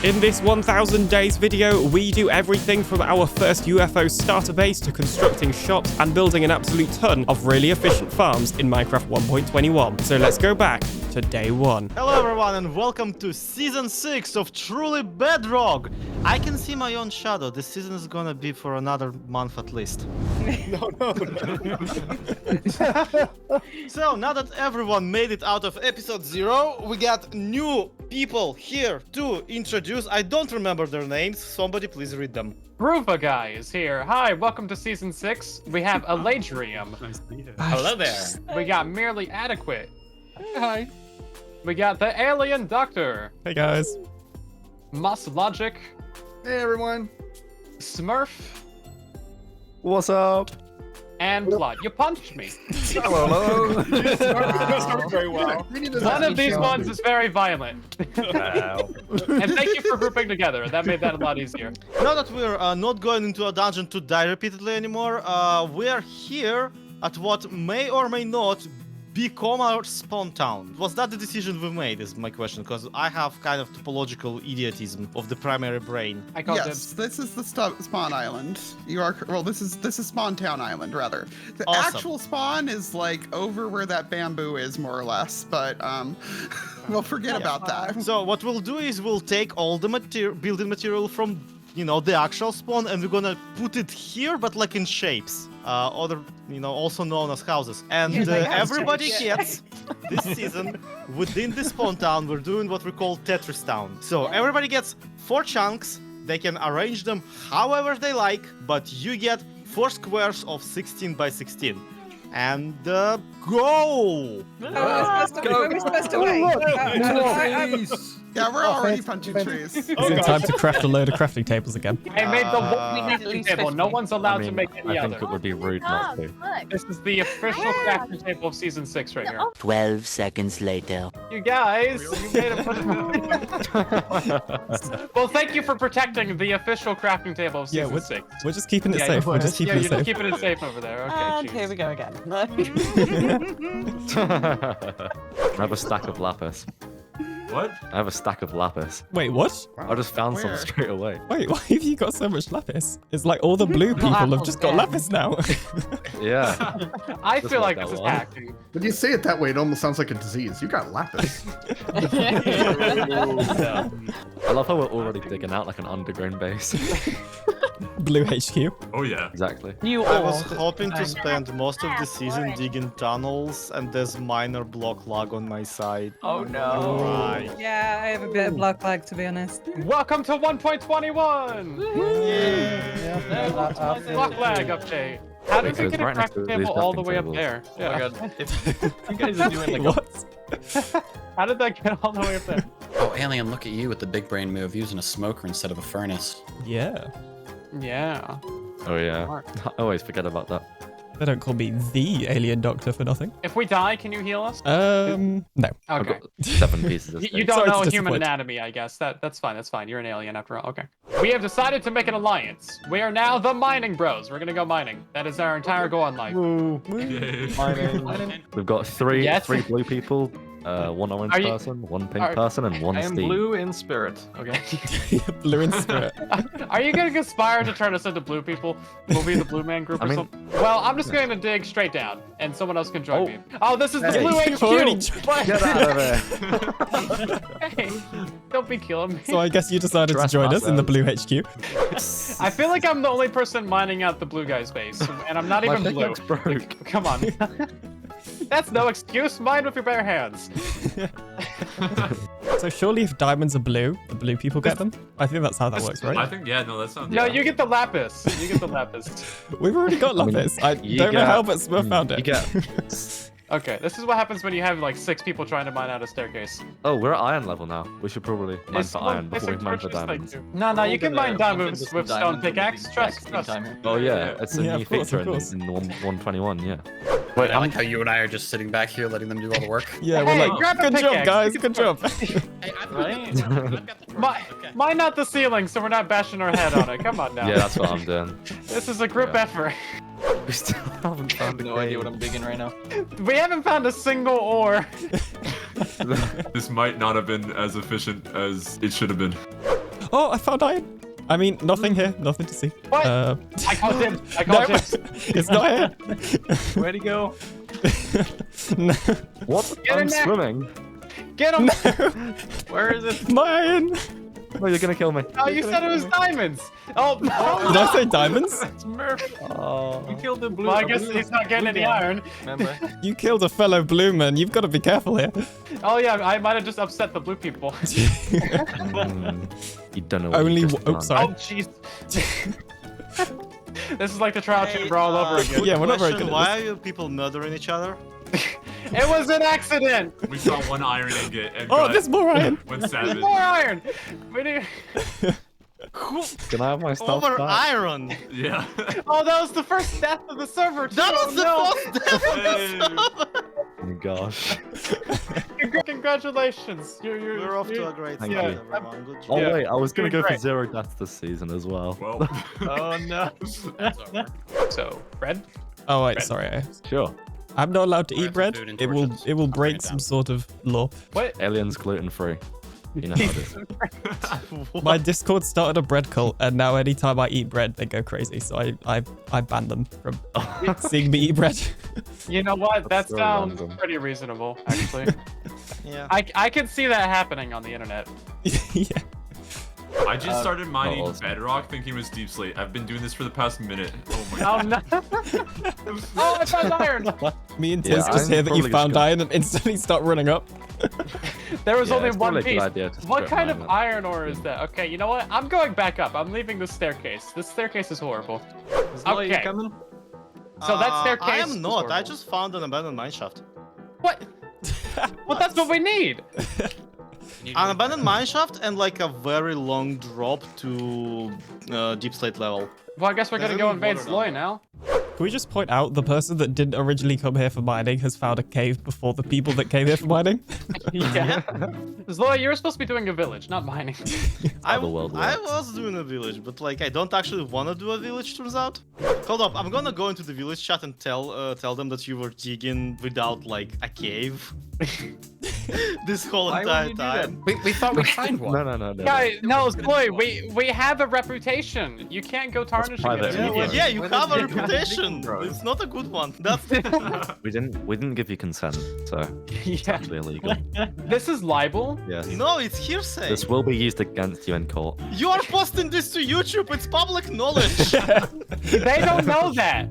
In this 1000 days video, we do everything from our first UFO starter base to constructing shops and building an absolute ton of really efficient farms in Minecraft 1.21. So let's go back to day 1. Hello everyone and welcome to season 6 of Truly Bedrock. I can see my own shadow. This season is gonna be for another month at least. No. So now that everyone made it out of episode 0, we got new people here to introduce. I don't remember their names. Somebody please read them. Ruva guy is here. Hi, welcome to season 6. We have Eladrium. Nice to meet you. Hello there. We got Merely Adequate. Hi. We got TheAlienDoctor. Hey guys. Mus Logic. Hey everyone. Smurf. What's up? And Blood. You punched me. Hello. You started very well. One of these ones is very violent. Wow. And thank you for grouping together. That made that a lot easier. Now that we're not going into a dungeon to die repeatedly anymore, we're here at what may or may not become our spawn town. Was that the decision we made is my question, because I have kind of topological idiotism of the primary brain. I called Yes, this is the spawn island. You are well. This is Spawn Town Island, rather. The Awesome. actual spawn is like over where that bamboo is, more or less. But we'll forget about that. So what we'll do is we'll take all the building material from, you know, the actual spawn, and we're gonna put it here, but like in shapes. Also known as houses. And everybody gets, this season, within the spawn town, we're doing what we call Tetris Town. So everybody gets 4 chunks. They can arrange them however they like, but you get 4 squares of 16 by 16. And go! We're supposed to wait. Yeah, we're already punching trees. Is it time to craft a load of crafting tables again? I made the one crafting table. No one's allowed to make any I think other. it would be rude not to. This is the official crafting table of season 6 right here. 12 seconds later. You guys, you made a Well, thank you for protecting the official crafting table of season 6. We're just keeping it safe. We're just keeping it you're safe. keeping it safe over there. Okay, And jeez. here we go again. I have a stack of lapis. What? I have a stack of lapis. Wait, what? I just found some Where? straight away. Wait, why have you got so much lapis? It's like all the blue people have just got lapis now. Yeah. I Just feel like like this that is one. hacking. When you say it that way, it almost sounds like a disease. You got lapis. I love how we're already digging out like an underground base. Blue HQ. Oh yeah. Exactly. You I all. was hoping to spend most of the season digging tunnels, and there's minor block lag on my side. Oh no. Right. Yeah, I have a bit of block lag to be honest. Welcome to 1.21! Block lag update. How did you Because get a right next to crafting these table all the crafting way up tables. there? Oh my god. If you guys are doing like What? How did that get all the way up there? oh alien, look at you with the big brain move using a smoker instead of a furnace. Yeah. Yeah. Oh yeah. I always forget about that. They don't call me the alien doctor for nothing. If we die, can you heal us? No. I've Okay. got 7 pieces of You steak. don't Sorry to know human disappoint. anatomy, I guess. That's fine. That's fine. You're an alien after all. Okay. We have decided to make an alliance. We are now the Mining Bros. We're gonna go mining. That is our entire goal in life. Yay. We've got 3 Yes. 3 blue people, 1 orange Are you- person, 1 pink person, and 1 I am Steve. blue in spirit. Okay. Blue in spirit. Are you gonna conspire to turn us into blue people? We'll be the blue man group I or mean- something? Well, I'm just going to dig straight down, and someone else can join Oh. me. Oh, this is the Hey, blue you've already HQ! What? Get out of there! Hey, don't be killing me. So I guess you decided to join us in the blue HQ. I feel like I'm the only person mining out the blue guy's base, and I'm not My even blue. pickaxe broke. Come on. That's no excuse. Mine with your bare hands. So surely if diamonds are blue, the blue people get them? I think that's how that works, I right? think no, that sounds. No, yeah. you get the lapis. You get the lapis. We've already got I mean, lapis. I you don't know get- how, but Smurf found it. You get. Okay, this is what happens when you have like 6 people trying to mine out a staircase. Oh, we're at iron level now. We should probably mine Is for someone iron before we missing mine for torches? Thank diamonds. you. No, you can mine diamonds with stone pickaxe. Trust. Oh yeah, it's a Yeah, new of course, feature of course. in 1.21, yeah. Wait, I like how you and I are just sitting back here letting them do all the work. Yeah, Hey, we're like, grab a good job, pickaxe. guys, good job. Hey, Right. Mine not the ceiling, so we're not bashing our head on it. Come on now. Yeah, that's what I'm doing. This is a group Yeah. effort. We still haven't I have found no idea what I'm digging right now. We haven't found a single ore. This might not have been as efficient as it should have been. Oh, I found iron. I mean, nothing here. Nothing to see. What? I called dibs. I called dibs. It's not here. Where'd he go? No. What? Get in I'm there. swimming. Get him. Where is it? My iron. No, you're gonna kill me. Oh, you said it was diamonds. Oh, Did I say diamonds? It's Murph. Oh. You killed the blue. well, I guess he's not getting any iron. Remember? You killed a fellow blue man. You've got to be careful here. Oh yeah, I might have just upset the blue people. You don't know what Only. you've just Oh, done. sorry. Oh jeez. This is like the trial chamber all over again. Yeah, we're not very Question, good at why are you people murdering each other? It was an accident. We saw one iron ingot and Oh, got there's more iron. one savage. More iron. We need... Can I have my stuff Over back? iron! Yeah. Oh, that was the first death of the server. Too. That was the no. first death of the Hey. server! Oh my gosh. Congratulations. We're off to a great Thank start, you. everyone. Good Oh job. Yeah. wait, I was gonna Doing go for great. 0 deaths this season as well. Well. Oh no. So, bread? Oh wait, Bread. sorry. Sure. I'm not allowed to I have eat bread. some food and It will. torches. It will I'll bring break it some down. sort of law. What? Aliens gluten free. You know how it is. My Discord started a bread cult, and now anytime I eat bread, they go crazy. So I ban them from seeing me eat bread. You know what? That That's so sounds random. pretty reasonable, actually. Yeah. I can see that happening on the internet. Yeah. I just started mining awesome. Bedrock thinking it was Deep Slate. I've been doing this for the past minute. Oh my Oh god. no! Oh, I found iron. Me and Yeah, Tiz just I'm hear that you probably found just iron and instantly start running up. There was Yeah, only it's one probably a piece. good idea to What strip kind of mine it. iron ore is that? Okay, you know what? I'm going back up. I'm leaving this staircase. This staircase is horrible. Zoe, Okay. you coming? So that staircase. I is am not. I horrible. just found an abandoned mineshaft. What? Well, that's what we need. An abandoned mineshaft and like a very long drop to deep slate level. Well, I guess we're gonna There's go any invade water Sloy down now. Can we just point out the person that didn't originally come here for mining has found a cave before the people that came here for mining? Yeah. Sloy, you were supposed to be doing a village, not mining. How the world I works. was doing a village, but like I don't actually want to do a village. Turns out. Hold up, I'm gonna go into the village chat and tell them that you were digging without like a cave. This whole Why would entire you do time. We thought we'd find one. No. Guy, no, Sloy, we have a reputation. You can't go tarnishing private it. Yeah, well, Yeah. yeah, you When have a did you get reputation. bro? It's not a good one. That's We didn't give you consent, so it's Yeah. actually illegal. This is libel. Yes. no, it's hearsay. This will be used against you in court. You are posting this to YouTube. It's public knowledge. They don't know that.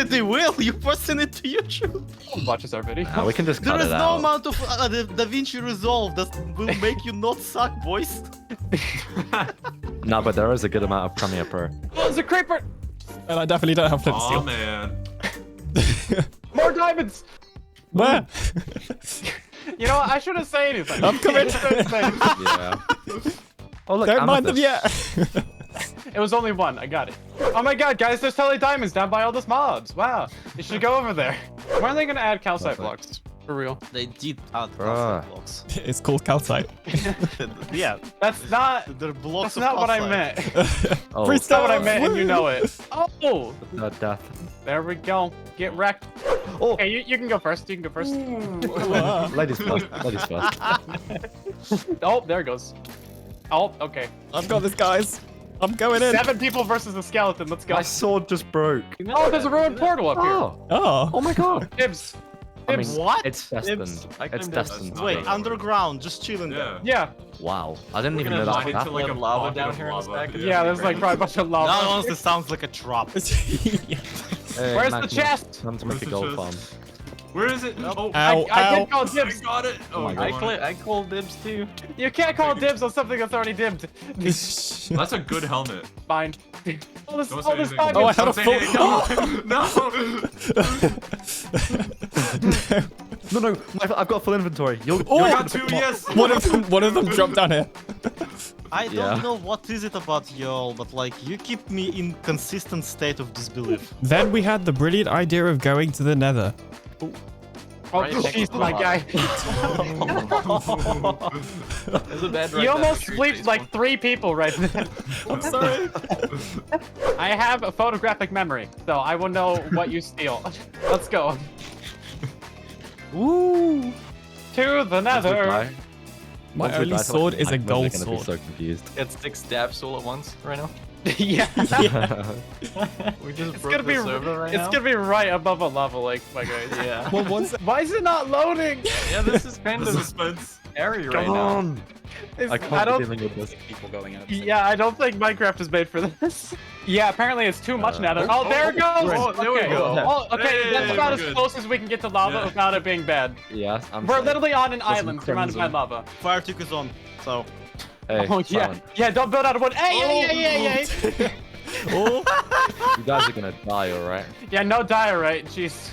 they will. You posting it to YouTube. Watches our video. We can just There cut is it no out. amount of DaVinci Resolve that will make you not suck, boys. No, but there is a good amount of Premiere Pro. Oh, there's a creeper. And I definitely don't have flint Oh steel. man. More diamonds. Where? You know what? I shouldn't say anything. I'm coming. I shouldn't say anything. Yeah. Oh look, Don't mind them amethyst. yet. It was only one. I got it. Oh my god, guys, there's totally diamonds down by all those mobs. Wow. You should go over there. When are they gonna add calcite blocks? For real. They did add Bruh. blocks. It's called calcite. Yeah, That's not. they're blocks That's not what I meant. Oh, That's not what I meant, and you know it. Oh, death. there we go. Get wrecked. Oh. Okay, you can go first. You can go first. Ladies first. Ladies first. Oh, there it goes. Oh, okay. I've got this, guys. I'm going in. 7 people versus the skeleton. Let's go. My sword just broke. Oh, there's a ruined portal up here. Oh. Oh. Oh my god. Dibs. I mean, Dibs. What? it's destined. It's- It's destined. Wait, underground, just chilling there. Yeah. Yeah. Wow. I didn't even We're know gonna that mine was into like a happening. lava lava down down here here in in a second. Yeah, there's like probably a bunch of That lava. honestly sounds like a trap. Hey, Where's the Magnus, chest? Time to make a Where's the gold chest? farm. Where is it? Oh, Ow, I ow. can't call I dibs. got it. Oh, my you God. want it? I called dibs too. You can't call dibs on something that's already dibbed. That's a good helmet. Fine. Oh, this, Don't oh, say this anything. Oh, I diamond. had a Don't say full. anything. No. No, I've got full inventory. You'll Oh, I got 2, yes. One of them dropped down here. I don't Yeah. know what is it about y'all, but like you keep me in consistent state of disbelief. Then we had the brilliant idea of going to the Nether. Oh, Right, jeez, my guy. There's a bed right You down almost the street, sleeped phase like one. 3 people right there. I'm sorry. I have a photographic memory, so I will know what you steal. Let's go. Woo. To the That's a Nether. guy. My Once we only die to, like, sword is a attack mode, gold they're gonna sword. be so confused. Get 6 stabs all at once right now. Yeah. We just It's broke gonna be the server right it's now. gonna be right above a lava lake, my guy. Yeah. Well, once Why is it not loading? Yeah, this is kind The of suspense. scary right Come now. on! I I can't don't. be dealing with this. People going out. Yeah, I don't think Minecraft is made for this. Yeah, apparently it's too much nether. oh, Oh, there it goes. oh, there we Okay. go. Oh, okay, Hey, that's about we're as good. close as we can get to lava Yeah. without it being bad. Yeah, I'm We're safe. literally on an Got some island surrounded by crimson. lava. Fire tick is on. So. Hey, Oh yeah, silent. yeah. Don't build out of wood. Hey. Oh, You guys are gonna die, alright? Yeah, no diorite. Jeez.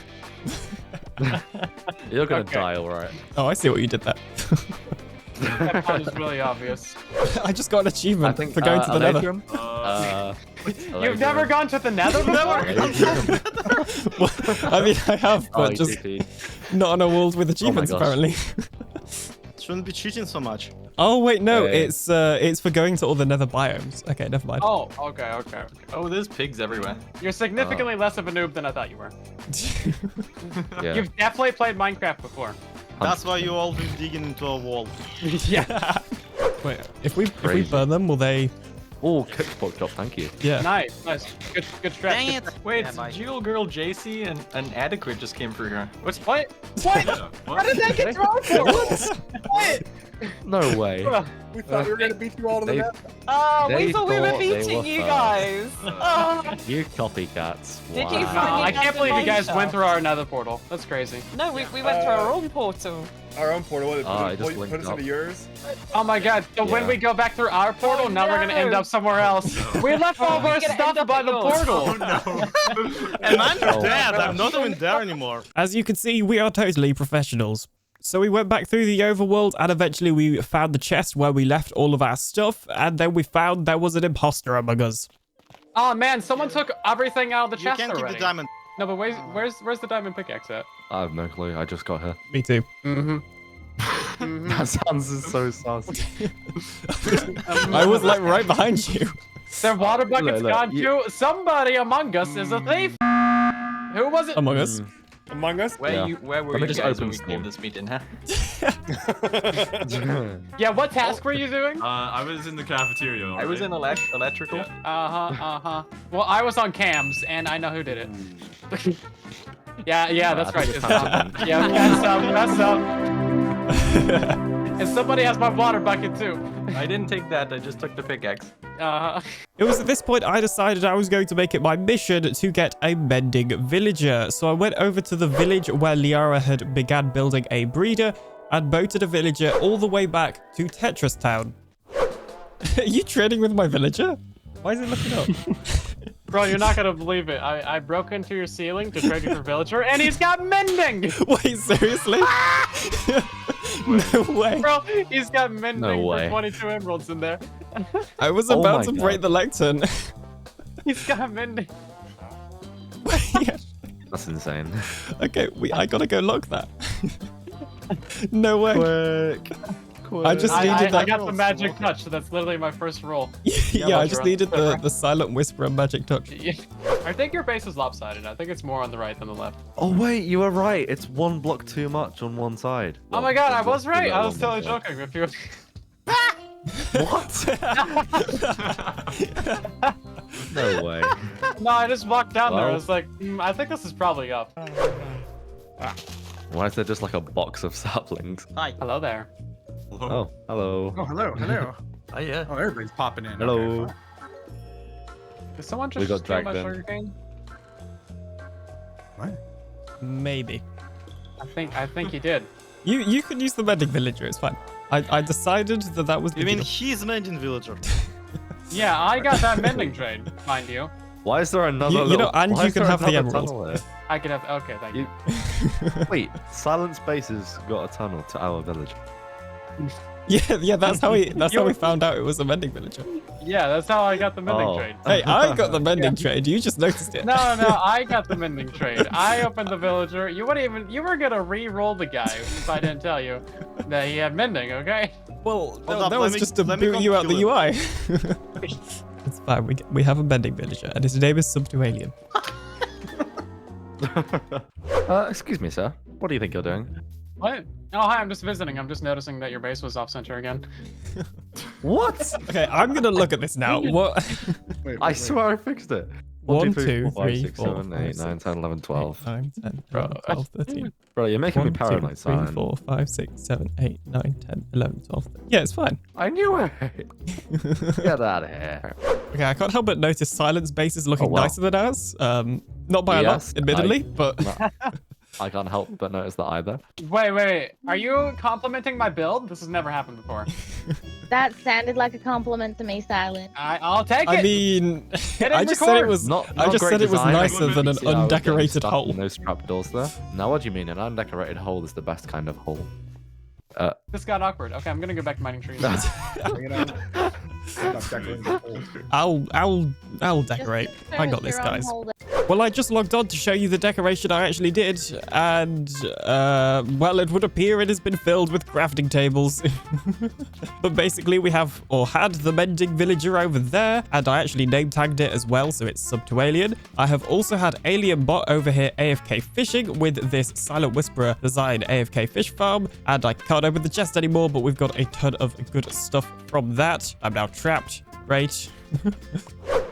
You're gonna Okay. die, alright? oh, I see what you did there. That pun is really obvious. I just got an I achievement think for going to the nether. Elysium? You've never gone to the nether before? Well, I mean, I have, Oh, but just GP. not on a world with achievements, gosh. apparently. Shouldn't be cheating so much. Oh wait, no, Hey. it's for going to all the nether biomes. Okay, never mind. Oh, okay. Oh, there's pigs everywhere. You're significantly less of a noob than I thought you were. Yeah. You've definitely played Minecraft before. That's why you always digging into a wall. Yeah. Wait, if we Crazy. burn them, will they? Oh, cookbook job, thank you. Yeah. Nice. Good stretch. Dang good it! stretch. Wait, Yeah, bye. Jewel Girl JC and an adequate just came through here. What? What? Yeah, How what? did that get thrown for? What? No way. We thought we were gonna beat you all to the death. Oh, They we thought we were thought they beating were you fast. guys. Oh. You copycats. Did you Wow. No, I Finding can't out believe the you guys mine went shaft. through our nether portal. That's crazy. No, we went through our own portal. Our own portal. What, Ah, I put, just put linked us up. into yours? Oh my god. So when Yeah. we go back through our portal, Oh, now we're gonna end no. up somewhere else. We left all of We're our gonna stuff end up by at the yours. portal. And I'm Oh. dead. I'm not even there anymore. As you can see, we are totally professionals. So we went back through the overworld and eventually we found the chest where we left all of our stuff, and then we found there was an imposter among us. Oh man, someone took everything out of the You chest can't keep already. the diamond. No, but where's the diamond pickaxe at? I have no clue. I just got here. Me too. Mm-hmm. That sounds so sus. I was like right behind you. Their water bucket's Look, gone you- too. Somebody among us is a thief. Who was it? Among us. Among us? Where Yeah. were Let me you just guys open when we Steam. came this meeting, huh? Yeah, what task were you doing? I was in the cafeteria. I was in alright? electrical. Uh-huh. Well, I was on cams, and I know who did it. yeah, that's right. It's Tom. Yeah, that's up. And somebody has my water bucket, too. I didn't take that, I just took the pickaxe. Uh-huh. It was at this point I decided I was going to make it my mission to get a mending villager. So I went over to the village where Liara had began building a breeder and boated a villager all the way back to Tetris Town. Are you trading with my villager? Why is it looking up? Bro, you're not gonna believe it. I broke into your ceiling to trade you for villager, and he's got mending! Wait, seriously? No way. Bro, he's got mending No for way. 22 emeralds in there. I was Oh about my to God. break the lectern. He's got mending. Yeah. That's insane. Okay, I gotta go lock that. No way. I just needed I that. got the magic touch, so that's literally my first roll. Yeah, I just Roger. needed the silent whisper and magic touch. Yeah. I think your base is lopsided. I think it's more on the right than the left. Oh wait, you were right. It's one block too much on one side. Oh my god, I was right. I was totally joking. If you What? No way. No, I just walked down there. I Well. was like, I think this is probably up. Why is there just like a box of saplings? Hi. Hello there. Oh, hello. Oh, hello, hello. Oh yeah. Oh, everybody's popping in. Hello. Okay, fine. Did someone We just got steal my dragged in. sugarcane? Maybe. I think he did. You can use the mending villager, it's fine. I decided that was the You mean deal. he's mending villager? Yeah, I got that mending trade, mind you. Why is there another You little... know, and why you is can there have the another emerald. tunnel here? I could have. Okay, thank you. Wait, Silent Spaces got a tunnel to our village. Yeah, that's how we found out it was a mending villager. Yeah, that's how I got the mending Oh. trade. Hey, I got the mending trade, you just noticed it. No, I got the mending trade. I opened the villager. You were gonna re-roll the guy if I didn't tell you that he had mending, okay? Well, Hold up, that let was me- just to let me boot you out the kill UI. It's fine, we have a mending villager, and his name is Sub2Alien. Excuse me, sir. What do you think you're doing? What? Oh, hi, I'm just visiting. I'm just noticing that your base was off center again. What? Okay, I'm gonna look at this now. What? I swear I fixed it. 1, 2, 5, 3, 6, 4, 7, 8, 5, 9, 10, 11, 12. 9, 10, 11, 12, 13. Bro, you're making 1, me paranoid, 2, 3, Silent. 4, 5, 6, 7, 8, 9, 10, 11, 12. 13. Yeah, it's fine. I knew it. Get out of here. Okay, I can't help but notice Silent's base is looking Oh, wow. nicer than ours. Not by a Yes, lot, admittedly, but I can't help but notice that either. Wait. Are you complimenting my build? This has never happened before. That sounded like a compliment to me, Silent. I'll take it. I mean, Hit I and just said it record. was. Not I just great said it was design. nicer than an See how I was getting undecorated stuck hole. in those trapdoors there. Now, what do you mean? An undecorated hole is the best kind of hole. This got awkward. Okay, I'm gonna go back to mining trees. I'll decorate. I got this, guys. Well, I just logged on to show you the decoration I actually did, and well, it would appear it has been filled with crafting tables. But basically, we have or had the mending villager over there, and I actually name tagged it as well, so it's sub to alien. I have also had alien bot over here AFK fishing with this Silent Whisperer design AFK fish farm, and I can't open the chest anymore, but we've got a ton of good stuff from that. I'm now trapped. Great.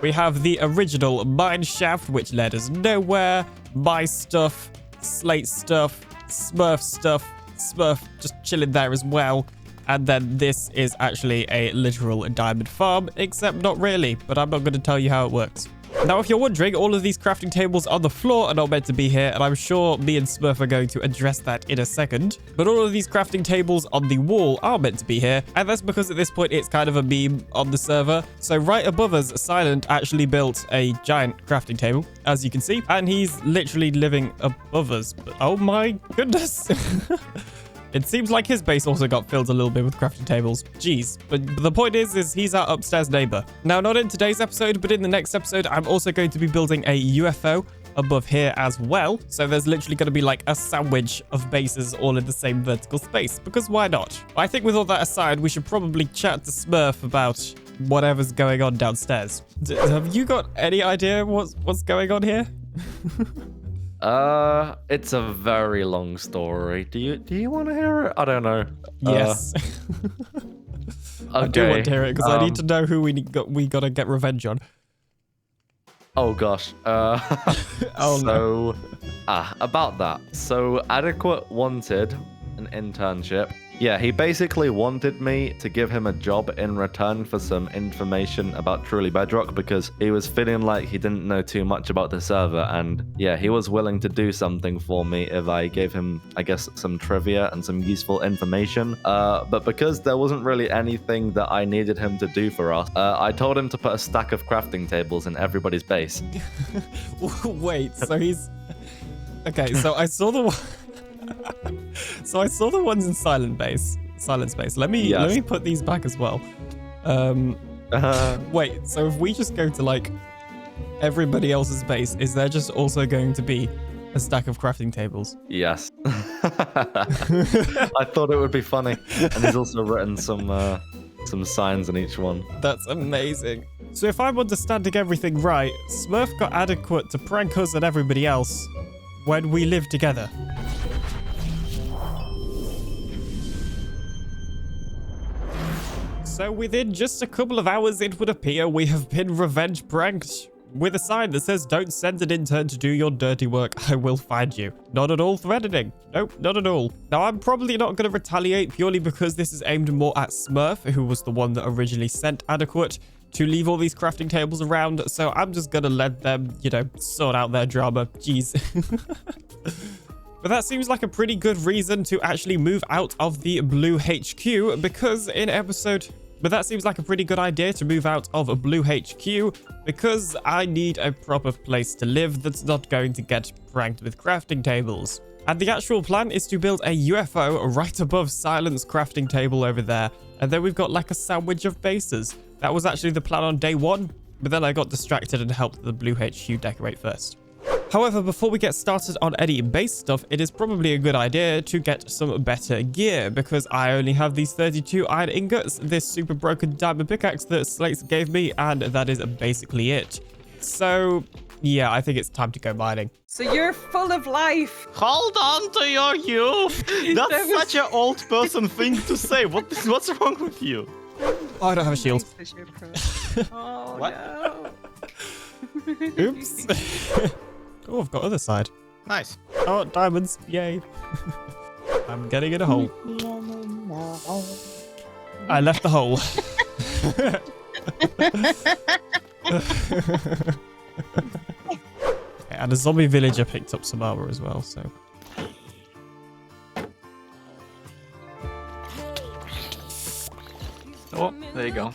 We have the original mine shaft, which led us nowhere. My stuff, Slate stuff, Smurf just chilling there as well. And then this is actually a literal diamond farm, except not really, but I'm not going to tell you how it works. Now, if you're wondering, all of these crafting tables on the floor are not meant to be here, and I'm sure me and Smurf are going to address that in a second. But all of these crafting tables on the wall are meant to be here, and that's because at this point it's kind of a meme on the server. So right above us, Silent actually built a giant crafting table, as you can see, and he's literally living above us. Oh my goodness. It seems like his base also got filled a little bit with crafting tables. Jeez. But the point is he's our upstairs neighbor. Now, not in today's episode, but in the next episode, I'm also going to be building a UFO above here as well. So there's literally going to be like a sandwich of bases all in the same vertical space, because why not? I think with all that aside, we should probably chat to Smurf about whatever's going on downstairs. Have you got any idea what's going on here? It's a very long story. Do you want to hear it? I don't know. Yes. I do want to hear it because I need to know who we gotta get revenge on. Oh gosh. Oh no. About that. So Adequate wanted an internship. Yeah, he basically wanted me to give him a job in return for some information about Truly Bedrock because he was feeling like he didn't know too much about the server, and yeah, he was willing to do something for me if I gave him, I guess, some trivia and some useful information. But because there wasn't really anything that I needed him to do for us, I told him to put a stack of crafting tables in everybody's base. Wait, so he's... Okay, so I saw the one... So I saw the ones in Silent space. Let me put these back as well. Wait, so if we just go to like everybody else's base, is there just also going to be a stack of crafting tables? Yes. I thought it would be funny, and he's also written some signs in each one. That's amazing. So if I'm understanding everything right, Smurf got Adequate to prank us and everybody else when we lived together. So within just a couple of hours, it would appear we have been revenge pranked with a sign that says, "Don't send an intern to do your dirty work. I will find you." Not at all threatening. Nope, not at all. Now, I'm probably not going to retaliate purely because this is aimed more at Smurf, who was the one that originally sent Adequate to leave all these crafting tables around. So I'm just going to let them, sort out their drama. Jeez. But that seems like a pretty good reason to actually move out of the blue HQ because in episode... But that seems like a pretty good idea to move out of a blue HQ because I need a proper place to live that's not going to get pranked with crafting tables. And the actual plan is to build a UFO right above Silent's crafting table over there. And then we've got like a sandwich of bases. That was actually the plan on day one, but then I got distracted and helped the blue HQ decorate first. However, before we get started on any base stuff, it is probably a good idea to get some better gear because I only have these 32 iron ingots, this super broken diamond pickaxe that Slates gave me, and that is basically it. So Yeah, I think it's time to go mining. So you're full of life. Hold on to your youth. That's such an old person thing to say. What's wrong with you? Oh, I don't have a shield. Oh, What? no. Oops. Oh, I've got other side. Nice. Oh, diamonds. Yay. I'm getting in a hole. I left the hole. Okay, and a zombie villager picked up some armor as well, so. Oh, there you go.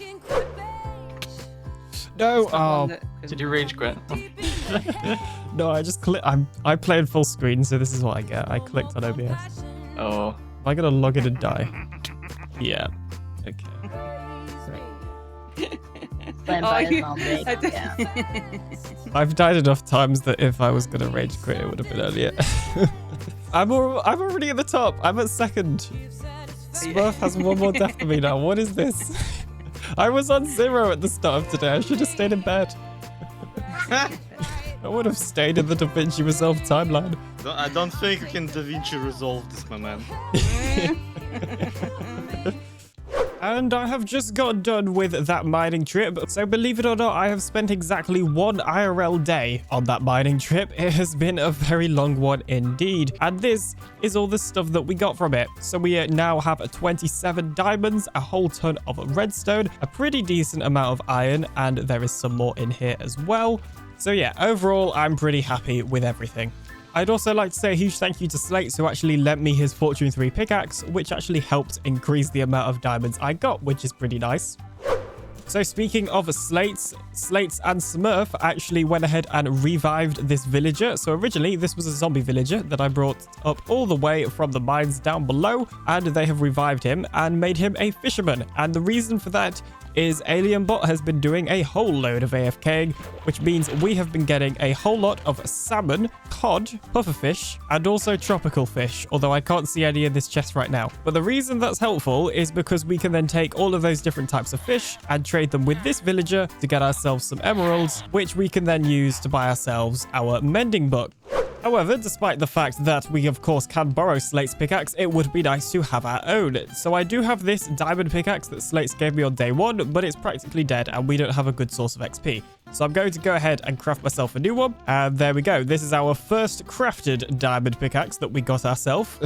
No. Oh. Did you rage quit? No, I just clicked. I played full screen, so this is what I get. I clicked on OBS. Oh. Am I gonna log in and die? Yeah. Okay. I've died enough times that if I was gonna rage quit, it would have been earlier. I'm already at the top. I'm at second. Smurf has one more death than me now. What is this? I was on 0 at the start of today. I should have stayed in bed. I would have stayed in the Da Vinci Resolve timeline. I don't think we can Da Vinci resolve this, my man. And I have just got done with that mining trip. So believe it or not, I have spent exactly 1 IRL day on that mining trip. It has been a very long one indeed. And this is all the stuff that we got from it. So we now have 27 diamonds, a whole ton of redstone, a pretty decent amount of iron, and there is some more in here as well. So yeah, overall, I'm pretty happy with everything. I'd also like to say a huge thank you to Slates, who actually lent me his Fortune 3 pickaxe, which actually helped increase the amount of diamonds I got, which is pretty nice. So speaking of Slates and Smurf actually went ahead and revived this villager. So originally this was a zombie villager that I brought up all the way from the mines down below, and they have revived him and made him a fisherman. And the reason for that is AlienBot has been doing a whole load of AFKing, which means we have been getting a whole lot of salmon, cod, pufferfish, and also tropical fish, although I can't see any in this chest right now. But the reason that's helpful is because we can then take all of those different types of fish and trade them with this villager to get ourselves some emeralds, which we can then use to buy ourselves our mending book. However, despite the fact that we of course can borrow Slate's pickaxe, it would be nice to have our own. So I do have this diamond pickaxe that Slate's gave me on day 1, but it's practically dead and we don't have a good source of XP. So I'm going to go ahead and craft myself a new one. And there we go. This is our first crafted diamond pickaxe that we got ourselves.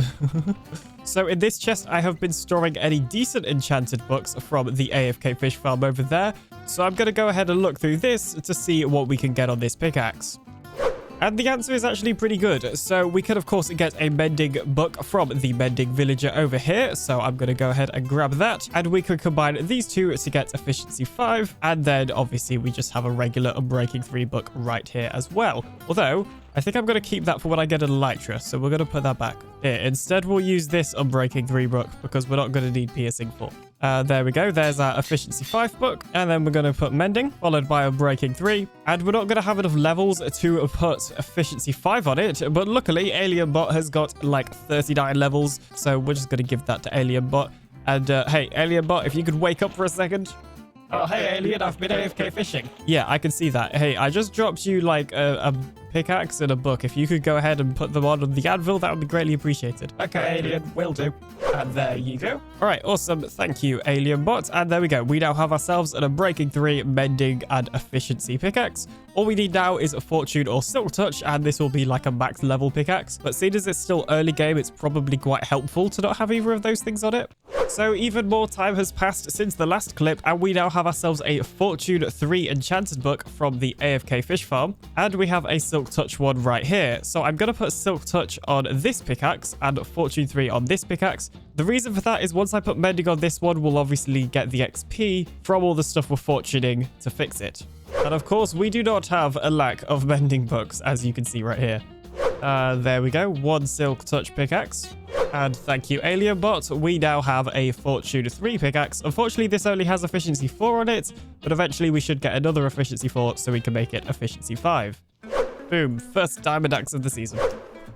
So in this chest, I have been storing any decent enchanted books from the AFK fish farm over there. So I'm going to go ahead and look through this to see what we can get on this pickaxe. And the answer is actually pretty good. So we could, of course, get a mending book from the mending villager over here. So I'm going to go ahead and grab that. And we could combine these two to get efficiency 5. And then, obviously, we just have a regular Unbreaking 3 book right here as well. Although, I think I'm going to keep that for when I get an elytra. So we're going to put that back here. Instead, we'll use this Unbreaking 3 book because we're not going to need piercing 4. There we go. There's our efficiency 5 book. And then we're going to put mending, followed by Unbreaking 3. And we're not going to have enough levels to put efficiency 5 on it. But luckily, AlienBot has got like 39 levels. So we're just going to give that to AlienBot. And hey, AlienBot, if you could wake up for a second. Oh, hey, Alien, I've been AFK fishing. Yeah, I can see that. Hey, I just dropped you like a pickaxe and a book. If you could go ahead and put them on the anvil, that would be greatly appreciated. Okay, Alien, will do. And there you go. All right, awesome. Thank you, AlienBot. And there we go. We now have ourselves an Unbreaking 3 mending and efficiency pickaxe. All we need now is a fortune or silk touch, and this will be like a max level pickaxe. But seeing as it's still early game, it's probably quite helpful to not have either of those things on it. So even more time has passed since the last clip, and we now have ourselves a Fortune 3 enchanted book from the AFK fish farm, and we have a Silk Touch one right here. So I'm going to put Silk Touch on this pickaxe and Fortune 3 on this pickaxe. The reason for that is once I put mending on this one, we'll obviously get the XP from all the stuff we're fortuning to fix it. And of course, we do not have a lack of mending books, as you can see right here. There we go, 1 Silk Touch pickaxe. And thank you, AlienBot. We now have a Fortune 3 pickaxe. Unfortunately, this only has efficiency 4 on it, but eventually we should get another efficiency 4 so we can make it efficiency 5. Boom, first diamond axe of the season.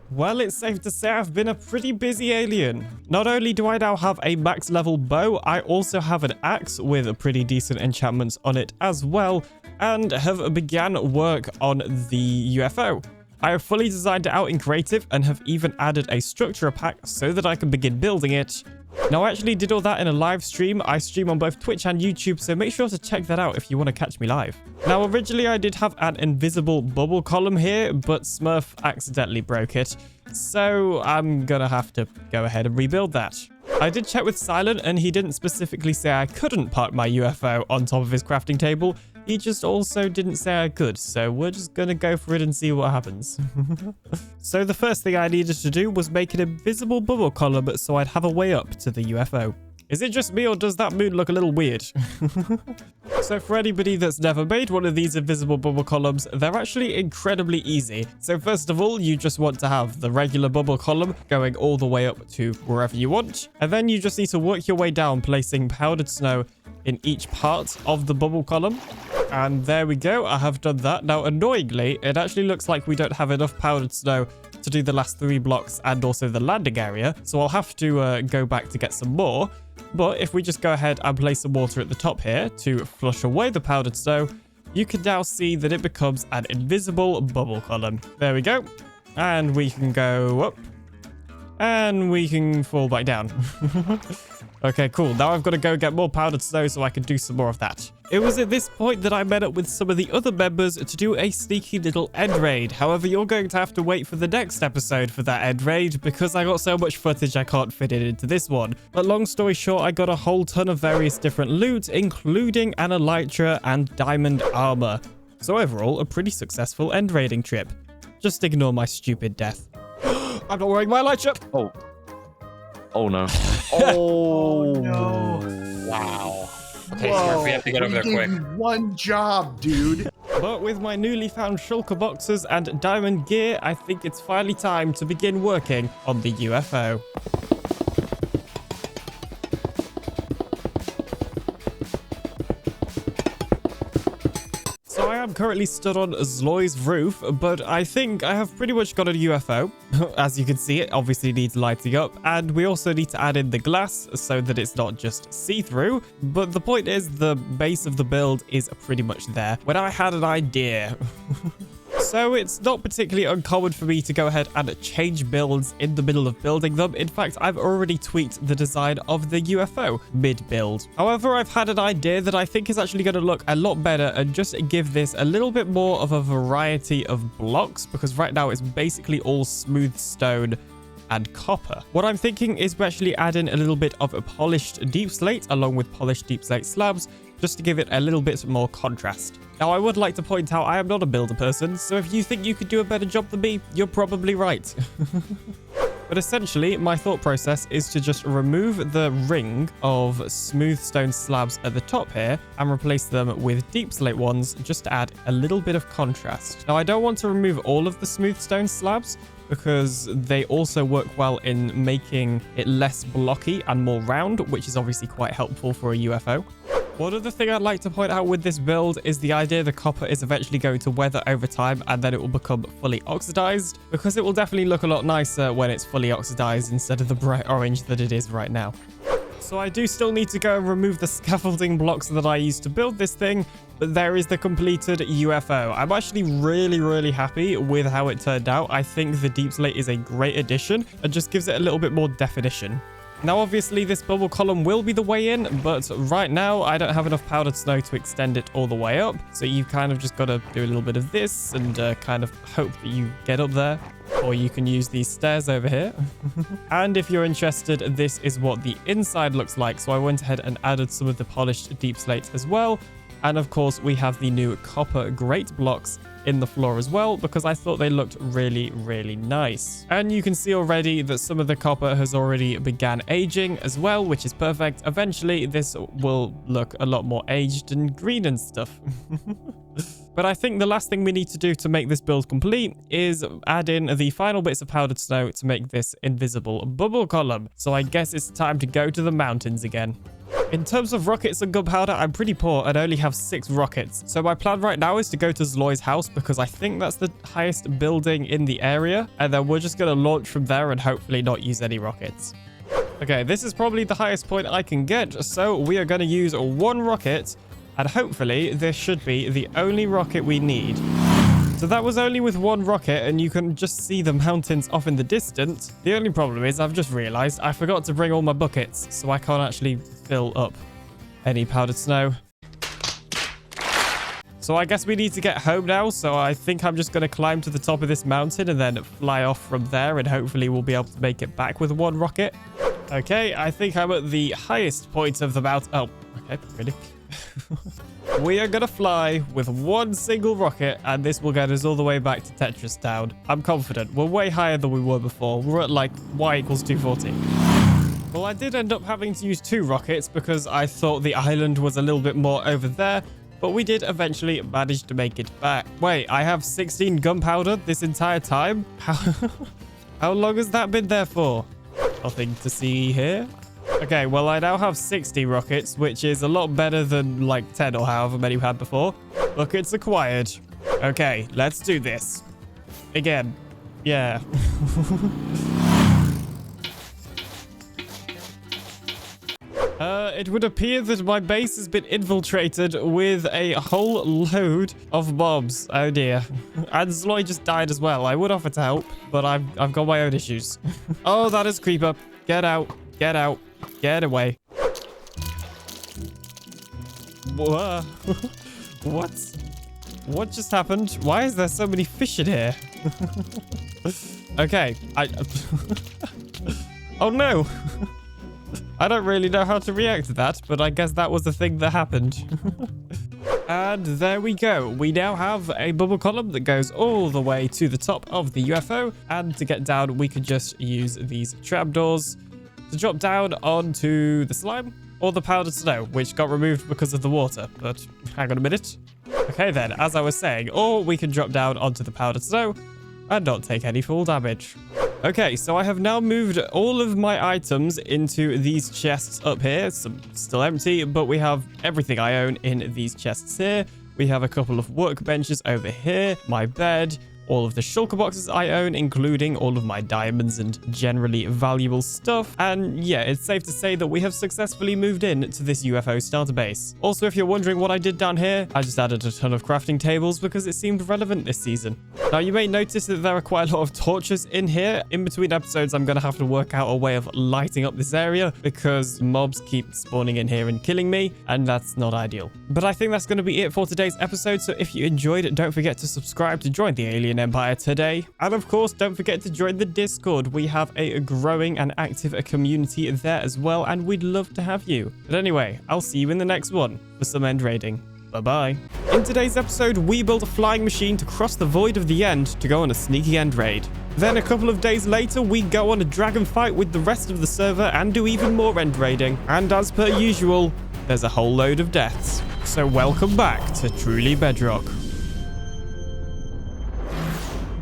Well, it's safe to say I've been a pretty busy alien. Not only do I now have a max level bow, I also have an axe with a pretty decent enchantments on it as well, and have began work on the UFO. I have fully designed it out in creative and have even added a structure pack so that I can begin building it. Now, I actually did all that in a live stream. I stream on both Twitch and YouTube, so make sure to check that out if you want to catch me live. Now, originally I did have an invisible bubble column here, but Smurf accidentally broke it, so I'm gonna have to go ahead and rebuild that. I did check with Silent, and he didn't specifically say I couldn't park my UFO on top of his crafting table. He just also didn't say I could, so we're just gonna go for it and see what happens. So the first thing I needed to do was make an invisible bubble column so I'd have a way up to the UFO. Is it just me, or does that moon look a little weird? So for anybody that's never made one of these invisible bubble columns, they're actually incredibly easy. So first of all, you just want to have the regular bubble column going all the way up to wherever you want. And then you just need to work your way down, placing powdered snow in each part of the bubble column. And there we go, I have done that. Now, annoyingly, it actually looks like we don't have enough powdered snow to do the last 3 blocks and also the landing area. So I'll have to go back to get some more. But if we just go ahead and place some water at the top here to flush away the powdered snow, you can now see that it becomes an invisible bubble column. There we go. And we can go up. And we can fall back down. Okay, cool. Now I've got to go get more powdered snow so I can do some more of that. It was at this point that I met up with some of the other members to do a sneaky little end raid. However, you're going to have to wait for the next episode for that end raid because I got so much footage I can't fit it into this one. But long story short, I got a whole ton of various different loot, including an elytra and diamond armor. So overall, a pretty successful end raiding trip. Just ignore my stupid death. I'm not wearing my elytra! Oh. Oh no. Oh no. Wow. Okay, Smurf, we have to get over there quick. One job, dude. But with my newly found shulker boxes and diamond gear, I think it's finally time to begin working on the UFO. So I am currently stood on Zloy's roof, but I think I have pretty much got a UFO. As you can see, it obviously needs lighting up, and we also need to add in the glass so that it's not just see-through. But the point is, the base of the build is pretty much there when I had an idea. So it's not particularly uncommon for me to go ahead and change builds in the middle of building them. In fact, I've already tweaked the design of the UFO mid-build. However, I've had an idea that I think is actually going to look a lot better and just give this a little bit more of a variety of blocks, because right now it's basically all smooth stone and copper. What I'm thinking is we actually add in a little bit of a polished deep slate along with polished deep slate slabs, just to give it a little bit more contrast. Now, I would like to point out I am not a builder person, so if you think you could do a better job than me, you're probably right. But essentially, my thought process is to just remove the ring of smooth stone slabs at the top here and replace them with deep slate ones, just to add a little bit of contrast. Now, I don't want to remove all of the smooth stone slabs, because they also work well in making it less blocky and more round, which is obviously quite helpful for a UFO. One other thing I'd like to point out with this build is the idea the copper is eventually going to weather over time and then it will become fully oxidized, because it will definitely look a lot nicer when it's fully oxidized instead of the bright orange that it is right now. So I do still need to go and remove the scaffolding blocks that I used to build this thing, but there is the completed UFO. I'm actually really happy with how it turned out. I think the deep slate is a great addition and just gives it a little bit more definition. Now, obviously, this bubble column will be the way in, but right now I don't have enough powdered snow to extend it all the way up. So you kind of just got to do a little bit of this and kind of hope that you get up there. Or you can use these stairs over here. And if you're interested, this is what the inside looks like. So I went ahead and added some of the polished deep slate as well. And of course, we have the new copper grate blocks in the floor as well, because I thought they looked really nice. And you can see already that some of the copper has already began aging as well, which is perfect. Eventually, this will look a lot more aged and green and stuff. But I think the last thing we need to do to make this build complete is add in the final bits of powdered snow to make this invisible bubble column. So I guess it's time to go to the mountains again. In terms of rockets and gunpowder, I'm pretty poor and only have 6 rockets. So my plan right now is to go to Zloy's house, because I think that's the highest building in the area. And then we're just going to launch from there and hopefully not use any rockets. Okay, this is probably the highest point I can get. So we are going to use 1 rocket And hopefully this should be the only rocket we need. So that was only with one rocket, and you can just see the mountains off in the distance. The only problem is I've just realized I forgot to bring all my buckets, so I can't actually fill up any powdered snow. So I guess we need to get home now, so I think I'm just going to climb to the top of this mountain and then fly off from there, and hopefully we'll be able to make it back with one rocket. Okay, I think I'm at the highest point of the mountain. Oh, okay, really? We are gonna fly with one single rocket, and this will get us all the way back to Tetris Town. I'm confident. We're way higher than we were before. We're at like y equals 240. Well, I did end up having to use 2 rockets because I thought the island was a little bit more over there, but we did eventually manage to make it back. Wait, I have 16 gunpowder this entire time? How long has that been there for? Nothing to see here. Okay, well, I now have 60 rockets, which is a lot better than like 10 or however many we had before. Buckets acquired. Okay, let's do this. Again. Yeah. It would appear that my base has been infiltrated with a whole load of mobs. Oh dear. And Sloy just died as well. I would offer to help, but I've got my own issues. Oh, that is Creeper. Get out. Get out. Get away. Whoa. What just happened? Why is there so many fish in here? Okay. Oh no. I don't really know how to react to that, but I guess that was the thing that happened. And there we go. We now have a bubble column that goes all the way to the top of the UFO. And to get down, we could just use these trapdoors to drop down onto the slime or the powdered snow, which got removed because of the water. But hang on a minute. Okay then, as I was saying, or we can drop down onto the powdered snow and not take any full damage. Okay, so I have now moved all of my items into these chests up here. Some still empty, but we have everything I own in these chests here. We have a couple of workbenches over here, my bed, all of the shulker boxes I own, including all of my diamonds and generally valuable stuff. And yeah, it's safe to say that we have successfully moved in to this UFO starter base. Also, if you're wondering what I did down here, I just added a ton of crafting tables because it seemed relevant this season. Now, you may notice that there are quite a lot of torches in here. In between episodes, I'm going to have to work out a way of lighting up this area because mobs keep spawning in here and killing me, and that's not ideal. But I think that's going to be it for today's episode. So if you enjoyed it, don't forget to subscribe to join the Alien Empire today. And of course, don't forget to join the Discord. We have a growing and active community there as well, and we'd love to have you. But anyway, I'll see you in the next one for some end raiding. Bye-bye. In today's episode, we built a flying machine to cross the void of the end to go on a sneaky end raid. Then a couple of days later, we go on a dragon fight with the rest of the server and do even more end raiding. And as per usual, there's a whole load of deaths. So welcome back to Truly Bedrock.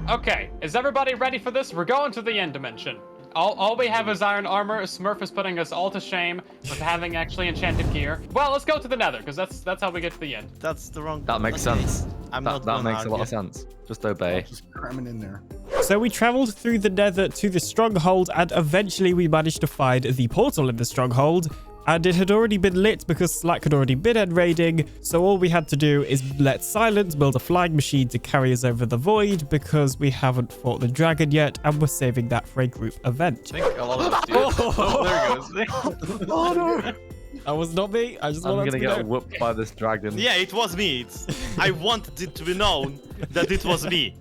Okay, is everybody ready for this? We're going to the end dimension. All we have is iron armor. Smurf is putting us all to shame with having actually enchanted gear. Well, let's go to the nether, because that's how we get to the end. That's the wrong... That makes sense. That makes a lot of sense. Just obey. Just cramming in there. So we traveled through the nether to the stronghold, and eventually we managed to find the portal in the stronghold. And it had already been lit because Slack had already been end raiding, so all we had to do is let Silence build a flying machine to carry us over the void because we haven't fought the dragon yet, and we're saving that for a group event. I think a lot of us do. Oh, there it goes. Oh no! That was not me. I just I'm wanted gonna to get whooped by this dragon. Yeah, it was me. I wanted it to be known that it was me.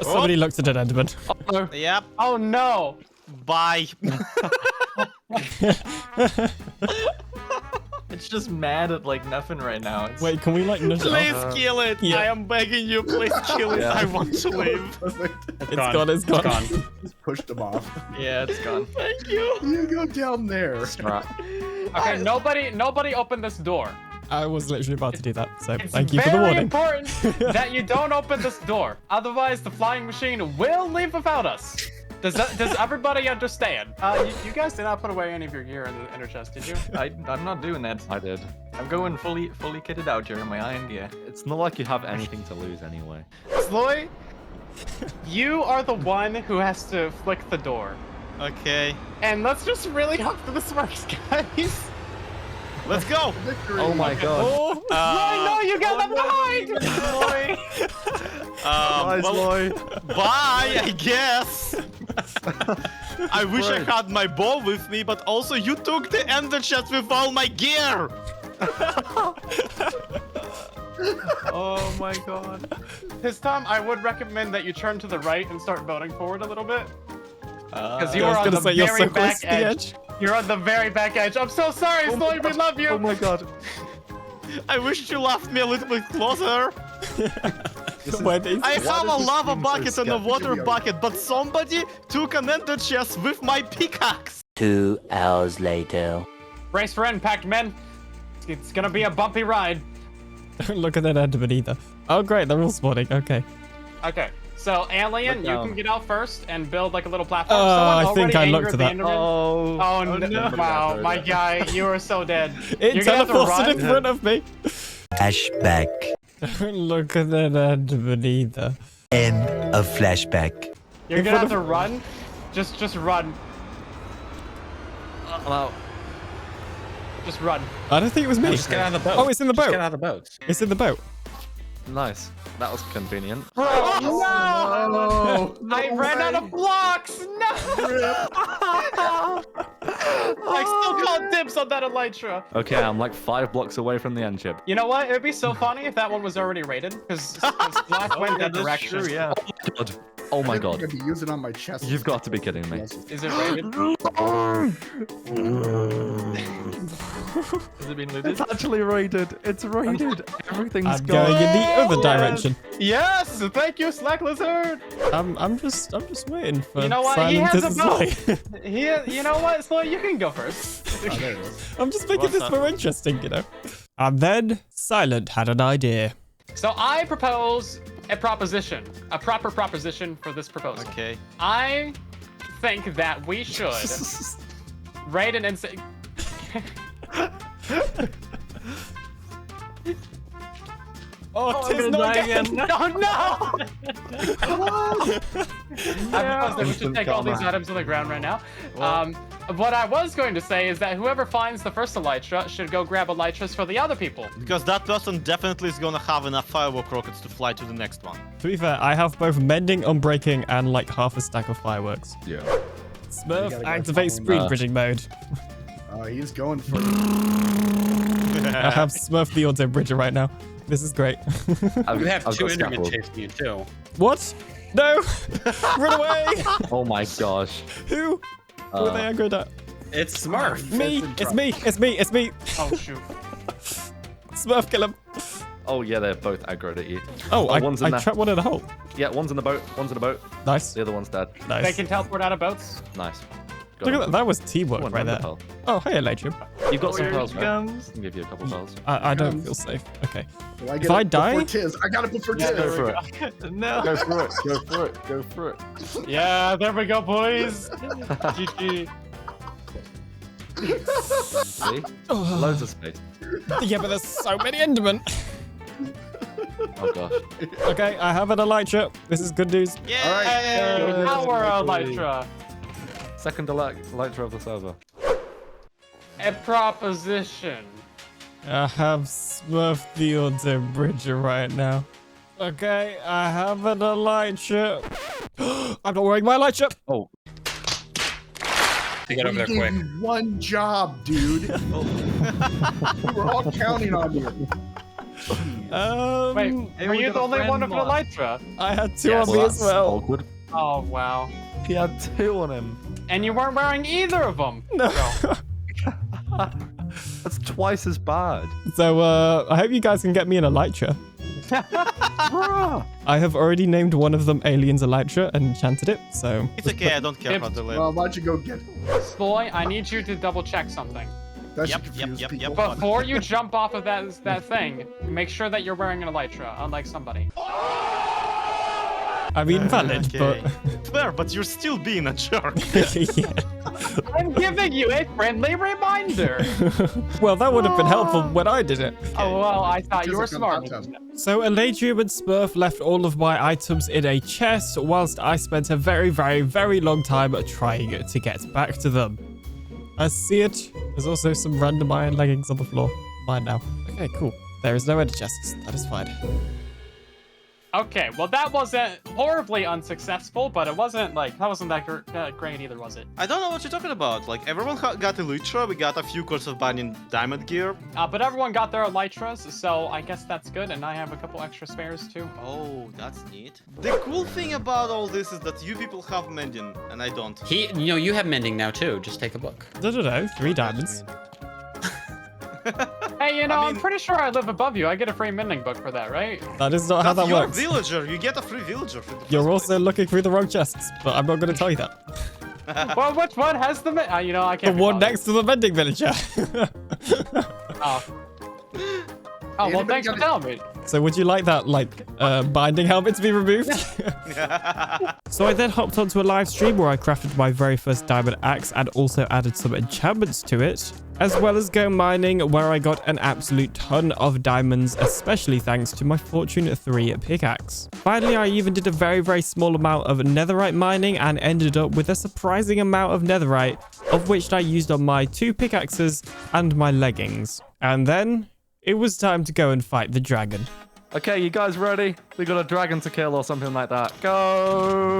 Somebody looked at an Enderman. Oh, Yep. oh no! Bye. It's just mad at like nothing right now. It's... Wait, can we like nudge it Please off? kill it. Yeah. I am begging you. Please kill it. Yeah. I want to live. It's gone. It's gone. Just pushed them off. Yeah, it's gone. Thank you. You go down there. Okay, nobody open this door. I was literally about to do that, so It's thank you for the warning. very important that you don't open this door. Otherwise, the flying machine will leave without us. Does everybody understand? You guys did not put away any of your gear in the inner chest, did you? I'm not doing that. I did. I'm going fully kitted out here in my iron gear. It's not like you have anything to lose anyway. Sloy, you are the one who has to flick the door. Okay. And let's just really hope that this works, guys. Let's go. Oh my god. Oh, no, you got them behind! Nice, well, boy. bye, I guess. I wish I had my bow with me, but also you took the ender chest with all my gear. Oh my god. This time, I would recommend that you turn to the right and start voting forward a little bit. Because you I are was on gonna the say you're very so close back to the edge. You're on the very back edge. I'm so sorry, Sloy, we love you. Oh my god. I wish you left me a little bit closer. I have a lava bucket and a water bucket, but somebody took an ender chest with my pickaxe. 2 hours later. Brace for impact, men. It's gonna be a bumpy ride. Don't look at that Enderman either. Oh, great. They're all spawning. Okay. Okay. So, Alien, you can get out first and build like a little platform. I think I looked at that. Oh no. Wow, my guy, you are so dead. It You're gonna have to teleported run. in front of me. Flashback. Don't look at that Enderman either. End of flashback. You're gonna have to run. Just run. I'm out. Just run. I don't think it was me. Just get out of the boat. Oh, it's in the boat. Just get out of the boat. It's in the boat. Nice. That was convenient. Bro, no! I ran out of blocks! No! I still call dibs on that elytra. Okay, I'm like 5 blocks away from the end chip. You know what? It would be so funny if that one was already rated, because Black went that direction. True, yeah. God. Oh my god. I'm gonna be using on my chest. You've got to be kidding me. Is it rated? Has it been looted? It's actually raided. It's raided. Everything's I'm gone. going in the other direction. Yes! Thank you, Slack Lizard! I'm just waiting for You know what? He Silent has to a boat. slay. You know what, Slow? You can go first. Oh, there it is. I'm just making this more interesting, you know. And then Silent had an idea. So I propose a proposition, a proper proposition for this proposal. Okay. I think that we should raid an insane. Oh, tis not again. No, no! I propose that we should take all these items on the ground right now. What I was going to say is that whoever finds the first elytra should go grab elytras for the other people. Because that person definitely is gonna have enough firework rockets to fly to the next one. To be fair, I have both mending, unbreaking, and like half a stack of fireworks. Yeah. Smurf, go activate follow screen bridging mode. Oh, he's going for it. I have Smurf the auto bridger right now. This is great. You have I've 2 got Endermen scaffold. chasing you too. What? No! Run away! Oh my gosh. Who? Who are they aggroed at? It's Smurf. Me! It's me! It's me! It's me! Oh, shoot. Smurf, kill him! Oh yeah, they're both aggroed at you. Oh, one's in I there. trapped one in a hole. Yeah, one's in the boat. One's in the boat. Nice. The other one's dead. Nice. They can teleport out of boats. Nice. Look at that. That was teamwork One right there. pearl. Oh, hey, Elytra. You've got some Here pearls, it right? comes. I can give you a couple pearls. I don't feel safe. Okay. Will I If get I it die- before Tiz? I got it before Tiz. Go for it. No. Go for it. Go for it. Go for it. Yeah, there we go, boys. GG. See? Loads of space. Yeah, but there's so many Endermen. Oh gosh. Okay, I have an Elytra. This is good news. Yay! Power elytra. Second elytra of the server. A proposition. I have Smurf the auto bridger right now. Okay, I have an Elytra. I'm not wearing my Elytra. Oh. Get over there We gave quick. you one job, dude. We were all counting on you. Wait, Hey, were we you got the a only friend one with an mod. elytra? I had two Yes, on me as that's well. awkward. Oh, wow. He had 2 on him. And you weren't wearing either of them. No. That's twice as bad. So, I hope you guys can get me an Elytra. I have already named one of them Alien's Elytra and enchanted it, so... It's okay, I don't care about the Well, label. why don't you go get it? Sloy, I need you to double check something. That Yep, should yep, confuse yep, people. yep. Before you jump off of that thing, make sure that you're wearing an elytra, unlike somebody. I mean, valid, Okay. Fair, but you're still being a jerk. but... yeah. I'm giving you a friendly reminder. Well, that would have been helpful when I did it. Oh, well, I thought you were Just like smart. on hot tub. So Elytra and Smurf left all of my items in a chest, whilst I spent a very, very, very long time trying to get back to them. I see it There's also some random iron leggings on the floor. Mine now. Okay, cool. There is no ender chests. That is fine. Okay, well that wasn't horribly unsuccessful, but it wasn't like that wasn't that great either, was it? I don't know what you're talking about. Like everyone got elytra, we got a few courses of binding diamond gear. But everyone got their elytras, so I guess that's good, and I have a couple extra spares too. Oh, that's neat. The cool thing about all this is that you people have mending, and I don't. You have mending now too. Just take a look. No. 3 diamonds. Hey, I'm pretty sure I live above you. I get a free mending book for that, right? That is not how that You're works. a villager. You get a free villager. You're also looking through the wrong chests, but I'm not going to tell you that. Well, which one has the I can't. The one next to the vending villager. Oh, well, thanks for telling me. So would you like that, binding helmet to be removed? So I then hopped onto a live stream where I crafted my very first diamond axe and also added some enchantments to it, as well as go mining where I got an absolute ton of diamonds, especially thanks to my Fortune 3 pickaxe. Finally, I even did a very, very small amount of netherite mining and ended up with a surprising amount of netherite, of which I used on my 2 pickaxes and my leggings. And then it was time to go and fight the dragon. Okay, you guys ready? We got a dragon to kill or something like that. Go!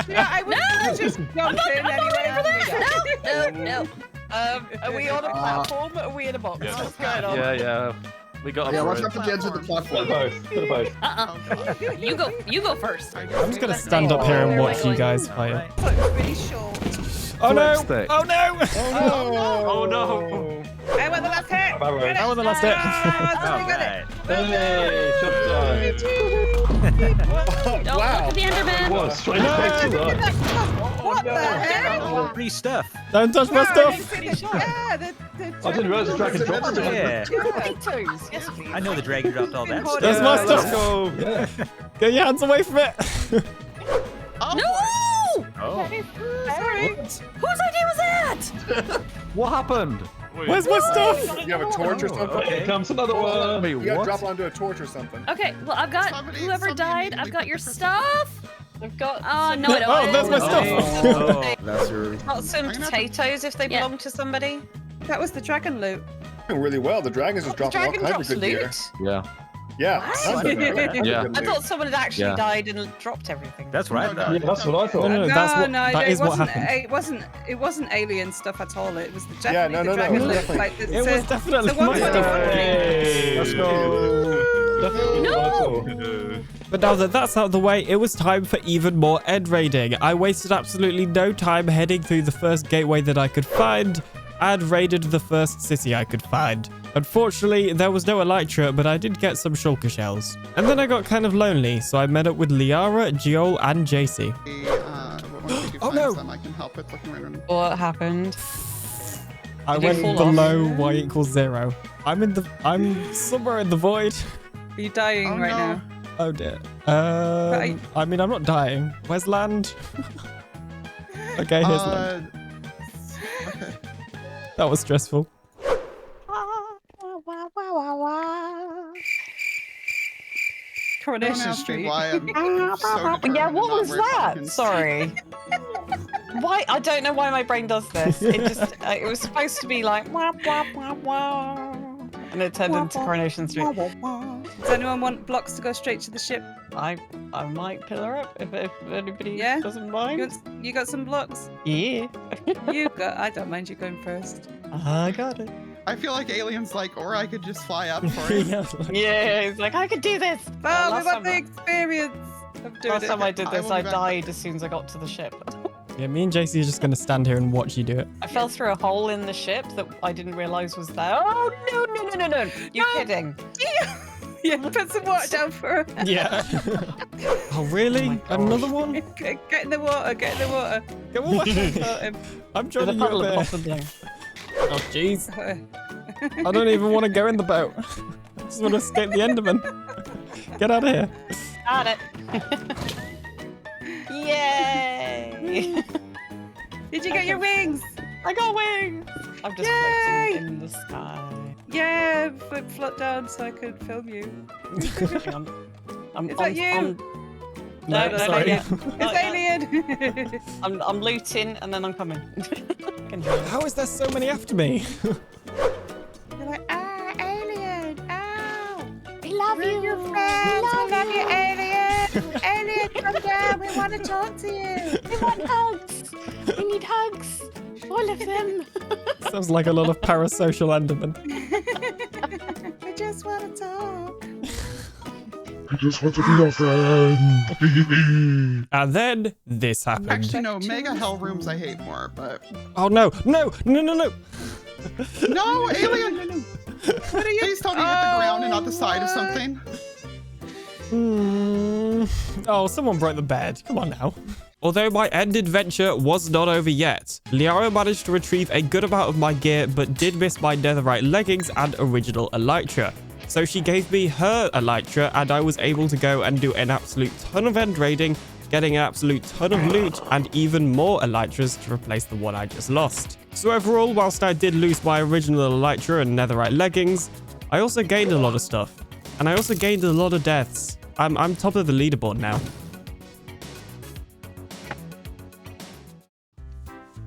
Yeah, I was just jump in anyway. No. Are we on a platform? Or are we in a box? What's going on? Yeah. We got a watch bridge. out for the edge of the platform. You go first. I'm just going to stand up here and watch you guys fight. Really short. Oh no! Stick. Oh no! Oh no! I want the last hit. I want the last hit. Don't look at the Enderman. What the heck? Free stuff. Don't touch my stuff! Yeah, I didn't realize the dragon dropped stuff. Yeah. Yes, please. I know the dragon dropped all that stuff. There's my stuff! Let's go. Get your hands away from it! No! Oh. Sorry. Whose idea was that? What happened? Wait, Where's my stuff? You have a torch or something? Okay, comes another one. Wait, You gotta what? drop onto a torch or something. Okay, well, I've got whoever died. I've got your stuff. I've got. Oh, no, I don't. Oh, there's my stuff! That's your Got some potatoes if they belong to somebody. That was the dragon loot. doing really well. The dragons just dropping all kinds of good gear. Yeah. Yeah. Yeah. I thought someone had actually Yeah. died and dropped everything. That's right. Yeah, that's what I thought. No, that is what happened. It wasn't alien stuff at all. It was the Yeah, definitely no, the no, dragon no, loot. definitely. Like, It was definitely my stuff. Let's go. No! But now that that's out of the way, it was time for even more end raiding. I wasted absolutely no time heading through the first gateway that I could find and raided the first city I could find. Unfortunately, there was no elytra, but I did get some shulker shells. And then I got kind of lonely, so I met up with Liara, Giol, and JC. Oh no! I can help with looking right. What happened? I went below y=0. I'm somewhere in the void. Are you dying right now? Oh dear. I mean, I'm not dying. Where's land? Okay, here's land. Okay. That was stressful. Coronation Street. Yeah, what was that? Sorry. Why? I don't know why my brain does this. It just, it was supposed to be like, wah, wah, wah, wah. And it turned into Coronation Street. Does anyone want blocks to go straight to the ship? I might pillar up if anybody Yeah? doesn't mind. You got some blocks? Yeah. I don't mind you going first. I got it. I feel like aliens like, or I could just fly up for it. Yeah, he's like, I could do this. Oh, Last we got time the experience of doing Last it. time I did this, I will died as soon as I got to the ship. Yeah, me and JC are just going to stand here and watch you do it. I fell through a hole in the ship that I didn't realise was there. Oh, no. You're kidding. Yeah, put some water down for her. Yeah. Oh, really? Another one? Get in the water, get in the water. Come on. I'm joining you up there. Oh, jeez. I don't even want to go in the boat. I just want to escape the Enderman. Get out of here. Got it. Yay! Did you get your wings? I got wings! I'm just floating in the sky. Yeah, float down so I could film you. Hang on. Is that you? No, sorry. yeah. It's alien! I'm looting and then I'm coming. can hear. How is there so many after me? They're like, alien, ow. We love you. Your friends. We love you, alien. Alien, come down. We want to talk to you. We want hugs. We need hugs. All of them. Sounds like a lot of parasocial Endermen. We just want to talk. I just want to be your friend. And then this happened. Actually, no, mega hell rooms I hate more, but... Oh, no. No. No, no, no. No, alien! What are you? Please tell me you hit the ground and not the side of something. Oh, someone broke the bed. Come on now. Although my end adventure was not over yet, Liara managed to retrieve a good amount of my gear, but did miss my netherite leggings and original elytra. So she gave me her elytra, and I was able to go and do an absolute ton of end raiding, getting an absolute ton of loot, and even more elytras to replace the one I just lost. So overall, whilst I did lose my original elytra and netherite leggings, I also gained a lot of stuff. And I also gained a lot of deaths. I'm top of the leaderboard now.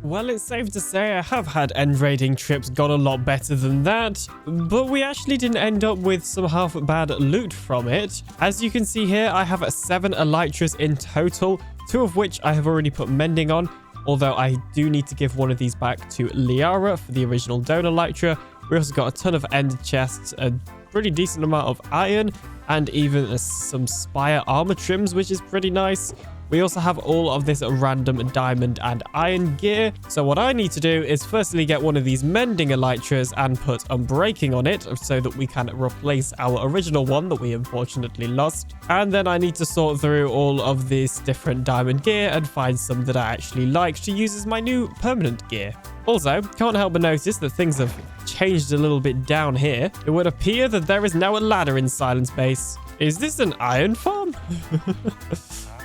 Well, it's safe to say I have had end raiding trips gone a lot better than that, but we actually didn't end up with some half-bad loot from it. As you can see here, I have 7 elytras in total, 2 of which I have already put mending on, although I do need to give one of these back to Liara for the original donor elytra. We also got a ton of end chests, a pretty decent amount of iron, and even some spire armor trims, which is pretty nice. We also have all of this random diamond and iron gear. So what I need to do is firstly get one of these mending elytras and put unbreaking on it so that we can replace our original one that we unfortunately lost. And then I need to sort through all of this different diamond gear and find some that I actually like to use as my new permanent gear. Also, can't help but notice that things have changed a little bit down here. It would appear that there is now a ladder in Silence Base. Is this an iron farm?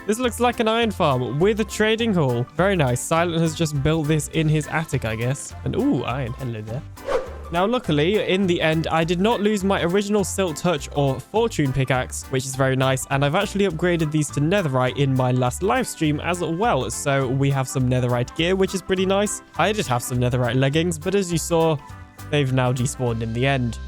This looks like an iron farm with a trading hall. Very nice. Silent has just built this in his attic, I guess. And ooh, iron. Hello there. Now, luckily, in the end, I did not lose my original Silk Touch or Fortune pickaxe, which is very nice. And I've actually upgraded these to netherite in my last live stream as well. So we have some netherite gear, which is pretty nice. I did have some netherite leggings, but as you saw, they've now despawned in the end.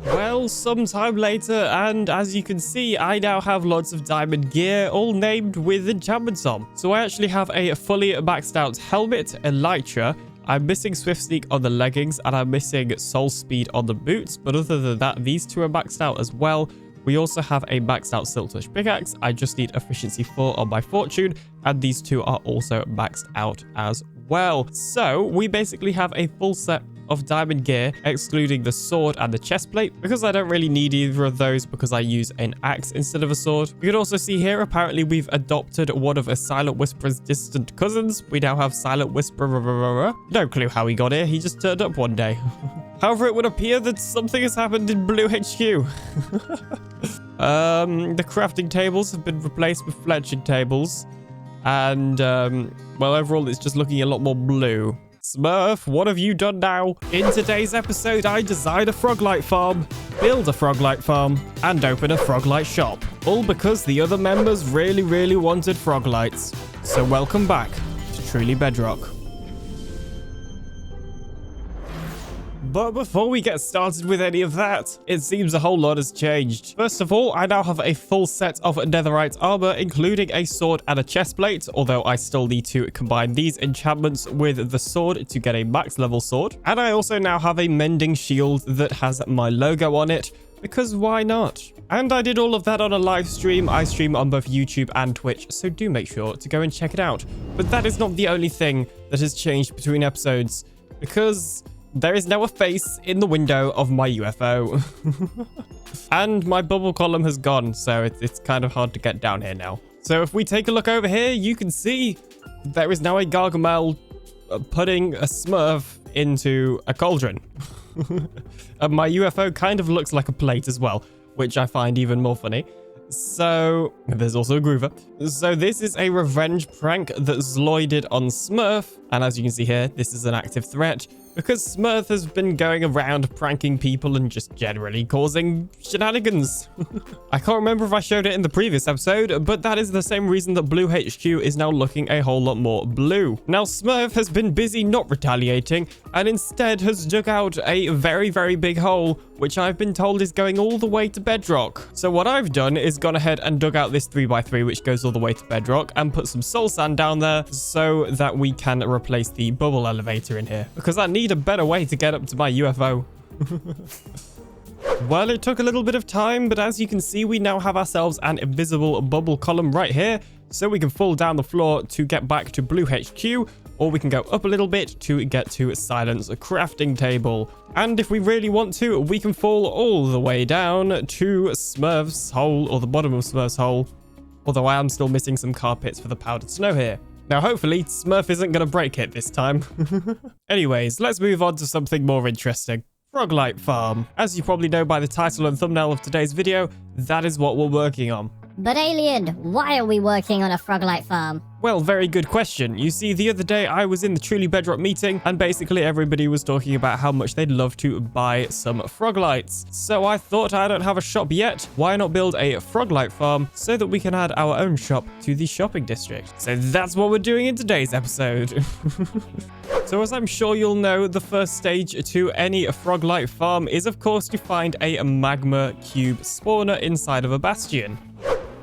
Well, sometime later, and as you can see, I now have lots of diamond gear, all named with enchantments on. So I actually have a fully maxed out helmet, elytra. I'm missing Swift Sneak on the leggings, and I'm missing Soul Speed on the boots. But other than that, these two are maxed out as well. We also have a maxed out Silk Touch pickaxe. I just need Efficiency 4 on my Fortune, and these two are also maxed out as well. So we basically have a full set of diamond gear, excluding the sword and the chest plate, because I don't really need either of those because I use an axe instead of a sword. You can also see here, apparently we've adopted one of a Silent Whisperer's distant cousins. We now have Silent Whisperer. No clue how he got here. He just turned up one day. However, it would appear that something has happened in Blue HQ. The crafting tables have been replaced with fletching tables. And, well, overall, it's just looking a lot more blue. Smurf, what have you done now? In today's episode, I design a Froglight farm, build a Froglight farm, and open a Froglight shop. All because the other members really wanted Froglights. So welcome back to Truly Bedrock. But before we get started with any of that, it seems a whole lot has changed. First of all, I now have a full set of netherite armor, including a sword and a chest plate, although I still need to combine these enchantments with the sword to get a max level sword. And I also now have a mending shield that has my logo on it, because why not? And I did all of that on a live stream. I stream on both YouTube and Twitch, so do make sure to go and check it out. But that is not the only thing that has changed between episodes, because there is now a face in the window of my UFO. And my bubble column has gone, so it's kind of hard to get down here now. So if we take a look over here, you can see there is now a Gargamel putting a Smurf into a cauldron. And my UFO kind of looks like a plate as well, which I find even more funny. So there's also a Groover. So this is a revenge prank that Zloy did on Smurf. And as you can see here, this is an active threat. because Smurf has been going around pranking people and just generally causing shenanigans. I can't remember if I showed it in the previous episode, but that is the same reason that Blue HQ is now looking a whole lot more blue. Now, Smurf has been busy not retaliating and instead has dug out a very, very big hole, which I've been told is going all the way to Bedrock. So what I've done is gone ahead and dug out this 3x3, which goes all the way to Bedrock, and put some soul sand down there so that we can replace the bubble elevator in here, because I need a better way to get up to my UFO. Well, it took a little bit of time, but as you can see, we now have ourselves an invisible bubble column right here, so we can fall down the floor to get back to Blue HQ, or we can go up a little bit to get to Silent's crafting table. And if we really want to, we can fall all the way down to Smurf's hole, or the bottom of Smurf's hole, although I am still missing some carpets for the powdered snow here. Now, hopefully, Smurf isn't going to break it this time. Anyways, let's move on to something more interesting. Froglight Farm. As you probably know by the title and thumbnail of today's video, that is what we're working on. But Alien, why are we working on a Froglight farm? Well, very good question. You see, the other day I was in the Truly Bedrock meeting, and basically everybody was talking about how much they'd love to buy some Froglights. So I thought, I don't have a shop yet, why not build a Froglight farm so that we can add our own shop to the shopping district? So that's what we're doing in today's episode. So as I'm sure you'll know, the first stage to any Froglight farm is of course to find a magma cube spawner inside of a bastion.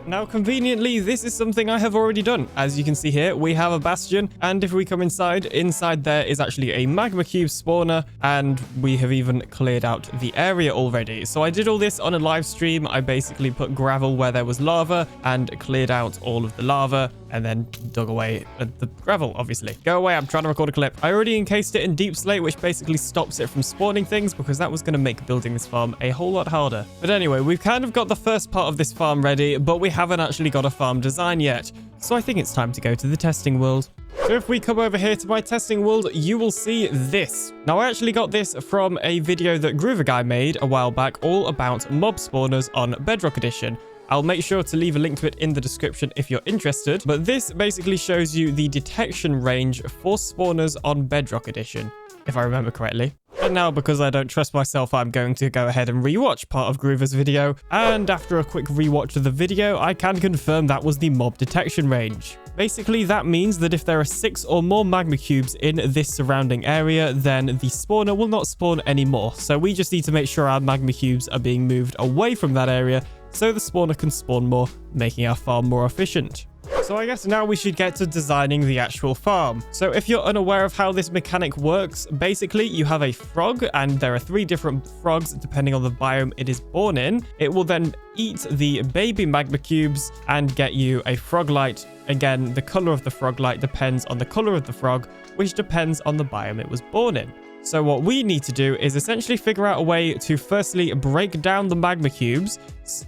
Now, conveniently, this is something I have already done. As you can see here, we have a bastion, and if we come inside there is actually a magma cube spawner, and we have even cleared out the area already. So I did all this on a live stream. I basically put gravel where there was lava and cleared out all of the lava, and then dug away at the gravel, obviously. Go away, I'm trying to record a clip. I already encased it in deep slate, which basically stops it from spawning things, because that was going to make building this farm a whole lot harder. But anyway, we've kind of got the first part of this farm ready, but we haven't actually got a farm design yet. So I think it's time to go to the testing world. So if we come over here to my testing world, you will see this. Now, I actually got this from a video that Groover Guy made a while back, all about mob spawners on Bedrock Edition. I'll make sure to leave a link to it in the description if you're interested. But this basically shows you the detection range for spawners on Bedrock Edition, if I remember correctly. And now, because I don't trust myself, I'm going to go ahead and rewatch part of Groover's video. And after a quick rewatch of the video, I can confirm that was the mob detection range. Basically, that means that if there are 6 or more magma cubes in this surrounding area, then the spawner will not spawn anymore. So we just need to make sure our magma cubes are being moved away from that area so the spawner can spawn more, making our farm more efficient. So I guess now we should get to designing the actual farm. So if you're unaware of how this mechanic works, basically you have a frog, and there are 3 different frogs depending on the biome it is born in. It will then eat the baby magma cubes and get you a Froglight. Again, the color of the Froglight depends on the color of the frog, which depends on the biome it was born in. So what we need to do is essentially figure out a way to firstly break down the magma cubes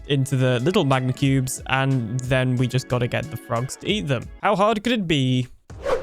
into the little magma cubes, and then we just got to get the frogs to eat them. How hard could it be?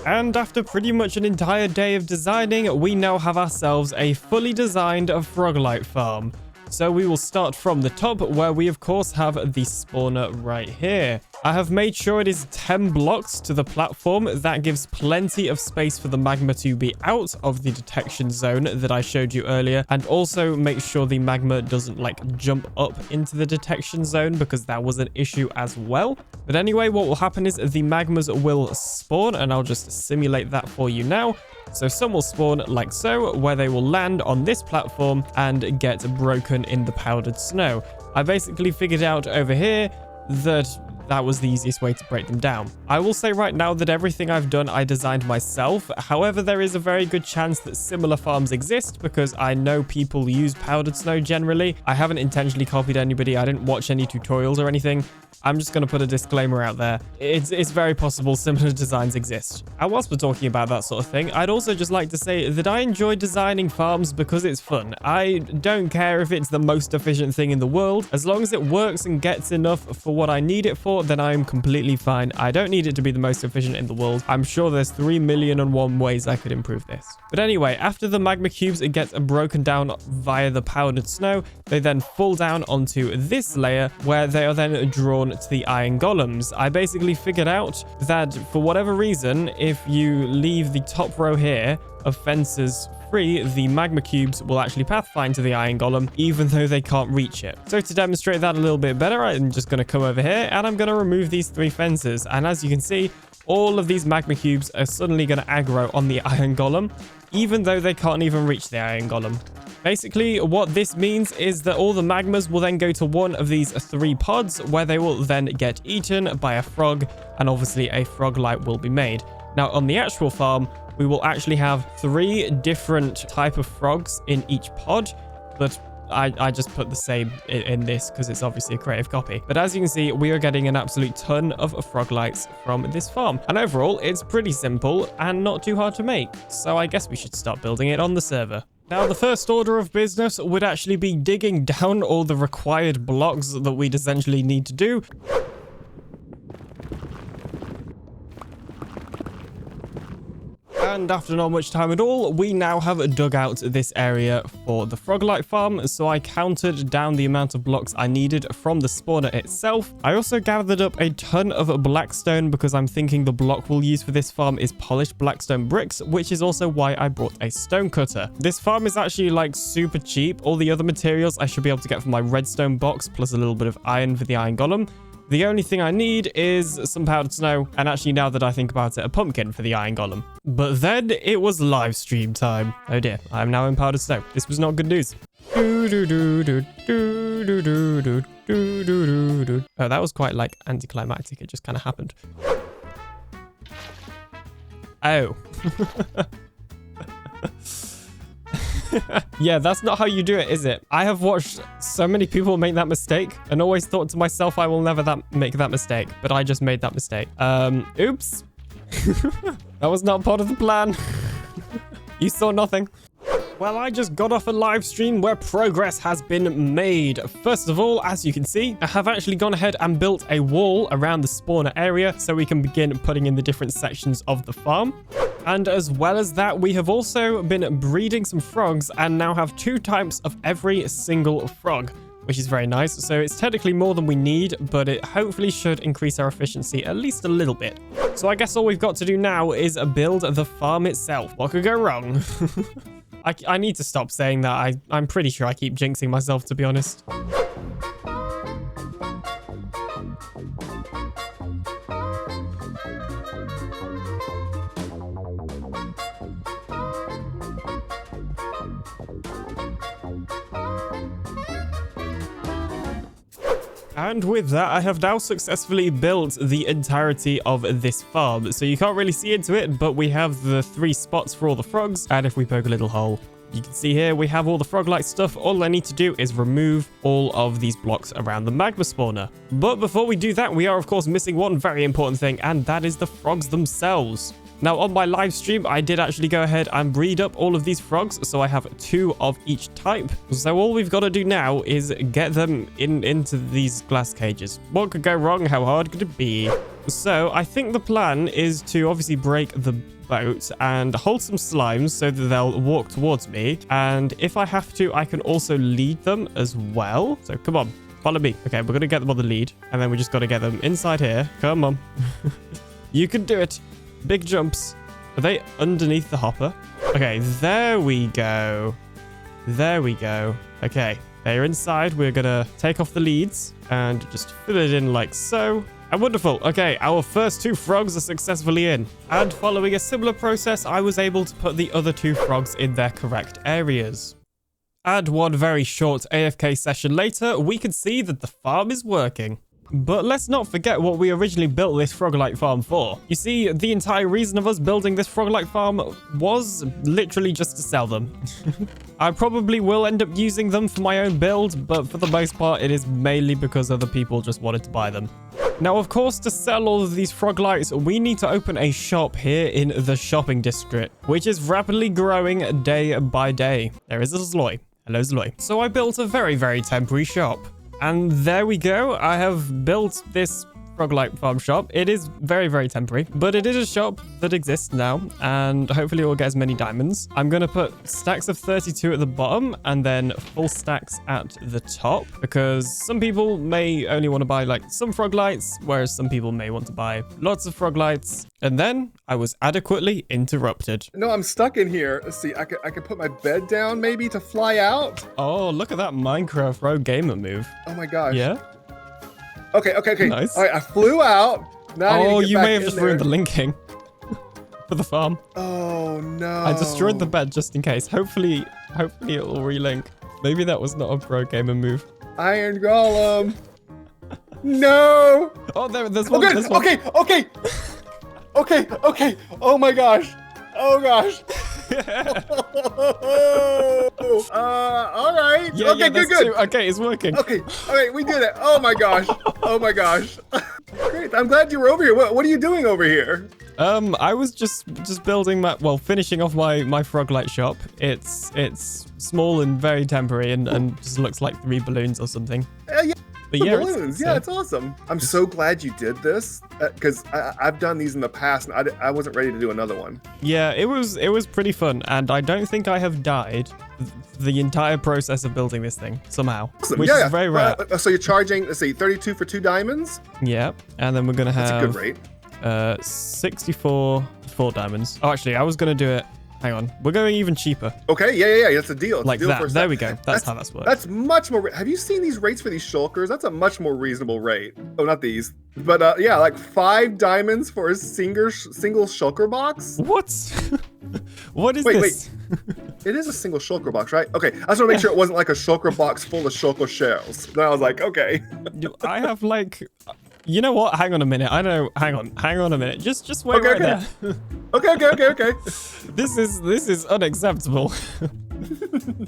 And after pretty much an entire day of designing, we now have ourselves a fully designed Froglight farm. So we will start from the top, where we of course have the spawner right here. I have made sure it is 10 blocks to the platform. That gives plenty of space for the magma to be out of the detection zone that I showed you earlier, and also make sure the magma doesn't like jump up into the detection zone, because that was an issue as well. But anyway, what will happen is the magmas will spawn, and I'll just simulate that for you now. So some will spawn like so, where they will land on this platform and get broken in the powdered snow. I basically figured out over here that was the easiest way to break them down. I will say right now that everything I've done I designed myself. However, there is a very good chance that similar farms exist, because I know people use powdered snow generally. I haven't intentionally copied anybody. I didn't watch any tutorials or anything. I'm just going to put a disclaimer out there. It's very possible similar designs exist. And whilst we're talking about that sort of thing, I'd also just like to say that I enjoy designing farms because it's fun. I don't care if it's the most efficient thing in the world. As long as it works and gets enough for what I need it for, then I'm completely fine. I don't need it to be the most efficient in the world. I'm sure there's 3,000,001 ways I could improve this. But anyway, after the magma cubes get broken down via the powdered snow, they then fall down onto this layer, where they are then drawn to the iron golems. I basically figured out that for whatever reason, if you leave the top row here of fences free, the magma cubes will actually pathfind to the iron golem, even though they can't reach it. So to demonstrate that a little bit better, I'm just going to come over here and I'm going to remove these 3 fences. And as you can see, all of these magma cubes are suddenly going to aggro on the iron golem, even though they can't even reach the iron golem. Basically, what this means is that all the magmas will then go to one of these 3 pods, where they will then get eaten by a frog, and obviously a frog light will be made. Now, on the actual farm, we will actually have 3 different type of frogs in each pod, but I just put the same in this because it's obviously a creative copy. But as you can see, we are getting an absolute ton of frog lights from this farm. And overall, it's pretty simple and not too hard to make. So I guess we should start building it on the server. Now, the first order of business would actually be digging down all the required blocks that we'd essentially need to do. And after not much time at all, we now have dug out this area for the Froglight farm. So I counted down the amount of blocks I needed from the spawner itself. I also gathered up a ton of blackstone because I'm thinking the block we'll use for this farm is polished blackstone bricks, which is also why I brought a stone cutter. This farm is actually like super cheap. All the other materials I should be able to get from my redstone box, plus a little bit of iron for the iron golem. The only thing I need is some powdered snow, and actually now that I think about it, a pumpkin for the iron golem. But then it was live stream time. Oh dear, I am now in powdered snow. This was not good news. Oh, that was quite like anticlimactic. It just kind of happened. Oh. Yeah, that's not how you do it, is it? I have watched so many people make that mistake and always thought to myself, I will never make that mistake, but I just made that mistake. Oops. That was not part of the plan. You saw nothing. Well, I just got off a live stream where progress has been made. First of all, as you can see, I have actually gone ahead and built a wall around the spawner area so we can begin putting in the different sections of the farm. And as well as that, we have also been breeding some frogs and now have 2 types of every single frog, which is very nice. So it's technically more than we need, but it hopefully should increase our efficiency at least a little bit. So I guess all we've got to do now is build the farm itself. What could go wrong? I need to stop saying that. I'm pretty sure I keep jinxing myself, to be honest. And with that, I have now successfully built the entirety of this farm. So you can't really see into it, but we have the 3 spots for all the frogs. And if we poke a little hole, you can see here, we have all the frog-like stuff. All I need to do is remove all of these blocks around the magma spawner. But before we do that, we are of course missing one very important thing, and that is the frogs themselves. Now, on my live stream, I did actually go ahead and breed up all of these frogs, so I have 2 of each type. So all we've got to do now is get them into these glass cages. What could go wrong? How hard could it be? So I think the plan is to obviously break the boat and hold some slimes so that they'll walk towards me. And if I have to, I can also lead them as well. So come on, follow me. Okay, we're going to get them on the lead, and then we just got to get them inside here. Come on. You can do it. Big jumps. Are they underneath the hopper? Okay, there we go. There we go. Okay, they're inside. We're gonna take off the leads and just fill it in like so. And wonderful. Okay, our first 2 frogs are successfully in. And following a similar process, I was able to put the other 2 frogs in their correct areas. And one very short AFK session later, we can see that the farm is working. But let's not forget what we originally built this Froglight farm for. You see, the entire reason of us building this Froglight farm was literally just to sell them. I probably will end up using them for my own build, but for the most part, it is mainly because other people just wanted to buy them. Now, of course, to sell all of these Froglights, we need to open a shop here in the shopping district, which is rapidly growing day by day. There is a Zloy. Hello, Zloy. So I built a very, very temporary shop. And there we go. I have built this Froglight farm shop. It is very, very temporary, but it is a shop that exists now, and hopefully we'll get as many diamonds. I'm going to put stacks of 32 at the bottom and then full stacks at the top, because some people may only want to buy like some Froglights, whereas some people may want to buy lots of Froglights. And then I was adequately interrupted. No, I'm stuck in here. Let's see. I could put my bed down maybe to fly out. Oh, look at that Minecraft Pro Gamer move. Oh my gosh. Yeah. Okay. Nice. All right, I flew out. Now I need to get you back may have in just there. ruined the linking for the farm. Oh no. I destroyed the bed just in case. Hopefully it will relink. Maybe that was not a pro gamer move. Iron Golem. No. Oh, there's one. Okay. There's one. Okay. Oh my gosh. Oh gosh. All right. Yeah, okay, that's good. two. Okay, it's working. Okay, we did it. Oh my gosh. Great. I'm glad you were over here. What are you doing over here? I was just building finishing off my Froglight shop. It's small and very temporary and just looks like 3 balloons or something. Yeah. But The yeah, balloons. Yeah, it's awesome. I'm so glad you did this because I've done these in the past and I wasn't ready to do another one. Yeah, it was pretty fun, and I don't think I have died the entire process of building this thing somehow, Awesome. which is very rare. So you're charging, let's see, 32 for 2 diamonds? Yeah, and then we're gonna have That's a good rate. 64 4 diamonds. Oh, actually, I was gonna do it. Hang on, we're going even cheaper. Okay, yeah, that's a deal. It's Like a deal that. for a There we second. go. That's how that's worked. That's much more. Have you seen these rates for these shulkers? That's a much more reasonable rate. Oh, not these, but yeah, like 5 diamonds for a single shulker box. What? What is this? Wait. It is a single shulker box, right? Okay, I just want to make sure it wasn't like a shulker box full of shulker shells. Then I was like, okay. I have like, you know what? Hang on a minute. I know. Hang on a minute. Just wait right there. Okay. This is unacceptable.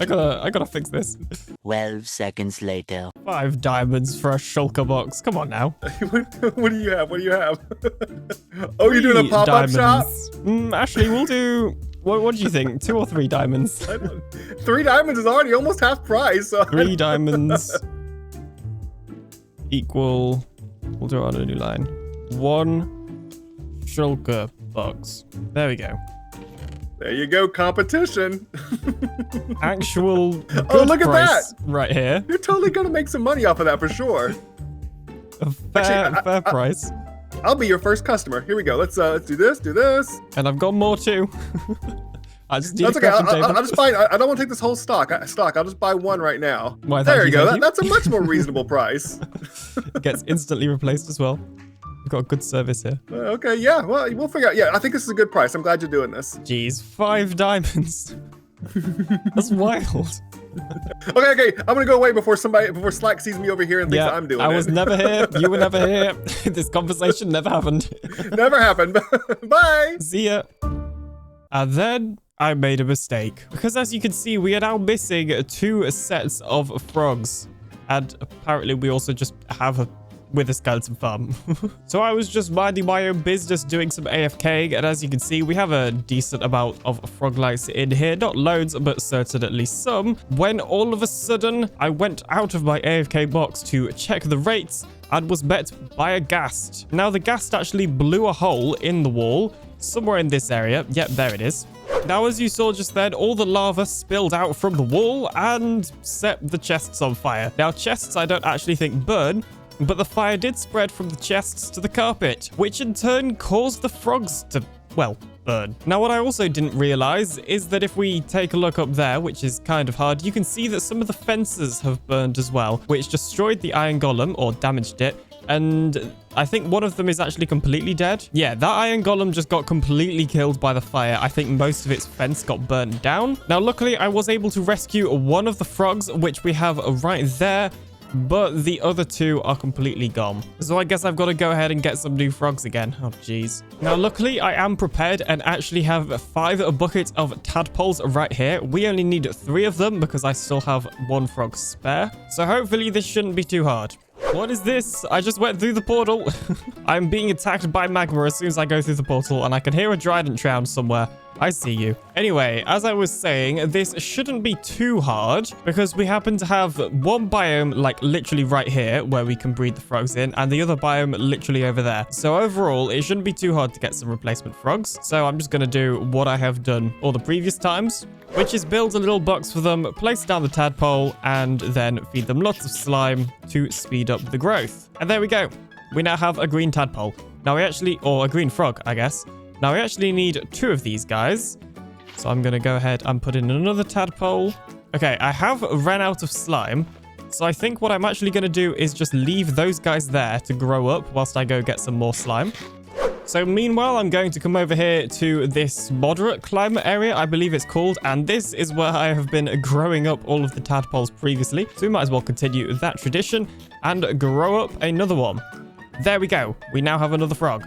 I gotta fix this. 12 seconds later. 5 diamonds for a shulker box. Come on now. What do you have? Oh, you're doing a pop-up shop? Actually, we'll do. What do you think? 2 or 3 diamonds? 3 diamonds is already almost half price. So 3 diamonds equal. We'll do it on a new line. 1 shulker box. There we go. There you go, competition. Actual good look at price that. right here. You're totally gonna make some money off of that for sure. A fair price. I'll be your first customer. Here we go. Let's do this. And I've got more too. I just need That's a okay. crafting table. I'll just buy. I don't want to take this whole stock. I'll just buy 1 right now. Why, there thank you go. thank you. That's a much more reasonable price. It gets instantly replaced as well. We've got a good service here. Okay, yeah. Well, we'll figure out. Yeah, I think this is a good price. I'm glad you're doing this. Jeez, 5 diamonds. That's wild. Okay. I'm gonna go away before Slack sees me over here and thinks I'm doing it. I was never here. You were never here. This conversation never happened. Never happened. Bye. See ya. And then I made a mistake. Because as you can see, we are now missing 2 sets of frogs. And apparently we also just have a skeleton farm. So I was just minding my own business doing some AFK, and as you can see, we have a decent amount of Froglights in here. Not loads, but certain at least some. When all of a sudden, I went out of my AFK box to check the rates and was met by a ghast. Now, the ghast actually blew a hole in the wall somewhere in this area. Yep, there it is. Now, as you saw just then, all the lava spilled out from the wall and set the chests on fire. Now, chests I don't actually think burn, but the fire did spread from the chests to the carpet, which in turn caused the frogs to, well, burn. Now, what I also didn't realize is that if we take a look up there, which is kind of hard, you can see that some of the fences have burned as well, which destroyed the iron golem or damaged it. And I think one of them is actually completely dead. Yeah, that iron golem just got completely killed by the fire. I think most of its fence got burned down. Now, luckily, I was able to rescue one of the frogs, which we have right there. But the other 2 are completely gone. So I guess I've got to go ahead and get some new frogs again. Oh, jeez. Now, luckily, I am prepared and actually have 5 buckets of tadpoles right here. We only need 3 of them because I still have 1 frog spare. So hopefully this shouldn't be too hard. What is this? I just went through the portal. I'm being attacked by magma as soon as I go through the portal, and I can hear a trident round somewhere. I see you. Anyway, as I was saying, this shouldn't be too hard because we happen to have one biome like literally right here where we can breed the frogs in and the other biome literally over there. So overall, it shouldn't be too hard to get some replacement frogs. So I'm just going to do what I have done all the previous times, which is build a little box for them, place down the tadpole, and then feed them lots of slime to speed up the growth. And there we go. We now have a green tadpole. Now we actually, or a green frog, I guess. Now we actually need 2 of these guys. So I'm going to go ahead and put in another tadpole. Okay, I have ran out of slime. So I think what I'm actually going to do is just leave those guys there to grow up whilst I go get some more slime. So meanwhile, I'm going to come over here to this moderate climate area, I believe it's called. And this is where I have been growing up all of the tadpoles previously. So we might as well continue that tradition and grow up another one. There we go. We now have another frog.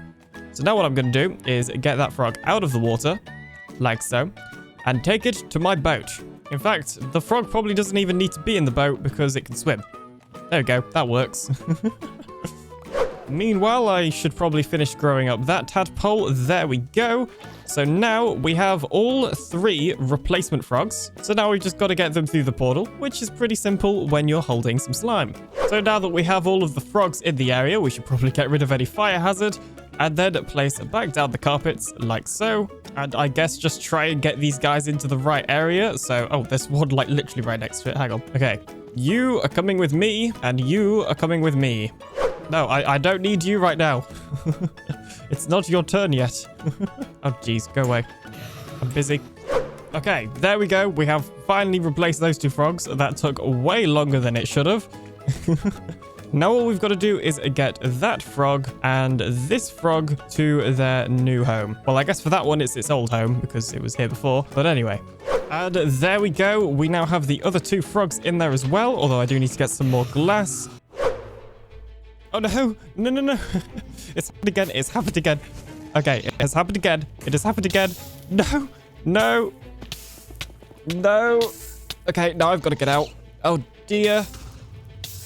So now what I'm going to do is get that frog out of the water, like so, and take it to my boat. In fact, the frog probably doesn't even need to be in the boat because it can swim. There we go. That works. Meanwhile, I should probably finish growing up that tadpole. There we go. So now we have all 3 replacement frogs. So now we've just got to get them through the portal, which is pretty simple when you're holding some slime. So now that we have all of the frogs in the area, we should probably get rid of any fire hazard and then place back down the carpets like so. And I guess just try and get these guys into the right area. So, oh, there's one like literally right next to it. Hang on. Okay. You are coming with me and you are coming with me. No, I don't need you right now. It's not your turn yet. Oh, jeez. Go away. I'm busy. Okay, there we go. We have finally replaced those 2 frogs. That took way longer than it should have. Now all we've got to do is get that frog and this frog to their new home. Well, I guess for that one, it's its old home because it was here before. But anyway. And there we go. We now have the other 2 frogs in there as well. Although I do need to get some more glass. Oh, no. No, no, no. It's happened again. It's happened again. Okay, it has happened again. It has happened again. No. No. No. Okay, now I've got to get out. Oh, dear.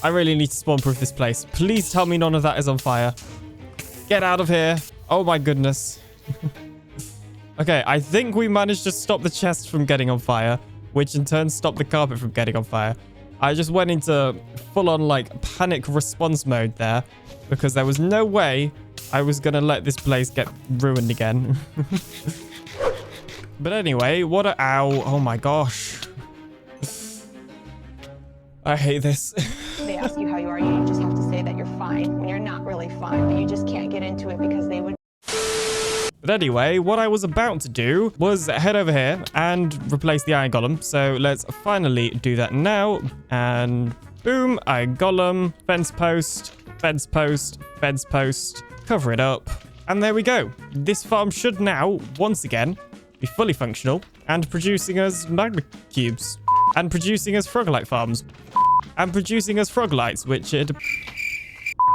I really need to spawn-proof this place. Please tell me none of that is on fire. Get out of here. Oh, my goodness. Okay, I think we managed to stop the chest from getting on fire, which in turn stopped the carpet from getting on fire. I just went into full-on, like, panic response mode there because there was no way I was going to let this place get ruined again. But anyway, what a... Ow. Oh, my gosh. I hate this. They ask you how you are, you just have to say that you're fine when you're not really fine, but you just can't get into it because they would... But anyway, what I was about to do was head over here and replace the iron golem. So let's finally do that now. And boom, iron golem, fence post, fence post, fence post, cover it up. And there we go. This farm should now, once again, be fully functional and producing us magma cubes. And producing us frog-light farms. And producing us frog-lights, which it...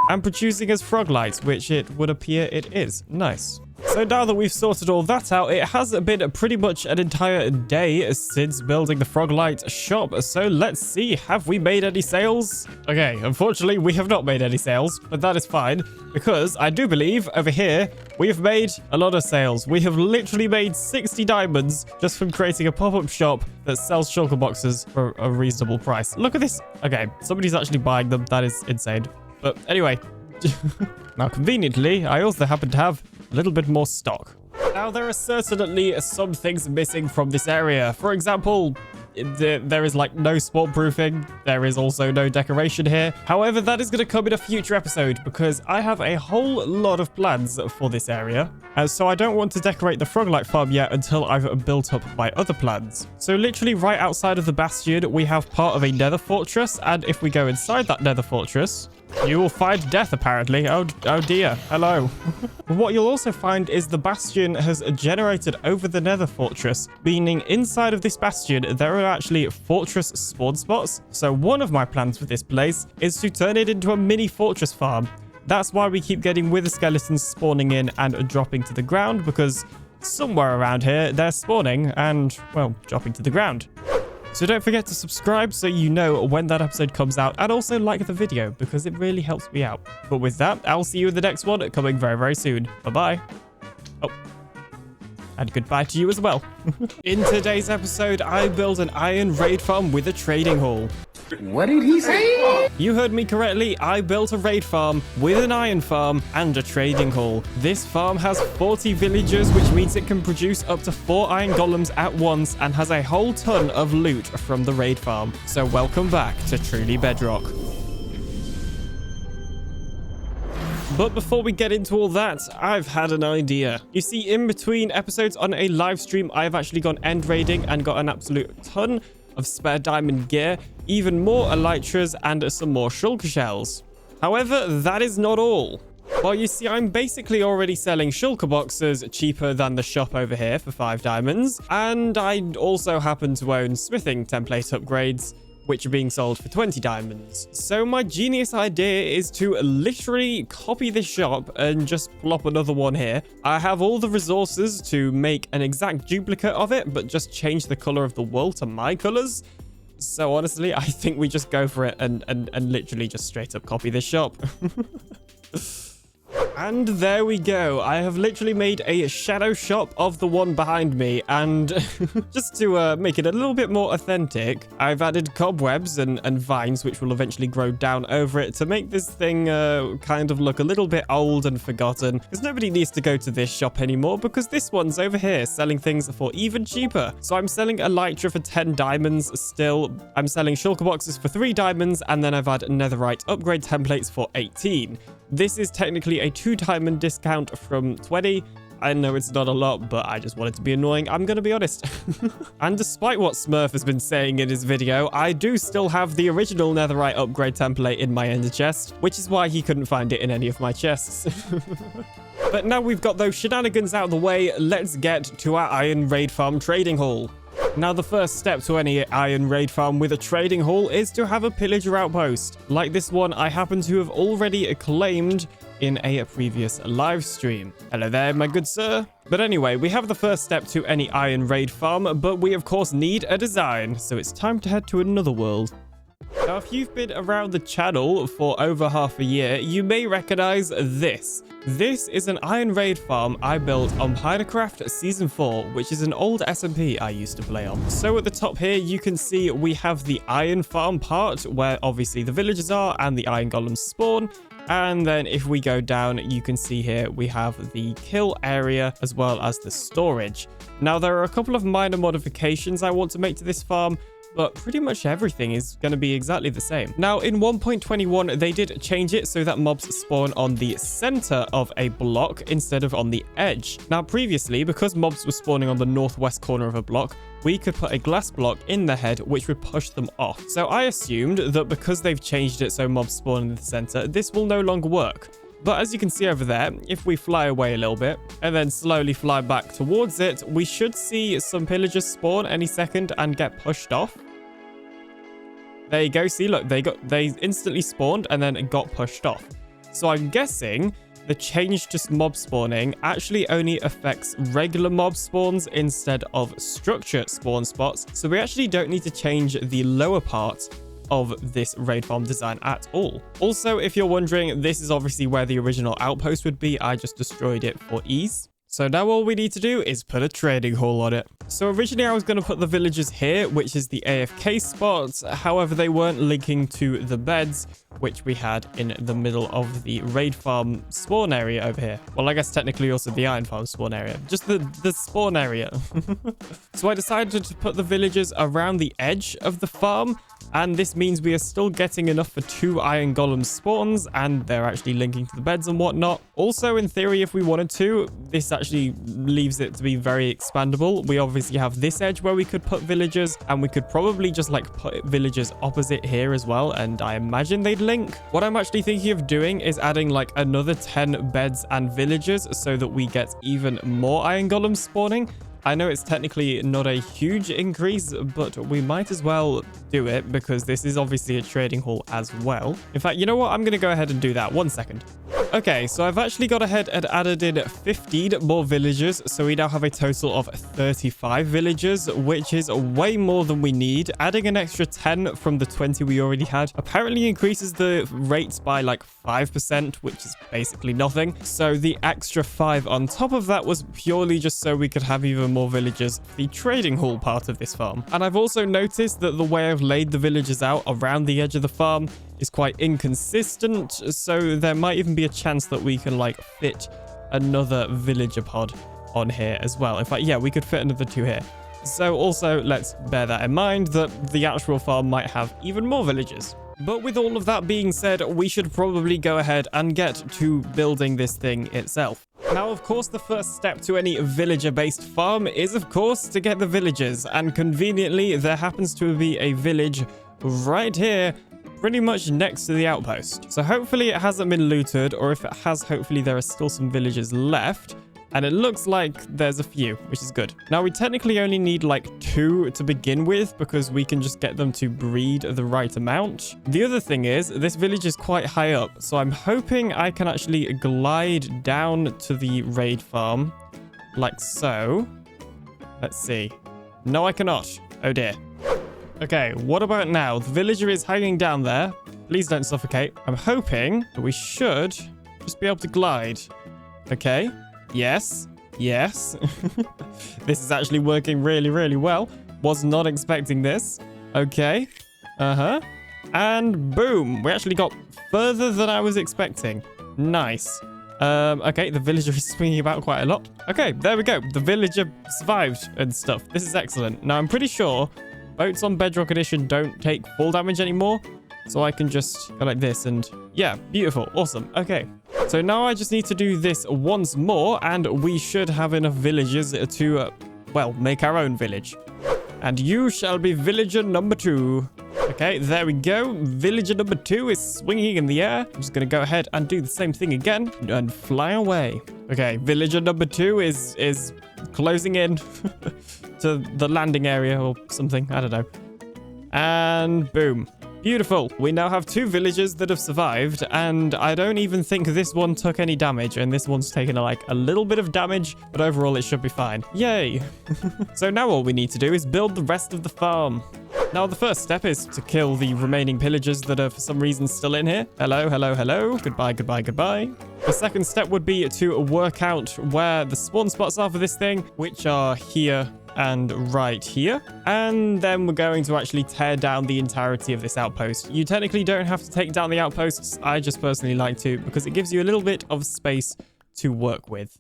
And producing us frog-lights, which it would appear it is. Nice. So now that we've sorted all that out, it has been pretty much an entire day since building the Froglight shop. So let's see, have we made any sales? Okay, unfortunately, we have not made any sales, but that is fine because I do believe over here, we've made a lot of sales. We have literally made 60 diamonds just from creating a pop-up shop that sells shulker boxes for a reasonable price. Look at this. Okay, somebody's actually buying them. That is insane. But anyway, now conveniently, I also happen to have a little bit more stock. Now, there are certainly some things missing from this area. For example, there is like no spawn proofing. There is also no decoration here. However, that is going to come in a future episode because I have a whole lot of plans for this area. So I don't want to decorate the Froglight farm yet until I've built up my other plans. So literally right outside of the bastion, we have part of a nether fortress. And if we go inside that nether fortress, you will find death, apparently. Oh dear. Hello. What you'll also find is the bastion has generated over the nether fortress, meaning inside of this bastion, there are actually fortress spawn spots. So one of my plans for this place is to turn it into a mini fortress farm. That's why we keep getting wither skeletons spawning in and dropping to the ground, because somewhere around here, they're spawning and, well, dropping to the ground. So don't forget to subscribe so you know when that episode comes out, and also like the video because it really helps me out. But with that, I'll see you in the next one coming very, very soon. Bye-bye. Oh. And goodbye to you as well. In today's episode, I build an iron raid farm with a trading hall. What did he say? You heard me correctly. I built a raid farm with an iron farm and a trading hall. This farm has 40 villagers, which means it can produce up to 4 iron golems at once and has a whole ton of loot from the raid farm. So welcome back to Truly Bedrock. But before we get into all that, I've had an idea. You see, in between episodes on a live stream, I've actually gone end raiding and got an absolute ton of spare diamond gear, even more elytras, and some more shulker shells. However, that is not all. Well, you see, I'm basically already selling shulker boxes cheaper than the shop over here for 5 diamonds, and I also happen to own smithing template upgrades, which are being sold for 20 diamonds. So my genius idea is to literally copy this shop and just plop another one here. I have all the resources to make an exact duplicate of it, but just change the color of the wool to my colors. So honestly, I think we just go for it and literally just straight up copy this shop. And there we go. I have literally made a shadow shop of the one behind me, and just to make it a little bit more authentic, I've added cobwebs and vines, which will eventually grow down over it to make this thing kind of look a little bit old and forgotten, because nobody needs to go to this shop anymore, because this one's over here selling things for even cheaper. So I'm selling elytra for 10 diamonds still. I'm selling shulker boxes for 3 diamonds, and then I've had netherite upgrade templates for 18. This is technically a 2 diamond discount from 20. I know it's not a lot, but I just wanted to be annoying. I'm going to be honest. And despite what Smurf has been saying in his video, I do still have the original netherite upgrade template in my ender chest, which is why he couldn't find it in any of my chests. But now we've got those shenanigans out of the way, let's get to our iron raid farm trading hall. Now, the first step to any iron raid farm with a trading hall is to have a pillager outpost. Like this one, I happen to have already claimed in a previous live stream. Hello there, my good sir. But anyway, we have the first step to any iron raid farm, but we of course need a design. So it's time to head to another world. Now, if you've been around the channel for over half a year, you may recognize this. This is an iron raid farm I built on Minecraft Season 4, which is an old SMP I used to play on. So at the top here, you can see we have the iron farm part, where obviously the villagers are and the iron golems spawn. And then if we go down, you can see here we have the kill area as well as the storage. Now, there are a couple of minor modifications I want to make to this farm, but pretty much everything is going to be exactly the same. Now, in 1.21, they did change it so that mobs spawn on the center of a block instead of on the edge. Now, previously, because mobs were spawning on the northwest corner of a block, we could put a glass block in the head, which would push them off. So I assumed that because they've changed it so mobs spawn in the center, this will no longer work. But as you can see over there, if we fly away a little bit and then slowly fly back towards it, we should see some pillagers spawn any second and get pushed off. There you go. See, look, they instantly spawned and then got pushed off. So I'm guessing the change to mob spawning actually only affects regular mob spawns instead of structure spawn spots. So we actually don't need to change the lower part of this raid farm design at all. Also, if you're wondering, this is obviously where the original outpost would be. I just destroyed it for ease. So now all we need to do is put a trading hall on it. So originally I was going to put the villagers here, which is the AFK spot. However, they weren't linking to the beds, which we had in the middle of the raid farm spawn area over here. Well, I guess technically also the iron farm spawn area. Just the spawn area. So I decided to put the villagers around the edge of the farm. And this means we are still getting enough for 2 iron golem spawns, and they're actually linking to the beds and whatnot. Also, in theory, if we wanted to, this actually leaves it to be very expandable. We obviously have this edge where we could put villagers, and we could probably just like put villagers opposite here as well, and I imagine they'd link. What I'm actually thinking of doing is adding like another 10 beds and villagers so that we get even more iron golems spawning. I know it's technically not a huge increase, but we might as well do it because this is obviously a trading hall as well. In fact, you know what? I'm going to go ahead and do that. 1 second. Okay, so I've actually got ahead and added in 15 more villagers. So we now have a total of 35 villagers, which is way more than we need. Adding an extra 10 from the 20 we already had apparently increases the rates by like 5%, which is basically nothing. So the extra 5 on top of that was purely just so we could have even more villagers for the trading hall part of this farm. And I've also noticed that the way I've laid the villagers out around the edge of the farm is quite inconsistent, so there might even be a chance that we can like fit another villager pod on here as well. In fact, yeah, we could fit another 2 here. So also let's bear that in mind that the actual farm might have even more villagers. But with all of that being said, we should probably go ahead and get to building this thing itself. Now, of course, the first step to any villager-based farm is, of course, to get the villagers. And conveniently, there happens to be a village right here, pretty much next to the outpost. So hopefully it hasn't been looted, or if it has, hopefully there are still some villagers left. And it looks like there's a few, which is good. Now, we technically only need like 2 to begin with because we can just get them to breed the right amount. The other thing is this village is quite high up, so I'm hoping I can actually glide down to the raid farm like so. Let's see. No, I cannot. Oh dear. Okay, what about now? The villager is hanging down there. Please don't suffocate. I'm hoping that we should just be able to glide. Okay. Yes. Yes. This is actually working really, really well. Was not expecting this. Okay. And boom. We actually got further than I was expecting. Nice. Okay, the villager is swinging about quite a lot. Okay, there we go. The villager survived and stuff. This is excellent. Now, I'm pretty sure boats on Bedrock Edition don't take full damage anymore. So I can just go like this and yeah, beautiful. Awesome. Okay. So now I just need to do this once more and we should have enough villagers to, well, make our own village. And you shall be villager number 2. Okay, there we go. Villager number 2 is swinging in the air. I'm just going to go ahead and do the same thing again and fly away. Okay, villager number 2 is closing in to the landing area or something. I don't know. And boom. Beautiful. We now have 2 villagers that have survived, and I don't even think this one took any damage, and this one's taken like a little bit of damage, but overall it should be fine. Yay. So now all we need to do is build the rest of the farm. Now, the first step is to kill the remaining pillagers that are for some reason still in here. Hello, hello, hello. Goodbye, goodbye, goodbye. The second step would be to work out where the spawn spots are for this thing, which are here and right here. And then we're going to actually tear down the entirety of this outpost. You technically don't have to take down the outposts. I just personally like to because it gives you a little bit of space to work with.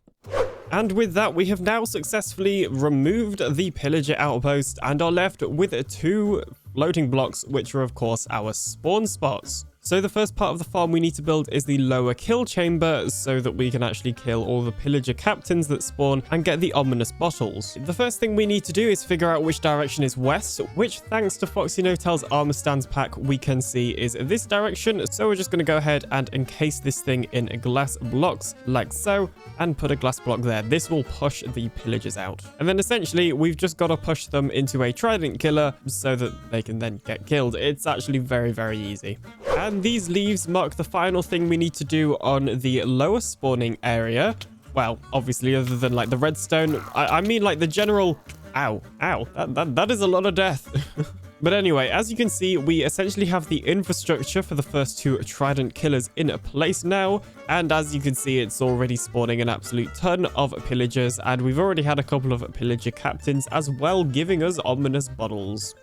And with that, we have now successfully removed the pillager outpost and are left with 2 floating blocks, which are of course our spawn spots. So the first part of the farm we need to build is the lower kill chamber so that we can actually kill all the pillager captains that spawn and get the ominous bottles. The first thing we need to do is figure out which direction is west, which thanks to Foxy No-Tail's armor stands pack we can see is this direction. So we're just going to go ahead and encase this thing in glass blocks like so and put a glass block there. This will push the pillagers out. And then essentially we've just got to push them into a trident killer so that they can then get killed. It's actually very, very easy. And these leaves mark the final thing we need to do on the lower spawning area. Well, obviously, other than like the redstone, I mean like the general... Ow, ow, that is a lot of death. But anyway, as you can see, we essentially have the infrastructure for the first 2 trident killers in place now. And as you can see, it's already spawning an absolute ton of pillagers. And we've already had a couple of pillager captains as well, giving us ominous bottles.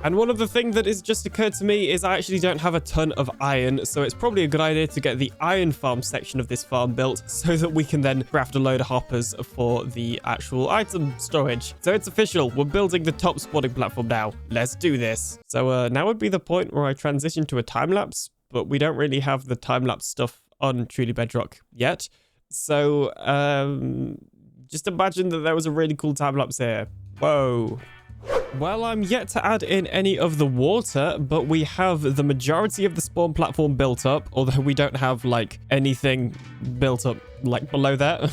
And one of the things that has just occurred to me is I actually don't have a ton of iron, so it's probably a good idea to get the iron farm section of this farm built so that we can then craft a load of hoppers for the actual item storage. So it's official, we're building the top spawning platform now. Let's do this. So now would be the point where I transition to a time-lapse, but we don't really have the time-lapse stuff on Truly Bedrock yet. So just imagine that there was a really cool time-lapse here. Whoa. Well, I'm yet to add in any of the water, but we have the majority of the spawn platform built up, although we don't have like anything built up like below that.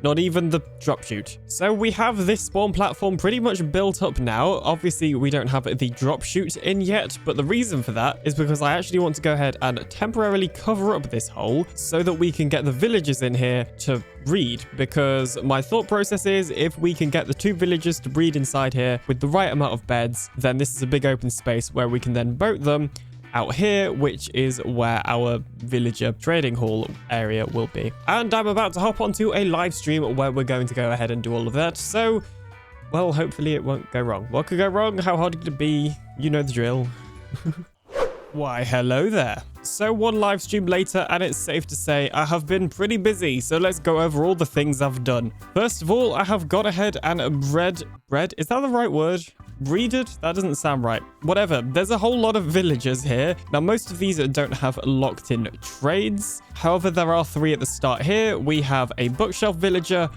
not even the drop chute. So we have this spawn platform pretty much built up now. Obviously, we don't have the drop chute in yet, but the reason for that is because I actually want to go ahead and temporarily cover up this hole so that we can get the villagers in here to breed, because my thought process is if we can get the 2 villagers to breed inside here with the right amount of beds, then this is a big open space where we can then boat them out here, which is where our villager trading hall area will be. And I'm about to hop onto a live stream where we're going to go ahead and do all of that. So, well, hopefully it won't go wrong. What could go wrong? How hard could it be? You know the drill. Why, hello there. So 1 live stream later, and it's safe to say I have been pretty busy, so let's go over all the things I've done. First of all, I have got ahead and bred, is that the right word? Breeded? That doesn't sound right. Whatever, there's a whole lot of villagers here. Now, most of these don't have locked in trades. However, there are 3 at the start here. We have a bookshelf villager,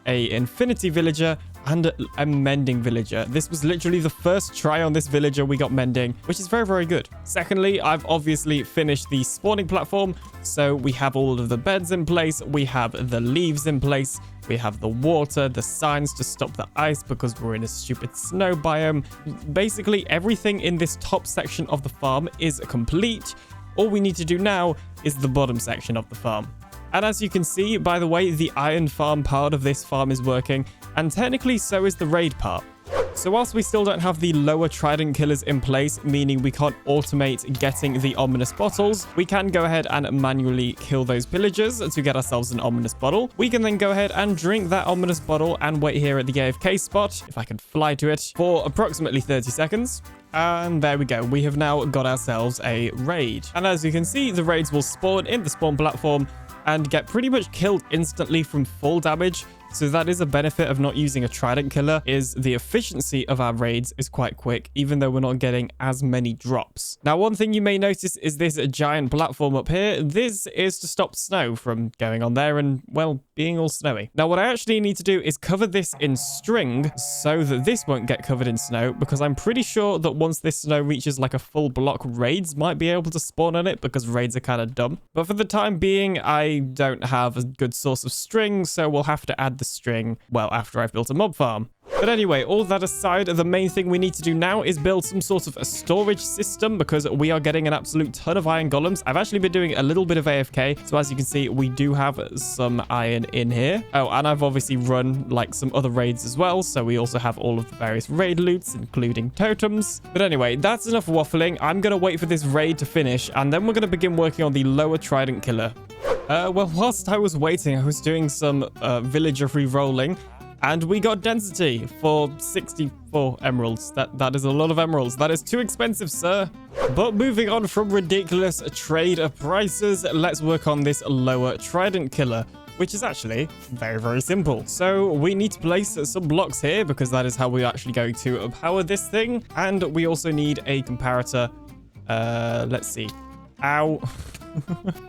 a infinity villager, and a mending villager. This was literally the first try on this villager we got mending, which is very, very good. Secondly, I've obviously finished the spawning platform. So we have all of the beds in place. We have the leaves in place. We have the water, the signs to stop the ice because we're in a stupid snow biome. Basically, everything in this top section of the farm is complete. All we need to do now is the bottom section of the farm. And as you can see, by the way, the iron farm part of this farm is working, and technically so is the raid part. So whilst we still don't have the lower trident killers in place, meaning we can't automate getting the ominous bottles, we can go ahead and manually kill those pillagers to get ourselves an ominous bottle. We can then go ahead and drink that ominous bottle and wait here at the AFK spot, if I can fly to it, for approximately 30 seconds. And there we go. We have now got ourselves a raid. And as you can see, the raids will spawn in the spawn platform and get pretty much killed instantly from full damage. So that is a benefit of not using a trident killer, is the efficiency of our raids is quite quick, even though we're not getting as many drops. Now, one thing you may notice is this giant platform up here. This is to stop snow from going on there and, well, being all snowy. Now, what I actually need to do is cover this in string so that this won't get covered in snow, because I'm pretty sure that once this snow reaches like a full block, raids might be able to spawn on it, because raids are kind of dumb. But for the time being, I don't have a good source of string, so we'll have to add the string, well, after I've built a mob farm. But anyway, all that aside, the main thing we need to do now is build some sort of a storage system, because we are getting an absolute ton of iron golems. I've actually been doing a little bit of AFK, so as you can see, we do have some iron in here. Oh, and I've obviously run like some other raids as well, so we also have all of the various raid loots, including totems. But anyway, that's enough waffling. I'm going to wait for this raid to finish, and then we're going to begin working on the lower trident killer. Well, whilst I was waiting, I was doing some villager re-rolling, and we got density for 64 emeralds. That is a lot of emeralds. That is too expensive, sir. But moving on from ridiculous trade prices, let's work on this lower trident killer, which is actually very, very simple. So we need to place some blocks here, because that is how we're actually going to power this thing. And we also need a comparator. Let's see. Ow.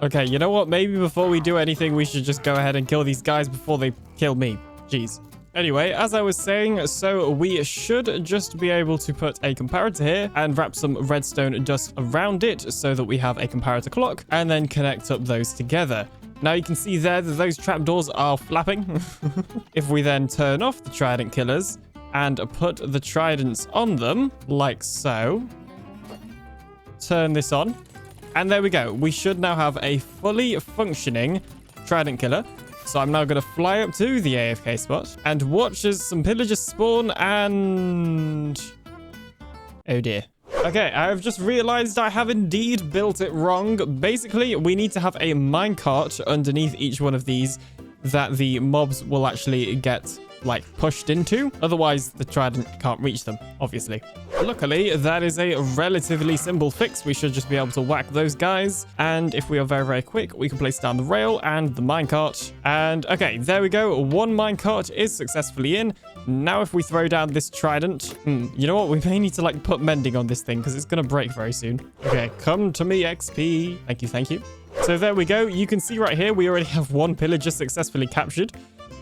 Okay, you know what? Maybe before we do anything, we should just go ahead and kill these guys before they kill me. Jeez. Anyway, as I was saying, so we should just be able to put a comparator here and wrap some redstone dust around it so that we have a comparator clock, and then connect up those together. Now you can see there that those trapdoors are flapping. If we then turn off the trident killers and put the tridents on them, like so, turn this on, and there we go. We should now have a fully functioning trident killer. So I'm now going to fly up to the AFK spot and watch as some pillagers spawn, and... oh dear. Okay, I've just realized I have indeed built it wrong. Basically, we need to have a minecart underneath each one of these that the mobs will actually get, like, pushed into. Otherwise, the trident can't reach them, obviously. Luckily, that is a relatively simple fix. We should just be able to whack those guys. And if we are very, very quick, we can place down the rail and the minecart. And okay, there we go. One minecart is successfully in. Now, if we throw down this trident, you know what? We may need to, like, put mending on this thing because it's going to break very soon. Okay, come to me, XP. Thank you, thank you. So there we go. You can see right here, we already have one pillager successfully captured.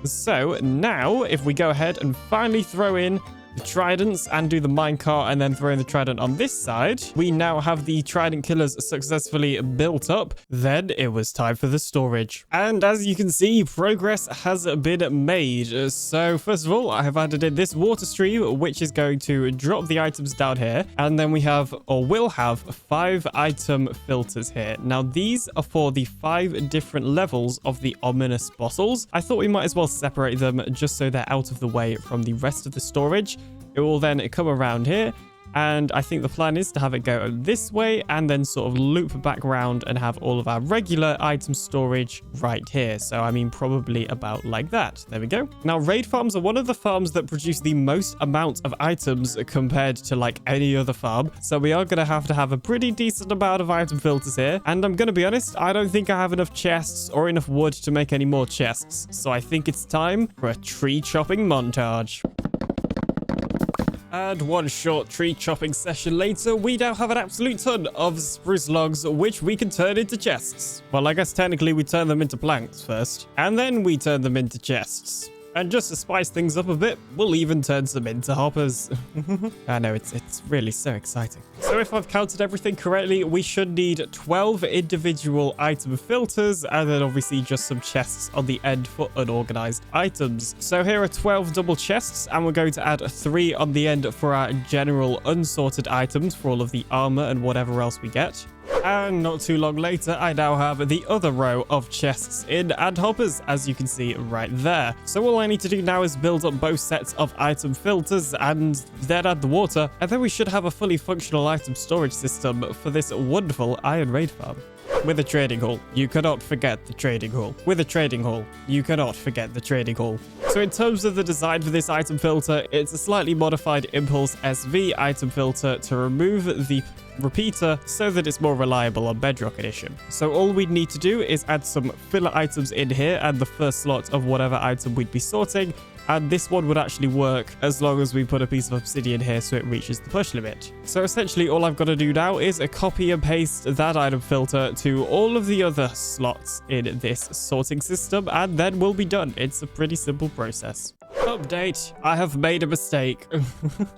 So now, if we go ahead and finally throw in the tridents and do the minecart and then throw in the trident on this side, we now have the trident killers successfully built up. Then it was time for the storage. And as you can see, progress has been made. So first of all, I have added in this water stream, which is going to drop the items down here. And then we have, or will have, 5 item filters here. Now these are for the 5 different levels of the ominous bottles. I thought we might as well separate them just so they're out of the way from the rest of the storage. It will then come around here. And I think the plan is to have it go this way and then sort of loop back around and have all of our regular item storage right here. So, I mean, probably about like that. There we go. Now, raid farms are one of the farms that produce the most amount of items compared to like any other farm. So we are going to have a pretty decent amount of item filters here. And I'm going to be honest, I don't think I have enough chests or enough wood to make any more chests. So I think it's time for a tree chopping montage. And one short tree chopping session later, we now have an absolute ton of spruce logs, which we can turn into chests. Well, I guess technically we turn them into planks first, and then we turn them into chests. And just to spice things up a bit, we'll even turn some into hoppers. I know, it's really so exciting. So if I've counted everything correctly, we should need 12 individual item filters, and then obviously just some chests on the end for unorganized items. So here are 12 double chests, and we're going to add 3 on the end for our general unsorted items for all of the armor and whatever else we get. And not too long later, I now have the other row of chests in and hoppers, as you can see right there. So all I need to do now is build up both sets of item filters and then add the water. And then we should have a fully functional item storage system for this wonderful iron raid farm. With a trading hall, you cannot forget the trading hall. With a trading hall, you cannot forget the trading hall. So in terms of the design for this item filter, it's a slightly modified Impulse SV item filter to remove the repeater so that it's more reliable on Bedrock Edition. So all we'd need to do is add some filler items in here and the first slot of whatever item we'd be sorting. And this one would actually work as long as we put a piece of obsidian here so it reaches the push limit. So essentially all I've got to do now is copy and paste that item filter to all of the other slots in this sorting system, and then we'll be done. It's a pretty simple process. Update, I have made a mistake.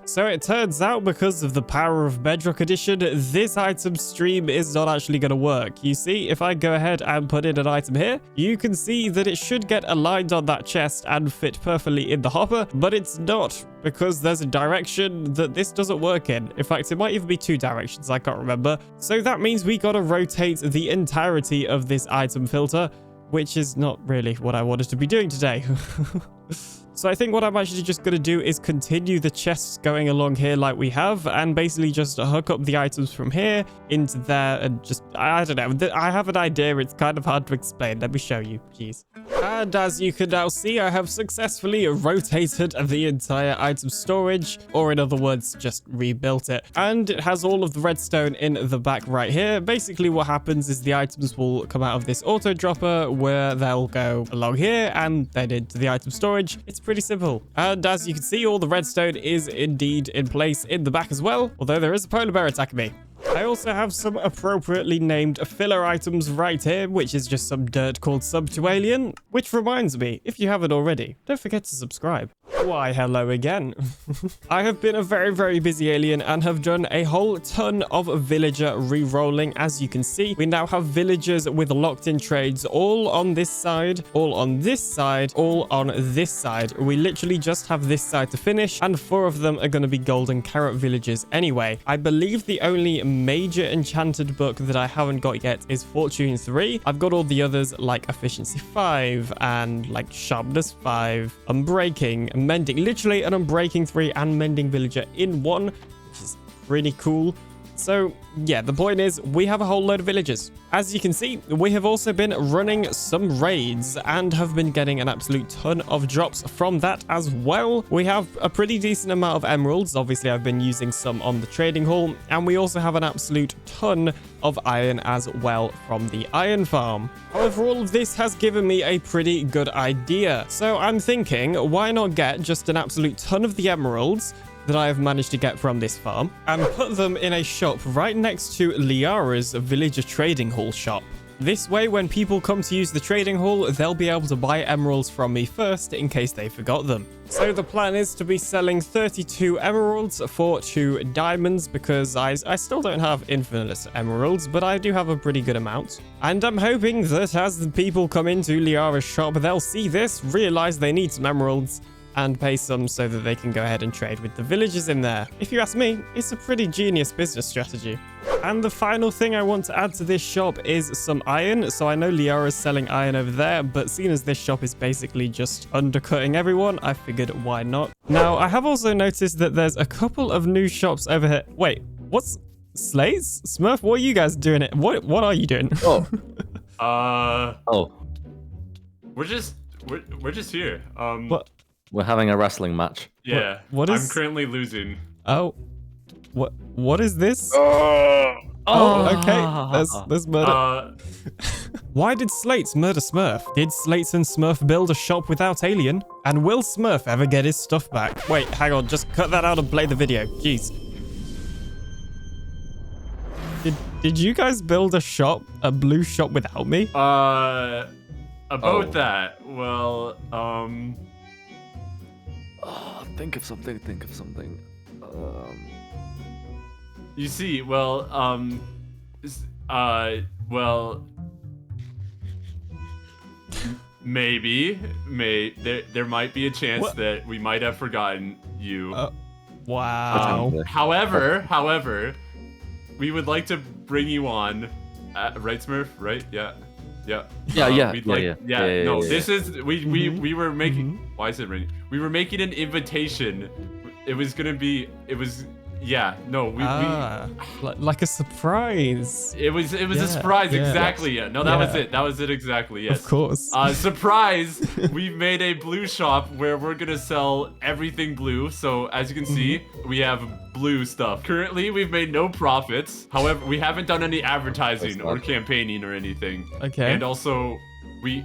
So it turns out because of the power of Bedrock Edition, this item stream is not actually going to work. You see, if I go ahead and put in an item here, you can see that it should get aligned on that chest and fit perfectly in the hopper, but it's not because there's a direction that this doesn't work in. In fact, it might even be 2 directions, I can't remember. So that means we got to rotate the entirety of this item filter, which is not really what I wanted to be doing today. So I think what I'm actually just going to do is continue the chests going along here like we have, and basically just hook up the items from here into there and just, I don't know, I have an idea. It's kind of hard to explain. Let me show you. Jeez. And as you can now see, I have successfully rotated the entire item storage, or in other words, just rebuilt it. And it has all of the redstone in the back right here. Basically what happens is the items will come out of this auto dropper where they'll go along here and then into the item storage. It's pretty simple. And as you can see, all the redstone is indeed in place in the back as well, although there is a polar bear attacking me. I also have some appropriately named filler items right here, which is just some dirt called Sub to Alien. Which reminds me, if you haven't already, don't forget to subscribe. Why, hello again. I have been a very, very busy alien and have done a whole ton of villager re-rolling. As you can see, we now have villagers with locked-in trades all on this side, all on this side, all on this side. We literally just have this side to finish, and 4 of them are going to be golden carrot villagers anyway. I believe the only major enchanted book that I haven't got yet is Fortune 3. I've got all the others like Efficiency 5 and like Sharpness 5, Unbreaking, Mending, literally an Unbreaking 3 and Mending Villager in one, which is pretty cool. So yeah, the point is we have a whole load of villagers. As you can see, we have also been running some raids and have been getting an absolute ton of drops from that as well. We have a pretty decent amount of emeralds. Obviously, I've been using some on the trading hall, and we also have an absolute ton of iron as well from the iron farm. However, all of this has given me a pretty good idea. So I'm thinking, why not get just an absolute ton of the emeralds that I have managed to get from this farm and put them in a shop right next to Liara's villager trading hall shop. This way, when people come to use the trading hall, they'll be able to buy emeralds from me first in case they forgot them. So the plan is to be selling 32 emeralds for 2 diamonds because I still don't have infinite emeralds, but I do have a pretty good amount. And I'm hoping that as the people come into Liara's shop, they'll see this, realize they need some emeralds, and pay some so that they can go ahead and trade with the villagers in there. If you ask me, it's a pretty genius business strategy. And the final thing I want to add to this shop is some iron. So I know Liara's selling iron over there, but seeing as this shop is basically just undercutting everyone, I figured why not. Now, I have also noticed that there's a couple of new shops over here. Wait, what's Slates? Smurf, what are you guys doing? What are you doing? Oh. We're just here. What? We're having a wrestling match. Yeah. What is... I'm currently losing. Oh. What is this? Oh, okay. There's murder. Why did Slates murder Smurf? Did Slates and Smurf build a shop without Alien? And will Smurf ever get his stuff back? Wait, hang on. Just cut that out and play the video. Jeez. Did you guys build a shop, a blue shop without me? About that. Well, think of something. You see, well, maybe there might be a chance that we might have forgotten you. Wow. However, we would like to bring you on, right, Smurf? Right? Yeah. This is we were making. Why is it raining? We were making an invitation. It was like a surprise. It was a surprise, exactly. Yeah. No, that was it exactly. Yes. Of course. Surprise! We've made a blue shop where we're gonna sell everything blue. So as you can see, we have blue stuff. Currently, we've made no profits. However, we haven't done any advertising or campaigning or anything. Okay. And also,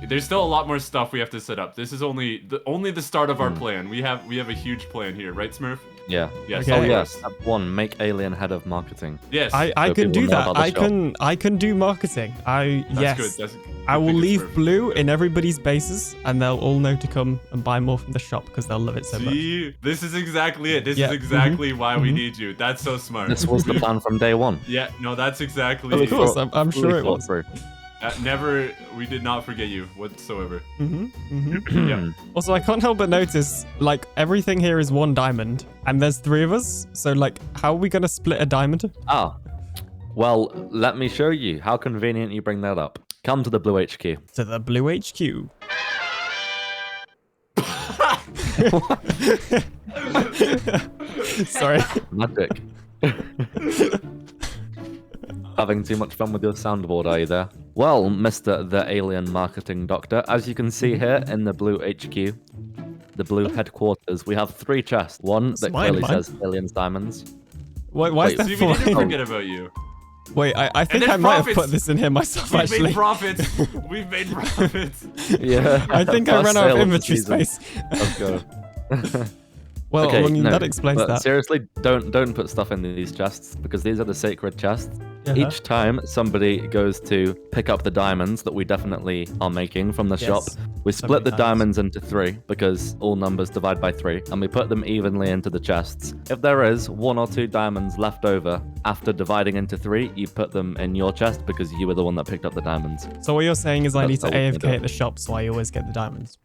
there's still a lot more stuff we have to set up. This is only the start of our plan. We have a huge plan here, right, Smurf? Yeah. Yes. Okay. Oh yes. Step 1: make Alien head of marketing. Yes. I can do that. I can do marketing. That's good. I will leave blue in everybody's bases, and they'll all know to come and buy more from the shop because they'll love it so much. This is exactly it. This is exactly why we need you. That's so smart. This was the plan from day one. Yeah. No, that's exactly. Of course, I'm sure it was. We did not forget you whatsoever. Yeah. Also, I can't help but notice, like, everything here is 1 diamond, and there's 3 of us. So, like, how are we gonna split a diamond? Well, let me show you. How convenient you bring that up. Come to the Blue HQ. To the Blue HQ. Sorry. Magic. Having too much fun with your soundboard, are you there? Well, Mr. The Alien Marketing Doctor, as you can see here in the Blue HQ, the Blue headquarters, we have 3 chests. One that clearly says Aliens Diamonds. Why is that we didn't forget about you. Wait, I think I might have put this in here myself, actually. We've made profits. Yeah. I think I ran out of inventory space. Let's go. Well, I mean, that explains that. Seriously, don't put stuff in these chests because these are the sacred chests. Each time somebody goes to pick up the diamonds that we definitely are making from the shop, we split the diamonds into 3 because all numbers divide by 3, and we put them evenly into the chests. If there is 1 or 2 diamonds left over after dividing into 3, you put them in your chest because you were the one that picked up the diamonds. So what you're saying is I need to AFK at the shop so I always get the diamonds.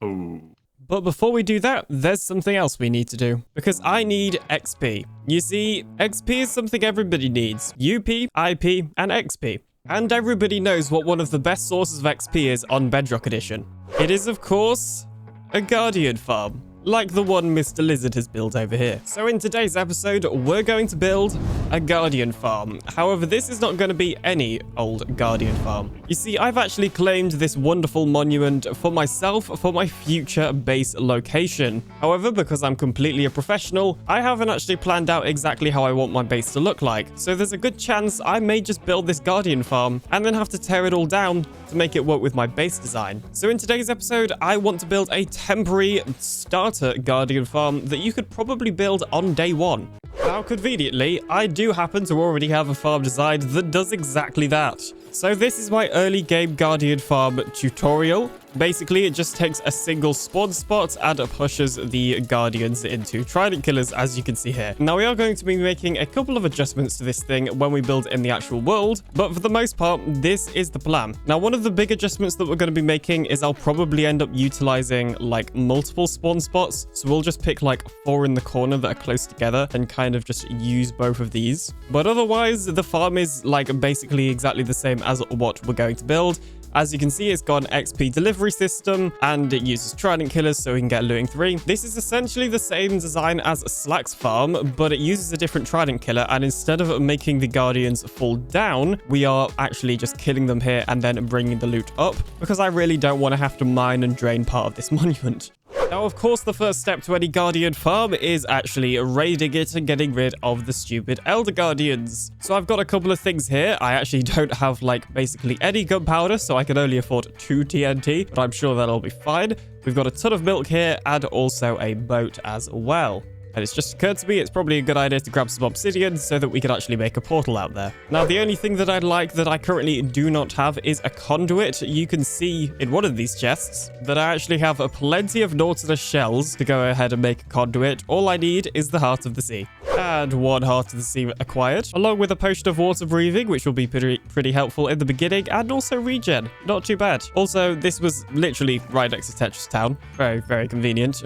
Oh. But before we do that, there's something else we need to do. Because I need XP. You see, XP is something everybody needs. UP, IP, and XP. And everybody knows what one of the best sources of XP is on Bedrock Edition. It is, of course, a Guardian farm. Like the one Mr. Lizard has built over here. So in today's episode, we're going to build a Guardian farm. However, this is not going to be any old Guardian farm. You see, I've actually claimed this wonderful monument for myself for my future base location. However, because I'm completely a professional, I haven't actually planned out exactly how I want my base to look like. So there's a good chance I may just build this Guardian farm and then have to tear it all down to make it work with my base design. So in today's episode, I want to build a temporary starter Guardian farm that you could probably build on day 1. Now, conveniently, I do happen to already have a farm designed that does exactly that. So this is my early game Guardian farm tutorial. Basically, it just takes a single spawn spot and pushes the Guardians into Trident Killers, as you can see here. Now, we are going to be making a couple of adjustments to this thing when we build in the actual world, but for the most part, this is the plan. Now, one of the big adjustments that we're going to be making is I'll probably end up utilizing like multiple spawn spots. So we'll just pick like 4 in the corner that are close together and kind of just use both of these. But otherwise, the farm is like basically exactly the same as what we're going to build. As you can see, it's got an XP delivery system and it uses Trident Killers so we can get looting 3. This is essentially the same design as Slack's farm, but it uses a different Trident Killer, and instead of making the Guardians fall down, we are actually just killing them here and then bringing the loot up, because I really don't want to have to mine and drain part of this monument. Now, of course, the first step to any Guardian farm is actually raiding it and getting rid of the stupid Elder Guardians. So I've got a couple of things here. I actually don't have, like, basically any gunpowder, so I can only afford 2 TNT, but I'm sure that'll be fine. We've got a ton of milk here and also a boat as well. And it's just occurred to me it's probably a good idea to grab some obsidian so that we can actually make a portal out there. Now, the only thing that I'd like that I currently do not have is a conduit. You can see in one of these chests that I actually have plenty of Nautilus shells to go ahead and make a conduit. All I need is the Heart of the Sea. And 1 Heart of the Sea acquired, along with a potion of water breathing, which will be pretty helpful in the beginning, and also regen. Not too bad. Also, this was literally right next to Tetris Town. Very, very convenient.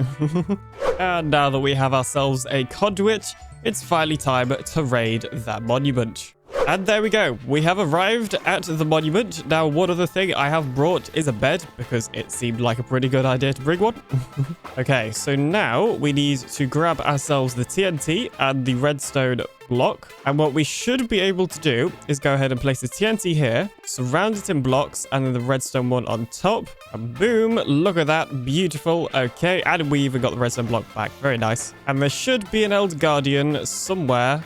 And now that we have ourselves a conduit, it's finally time to raid that monument. And there we go. We have arrived at the monument. Now, one other thing I have brought is a bed, because it seemed like a pretty good idea to bring one. Okay, so now we need to grab ourselves the TNT and the redstone block. And what we should be able to do is go ahead and place the TNT here, surround it in blocks, and then the redstone one on top. And boom, look at that. Beautiful. Okay, and we even got the redstone block back. Very nice. And there should be an Elder Guardian somewhere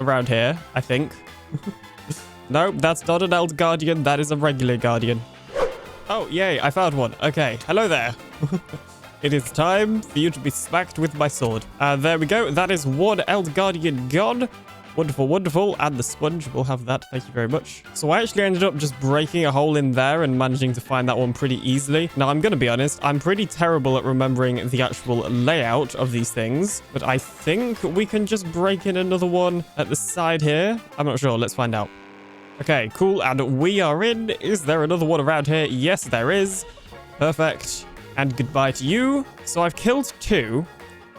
around here, I think. No, that's not an Elder Guardian. That is a regular Guardian. Oh, yay, I found one. Okay, hello there. It is time for you to be smacked with my sword. There we go. That is 1 Elder Guardian gone. Wonderful, wonderful. And the sponge will have that. Thank you very much. So I actually ended up just breaking a hole in there and managing to find that one pretty easily. Now, I'm going to be honest. I'm pretty terrible at remembering the actual layout of these things. But I think we can just break in another one at the side here. I'm not sure. Let's find out. Okay, cool. And we are in. Is there another one around here? Yes, there is. Perfect. And goodbye to you. So I've killed 2.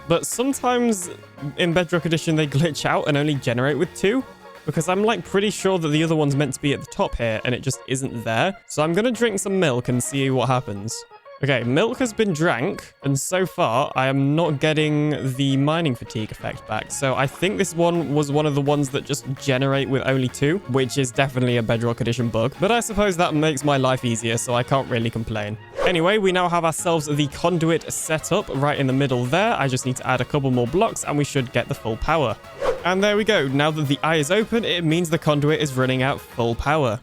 But sometimes in Bedrock Edition, they glitch out and only generate with 2. Because I'm like pretty sure that the other one's meant to be at the top here and it just isn't there. So I'm going to drink some milk and see what happens. Okay, milk has been drank, and so far I am not getting the mining fatigue effect back. So I think this one was one of the ones that just generate with only 2, which is definitely a Bedrock Edition bug. But I suppose that makes my life easier, so I can't really complain. Anyway, we now have ourselves the conduit set up right in the middle there. I just need to add a couple more blocks and we should get the full power. And there we go. Now that the eye is open, it means the conduit is running out full power.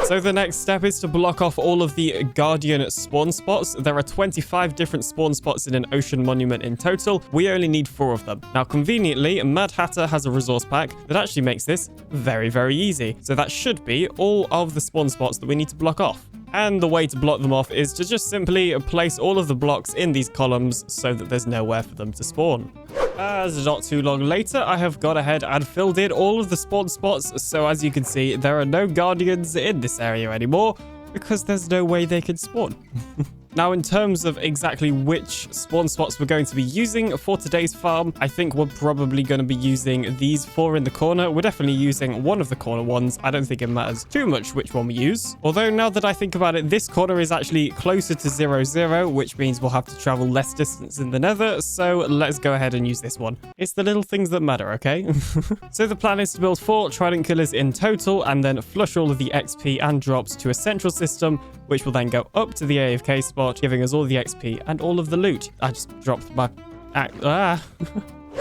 So the next step is to block off all of the Guardian spawn spots. There are 25 different spawn spots in an ocean monument in total. We only need 4 of them. Now, conveniently, Mad Hatter has a resource pack that actually makes this very, very easy. So that should be all of the spawn spots that we need to block off. And the way to block them off is to just simply place all of the blocks in these columns so that there's nowhere for them to spawn. As not too long later, I have gone ahead and filled in all of the spawn spots. So as you can see, there are no Guardians in this area anymore because there's no way they can spawn. Now, in terms of exactly which spawn spots we're going to be using for today's farm, I think we're probably going to be using these 4 in the corner. We're definitely using one of the corner ones. I don't think it matters too much which one we use. Although now that I think about it, this corner is actually closer to 0, which means we'll have to travel less distance in the nether. So let's go ahead and use this one. It's the little things that matter, okay? So the plan is to build 4 Trident Killers in total and then flush all of the XP and drops to a central system, which will then go up to the AFK spot, giving us all the XP and all of the loot. I just dropped my...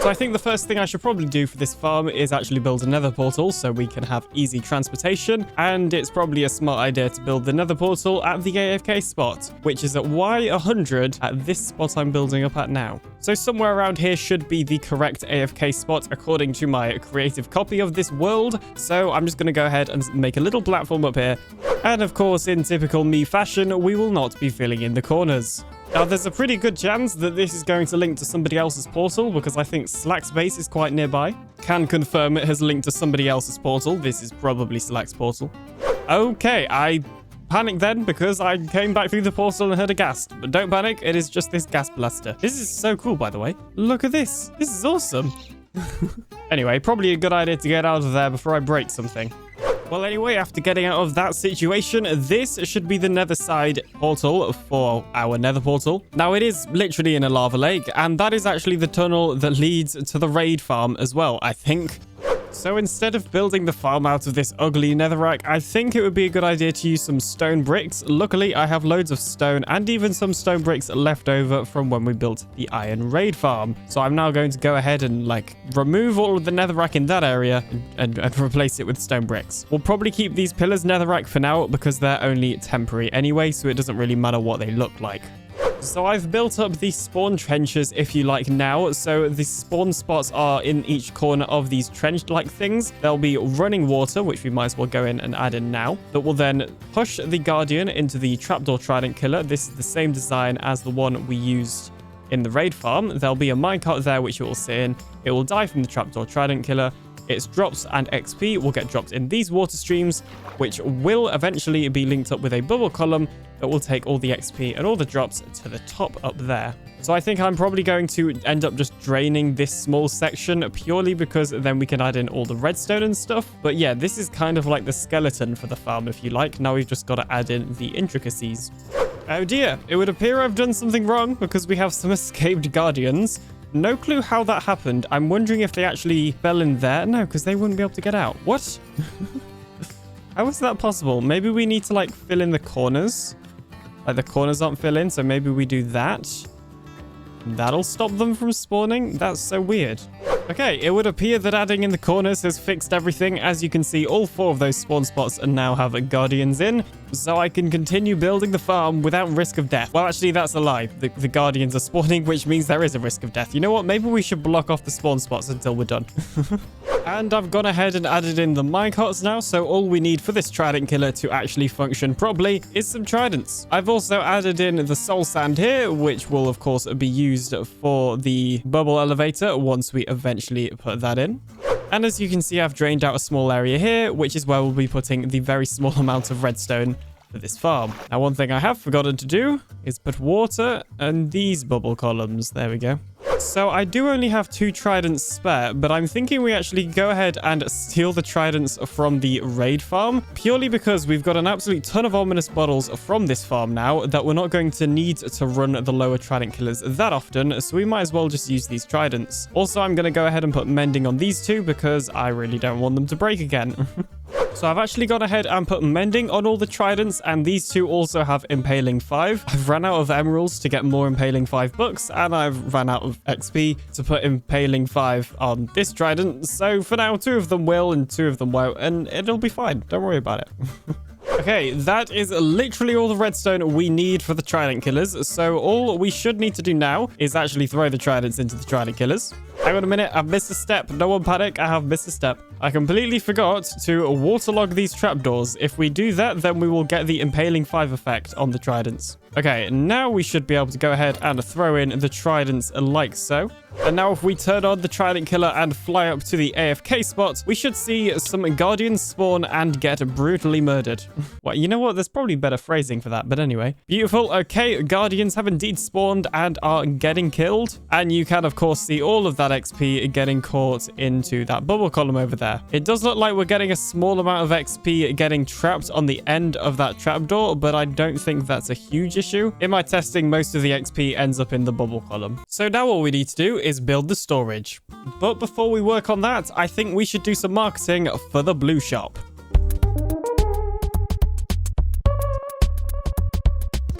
So I think the first thing I should probably do for this farm is actually build a nether portal so we can have easy transportation. And it's probably a smart idea to build the nether portal at the AFK spot, which is at Y100 at this spot I'm building up at now. So somewhere around here should be the correct AFK spot according to my creative copy of this world. So I'm just going to go ahead and make a little platform up here. And of course, in typical me fashion, we will not be filling in the corners. Now, there's a pretty good chance that this is going to link to somebody else's portal because I think Slack's base is quite nearby. Can confirm it has linked to somebody else's portal. This is probably Slack's portal. Okay, I panicked then because I came back through the portal and heard a gas. But don't panic, it is just this gas blaster. This is so cool, by the way. Look at this. This is awesome. Anyway, probably a good idea to get out of there before I break something. Well, anyway, after getting out of that situation, this should be the nether side portal for our nether portal. Now, it is literally in a lava lake, and that is actually the tunnel that leads to the raid farm as well, I think. So instead of building the farm out of this ugly netherrack, I think it would be a good idea to use some stone bricks. Luckily, I have loads of stone and even some stone bricks left over from when we built the iron raid farm. So I'm now going to go ahead and remove all of the netherrack in that area and replace it with stone bricks. We'll probably keep these pillars netherrack for now because they're only temporary anyway, so it doesn't really matter what they look like. So I've built up the spawn trenches, if you like, now. So the spawn spots are in each corner of these trench-like things. There'll be running water, which we might as well go in and add in now. That will then push the Guardian into the trapdoor trident killer. This is the same design as the one we used in the raid farm. There'll be a minecart there, which it will sit in. It will die from the trapdoor trident killer. Its drops and XP will get dropped in these water streams, which will eventually be linked up with a bubble column that will take all the XP and all the drops to the top up there. So I think I'm probably going to end up just draining this small section purely because then we can add in all the redstone and stuff. But yeah, this is kind of like the skeleton for the farm, if you like. Now we've just got to add in the intricacies. Oh dear, it would appear I've done something wrong because we have some escaped guardians. No clue how that happened. I'm wondering if they actually fell in there. No, because they wouldn't be able to get out. What? How is that possible? Maybe we need to fill in the corners. The corners aren't fill in, so maybe we do that. That'll stop them from spawning. That's so weird. Okay, it would appear that adding in the corners has fixed everything. As you can see, all 4 of those spawn spots now have guardians in, so I can continue building the farm without risk of death. Well, actually, that's a lie. The guardians are spawning, which means there is a risk of death. You know what? Maybe we should block off the spawn spots until we're done. And I've gone ahead and added in the minecarts now, so all we need for this trident killer to actually function properly is some tridents. I've also added in the soul sand here, which will of course be used for the bubble elevator once we eventually put that in. And as you can see, I've drained out a small area here, which is where we'll be putting the very small amount of redstone for this farm. Now, one thing I have forgotten to do is put water and these bubble columns. There we go. So I do only have 2 tridents spare, but I'm thinking we actually go ahead and steal the tridents from the raid farm, purely because we've got an absolute ton of ominous bottles from this farm now that we're not going to need to run the lower trident killers that often, so we might as well just use these tridents. Also, I'm going to go ahead and put mending on these 2 because I really don't want them to break again. So I've actually gone ahead and put mending on all the tridents, and these 2 also have impaling 5. I've run out of emeralds to get more impaling 5 books, and I've run out of XP to put impaling 5 on this trident. So for now, 2 of them will and 2 of them won't, and it'll be fine. Don't worry about it. Okay, that is literally all the redstone we need for the trident killers. So all we should need to do now is actually throw the tridents into the trident killers. Hang on a minute, I've missed a step. No one panic, I have missed a step. I completely forgot to waterlog these trapdoors. If we do that, then we will get the impaling 5 effect on the tridents. Okay, now we should be able to go ahead and throw in the tridents like so. And now if we turn on the trident killer and fly up to the AFK spot, we should see some guardians spawn and get brutally murdered. Well, you know what? There's probably better phrasing for that, but anyway. Beautiful. Okay, guardians have indeed spawned and are getting killed. And you can, of course, see all of that XP getting caught into that bubble column over there. It does look like we're getting a small amount of XP getting trapped on the end of that trapdoor, but I don't think that's a huge issue. In my testing, most of the XP ends up in the bubble column. So now all we need to do is build the storage. But before we work on that, I think we should do some marketing for the blue shop.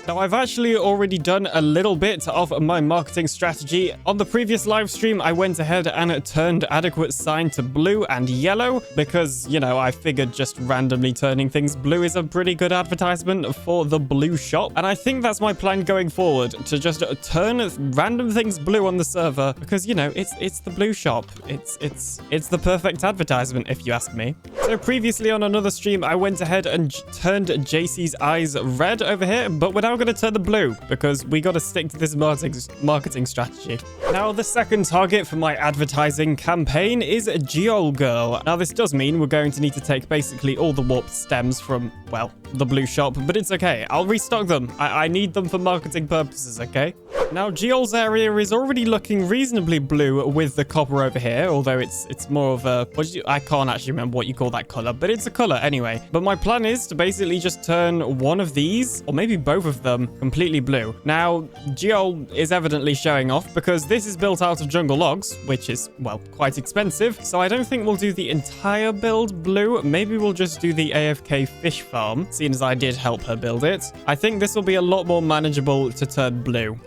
Now, I've actually already done a little bit of my marketing strategy. On the previous live stream, I went ahead and turned adequate sign to blue and yellow because, you know, I figured just randomly turning things blue is a pretty good advertisement for the blue shop. And I think that's my plan going forward, to just turn random things blue on the server because, you know, it's the blue shop. It's the perfect advertisement, if you ask me. So previously on another stream, I went ahead and turned JC's eyes red over here, but we're now going to turn them blue because we got to stick to this marketing strategy. Now, the second target for my advertising campaign is Geol Girl. Now, this does mean we're going to need to take basically all the warped stems from, well, the blue shop, but it's okay. I'll restock them. I need them for marketing purposes, okay? Now, Geol's area is already looking reasonably blue with the copper over here, although it's more of a... I can't actually remember what you call that color, but it's a color anyway. But my plan is to basically just turn one of these, or maybe both of them, completely blue. Now, Geol is evidently showing off because this is built out of jungle logs, which is, well, quite expensive. So I don't think we'll do the entire build blue. Maybe we'll just do the AFK fish farm, seeing as I did help her build it. I think this will be a lot more manageable to turn blue.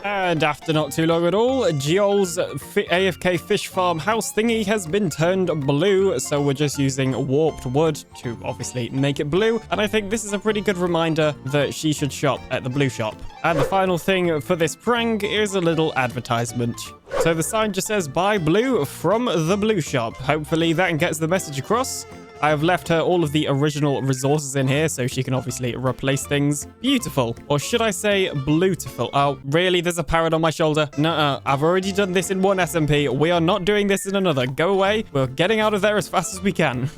And after not too long at all, Geol's AFK fish farm house thingy has been turned blue, so we're just using warped wood to obviously make it blue. And I think this is a pretty good reminder that she should shop at the blue shop. And the final thing for this prank is a little advertisement. So the sign just says, buy blue from the blue shop. Hopefully that gets the message across. I have left her all of the original resources in here so she can obviously replace things. Beautiful. Or should I say bluetiful? Oh, really? There's a parrot on my shoulder? Nuh-uh. I've already done this in one SMP. We are not doing this in another. Go away. We're getting out of there as fast as we can.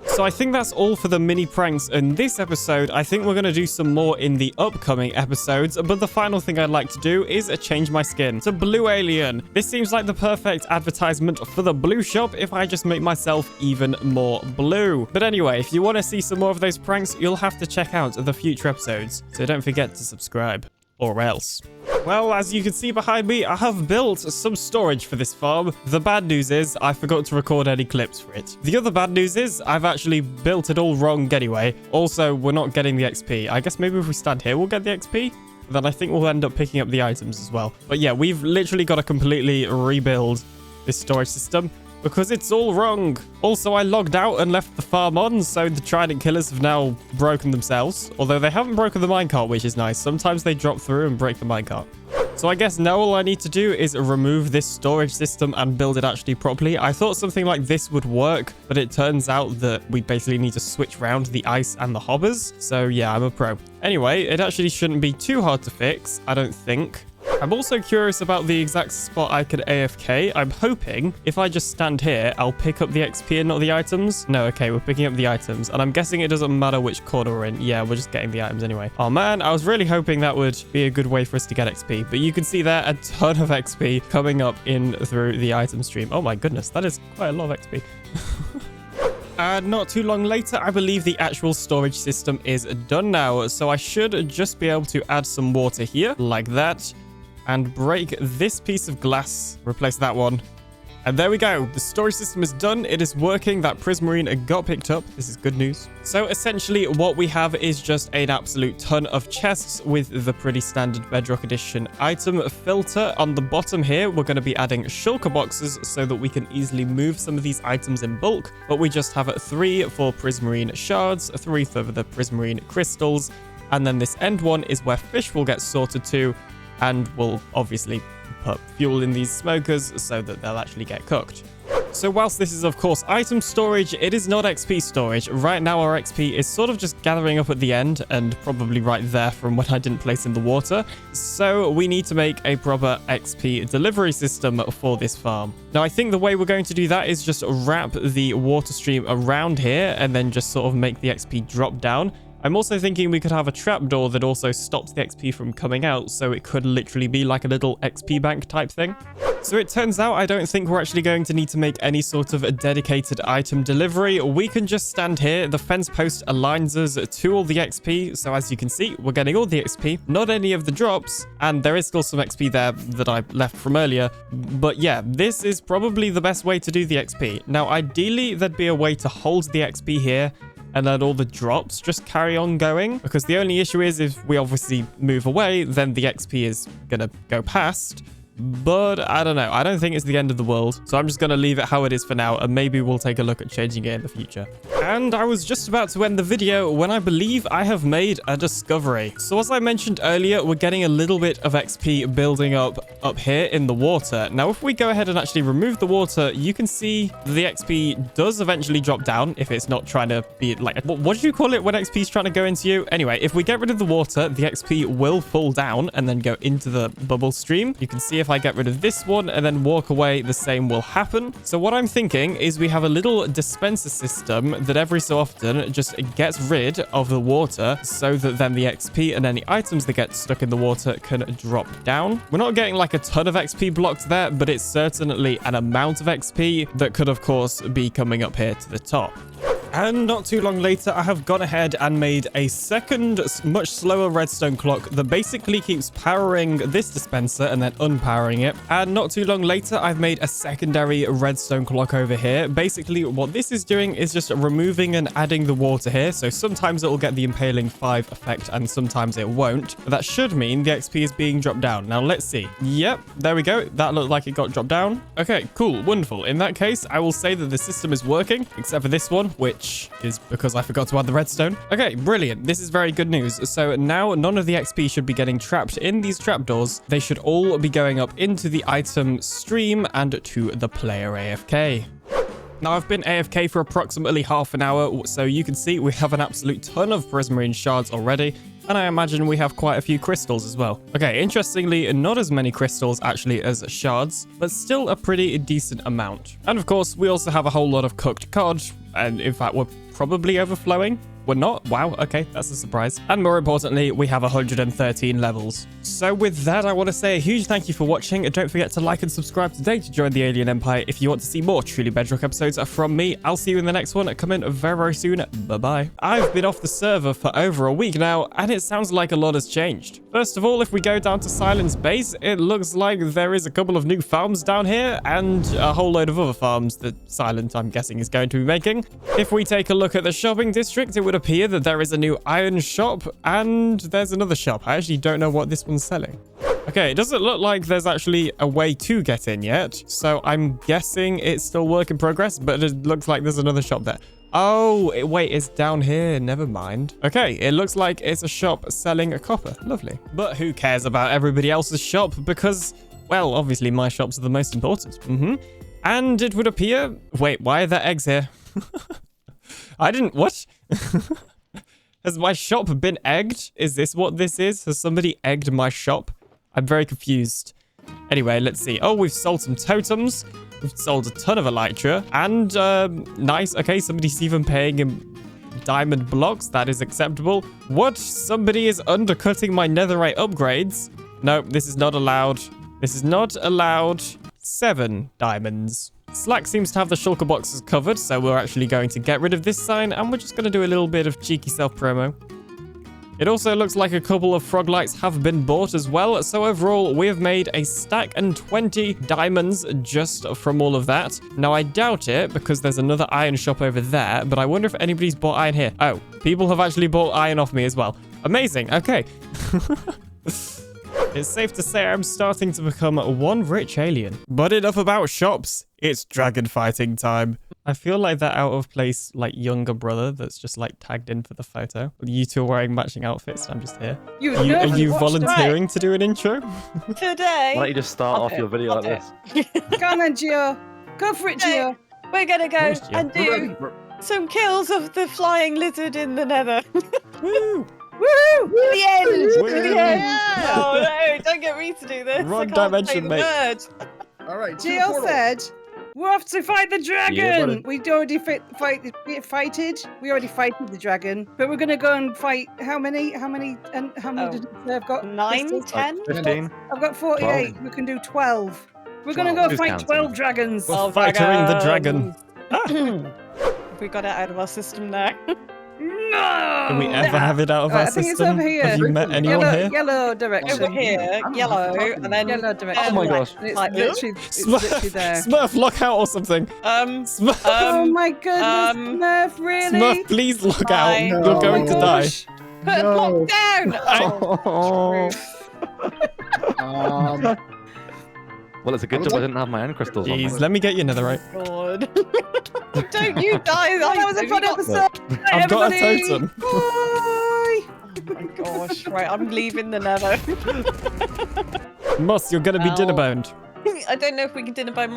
So I think that's all for the mini pranks in this episode. I think we're going to do some more in the upcoming episodes. But the final thing I'd like to do is change my skin to blue alien. This seems like the perfect advertisement for the blue shop if I just make myself even more blue. But anyway, if you want to see some more of those pranks, you'll have to check out the future episodes. So don't forget to subscribe, or else. Well, as you can see behind me, I have built some storage for this farm. The bad news is I forgot to record any clips for it. The other bad news is I've actually built it all wrong anyway. Also, we're not getting the XP. I guess maybe if we stand here, we'll get the XP. Then I think we'll end up picking up the items as well. But yeah, we've literally got to completely rebuild this storage system, because it's all wrong. Also, I logged out and left the farm on, so the trident killers have now broken themselves. Although they haven't broken the minecart, which is nice. Sometimes they drop through and break the minecart. So I guess now all I need to do is remove this storage system and build it actually properly. I thought something like this would work, but it turns out that we basically need to switch around the ice and the hobbers. So yeah, I'm a pro. Anyway, it actually shouldn't be too hard to fix, I don't think. I'm also curious about the exact spot I could AFK. I'm hoping if I just stand here, I'll pick up the XP and not the items. No, okay, we're picking up the items. And I'm guessing it doesn't matter which corner we're in. Yeah, we're just getting the items anyway. Oh man, I was really hoping that would be a good way for us to get XP. But you can see there a ton of XP coming up in through the item stream. Oh my goodness, that is quite a lot of XP. And not too long later, I believe the actual storage system is done now. So I should just be able to add some water here like that. And break this piece of glass, replace that one. And there we go. The storage system is done. It is working. That prismarine got picked up. This is good news. So essentially what we have is just an absolute ton of chests with the pretty standard Bedrock Edition item filter. On the bottom here, we're going to be adding shulker boxes so that we can easily move some of these items in bulk. But we just have 3 for prismarine shards, 3 for the prismarine crystals. And then this end one is where fish will get sorted to. And we'll obviously put fuel in these smokers so that they'll actually get cooked. So whilst this is of course item storage, it is not XP storage. Right now our XP is sort of just gathering up at the end and probably right there from when I didn't place in the water. So we need to make a proper XP delivery system for this farm. Now I think the way we're going to do that is just wrap the water stream around here and then just sort of make the XP drop down. I'm also thinking we could have a trapdoor that also stops the XP from coming out, so it could literally be like a little XP bank type thing. So it turns out I don't think we're actually going to need to make any sort of a dedicated item delivery. We can just stand here. The fence post aligns us to all the XP. So as you can see, we're getting all the XP, not any of the drops. And there is still some XP there that I left from earlier. But yeah, this is probably the best way to do the XP. Now, ideally, there'd be a way to hold the XP here and let all the drops just carry on going. Because the only issue is if we obviously move away, then the XP is going to go past. But I don't know. I don't think it's the end of the world. So I'm just going to leave it how it is for now. And maybe we'll take a look at changing it in the future. And I was just about to end the video when I believe I have made a discovery. So as I mentioned earlier, we're getting a little bit of XP building up here in the water. Now, if we go ahead and actually remove the water, you can see the XP does eventually drop down if it's not trying to be like, what do you call it when XP is trying to go into you? Anyway, if we get rid of the water, the XP will fall down and then go into the bubble stream. You can see if I get rid of this one and then walk away, the same will happen. So what I'm thinking is we have a little dispenser system that every so often just gets rid of the water so that then the XP and any items that get stuck in the water can drop down. We're not getting like a ton of XP blocked there, but it's certainly an amount of XP that could of course be coming up here to the top. And not too long later, I have gone ahead and made a second, much slower redstone clock that basically keeps powering this dispenser and then unpowering it. And not too long later, I've made a secondary redstone clock over here. Basically, what this is doing is just removing and adding the water here. So sometimes it will get the impaling 5 effect and sometimes it won't. But that should mean the XP is being dropped down. Now, let's see. Yep, there we go. That looked like it got dropped down. Okay, cool, wonderful. In that case, I will say that the system is working, except for this one, which is because I forgot to add the redstone. Okay, brilliant. This is very good news. So now none of the XP should be getting trapped in these trapdoors. They should all be going up into the item stream and to the player AFK. Now, I've been AFK for approximately half an hour, so you can see we have an absolute ton of prismarine shards already, and I imagine we have quite a few crystals as well. Okay, interestingly, not as many crystals actually as shards, but still a pretty decent amount. And of course, we also have a whole lot of cooked cod, and in fact, we're probably overflowing. We're not? Wow, okay, that's a surprise. And more importantly, we have 113 levels. So with that, I want to say a huge thank you for watching. And don't forget to like and subscribe today to join the Alien Empire if you want to see more Truly Bedrock episodes from me. I'll see you in the next one. Come in very, very soon. Bye-bye. I've been off the server for over a week now, and it sounds like a lot has changed. First of all, if we go down to Silent's base, it looks like there is a couple of new farms down here and a whole load of other farms that Silent, I'm guessing, is going to be making. If we take a look at the shopping district, it would appear that there is a new iron shop and there's another shop. I actually don't know what this one's selling. Okay, it doesn't look like there's actually a way to get in yet, so I'm guessing it's still work in progress, but it looks like there's another shop there. Oh, wait, it's down here. Never mind. Okay, it looks like it's a shop selling a copper. Lovely. But who cares about everybody else's shop? Because, well, obviously my shops are the most important. And it would appear... Wait, why are there eggs here? I didn't... What? Has my shop been egged? Is this what this is? Has somebody egged my shop? I'm very confused. Anyway, let's see. Oh, we've sold some totems. We've sold a ton of elytra. And, nice. Okay, somebody's even paying in diamond blocks. That is acceptable. What? Somebody is undercutting my netherite upgrades. No, this is not allowed. This is not allowed. 7 diamonds. Slack seems to have the shulker boxes covered, so we're actually going to get rid of this sign, and we're just going to do a little bit of cheeky self-promo. It also looks like a couple of frog lights have been bought as well, so overall, we have made a stack and 20 diamonds just from all of that. Now, I doubt it, because there's another iron shop over there, but I wonder if anybody's bought iron here. Oh, people have actually bought iron off me as well. Amazing, okay. It's safe to say I'm starting to become one rich alien. But enough about shops. It's dragon fighting time. I feel like that out of place, like, younger brother that's just, like, tagged in for the photo. You two are wearing matching outfits. I'm just here. Are you volunteering to do an intro? Today. Why don't you just start off your video like this? Go on then, Gio. Go for it, Gio. We're gonna go and do some kills of the flying lizard in the nether. Woo! Woohoo! To the end! Woo! To the end! Oh no, don't get me to do this. Wrong I can't dimension, say the mate. word. All right, Gio said, we're off to fight the dragon. Yeah, We already fighted. We already fighted the dragon, but we're gonna go and fight. How many? How many did I've got? 9, 10? 15. I've got 48. 12. We can do 12. We're gonna go fight 12 dragons. We're fighting the dragon. We got it out of our system now. Can we ever have it out of our I think it's system? over here. Have you met anyone yellow, here? Yellow direction. Over here, yellow, and then Yellow direction. Oh my gosh. And it's Like, literally, it's literally there. Smurf, lock out or something. Smurf, Oh my goodness, Smurf, really? Smurf, please lock out. Bye. You're Oh going my to die. gosh. put lock down. Well, it's a good job I didn't have my end crystals on. Jeez, let me get you netherite. God. Don't you die. Oh, that was a fun episode. I've got a Everybody. totem. Bye. Oh my gosh. Right, I'm leaving the nether. Moss, you're gonna be Ow. dinner boned. I don't know if we can dinner bone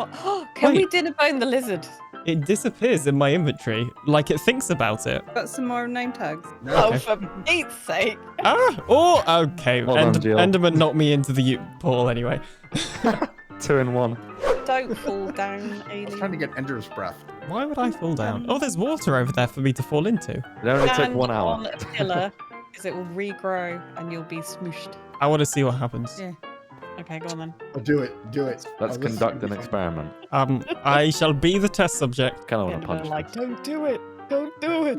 Can we Wait. dinner bone the lizard? It disappears in my inventory, like it thinks about it. Got some more name tags. Oh, for Pete's sake. Oh, okay. Well done, Jill. Enderman knocked me into the portal anyway. 2 in 1. Don't fall down, alien. Trying to get Ender's breath. Why would I fall down? Oh, there's water over there for me to fall into. It only took Stand 1 hour. on a pillar, because it will regrow and you'll be smooshed. I want to see what happens. Yeah. Okay, go on then. Oh, do it. Do it. Let's Oh, this is conduct gonna an be fun. experiment. I shall be the test subject. Kind of Yeah, want to but punch like, this. don't do it. Don't do it.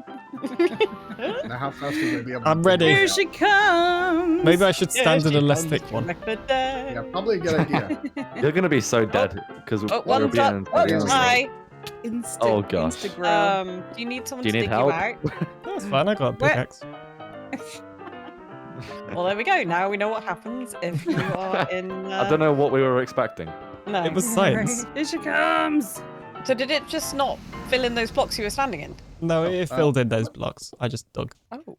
Now, how fast are we gonna be able? I'm to ready. Here she comes. Maybe I should stand in a she less comes thick to one. wreck the day. Yeah, probably a good idea. You're going to be so dead because Oh, we'll one's be up. in. Oh, yeah. hi. Instant, Oh, gosh. Instagram. Do you need someone Do you to need dig help? you out? That's fine, I got a Where- pickaxe. Well, there we go. Now we know what happens if you are in. I don't know what we were expecting. No. It was science. Here she comes. So did it just not fill in those blocks you were standing in? No, it filled in those blocks. I just dug. Oh.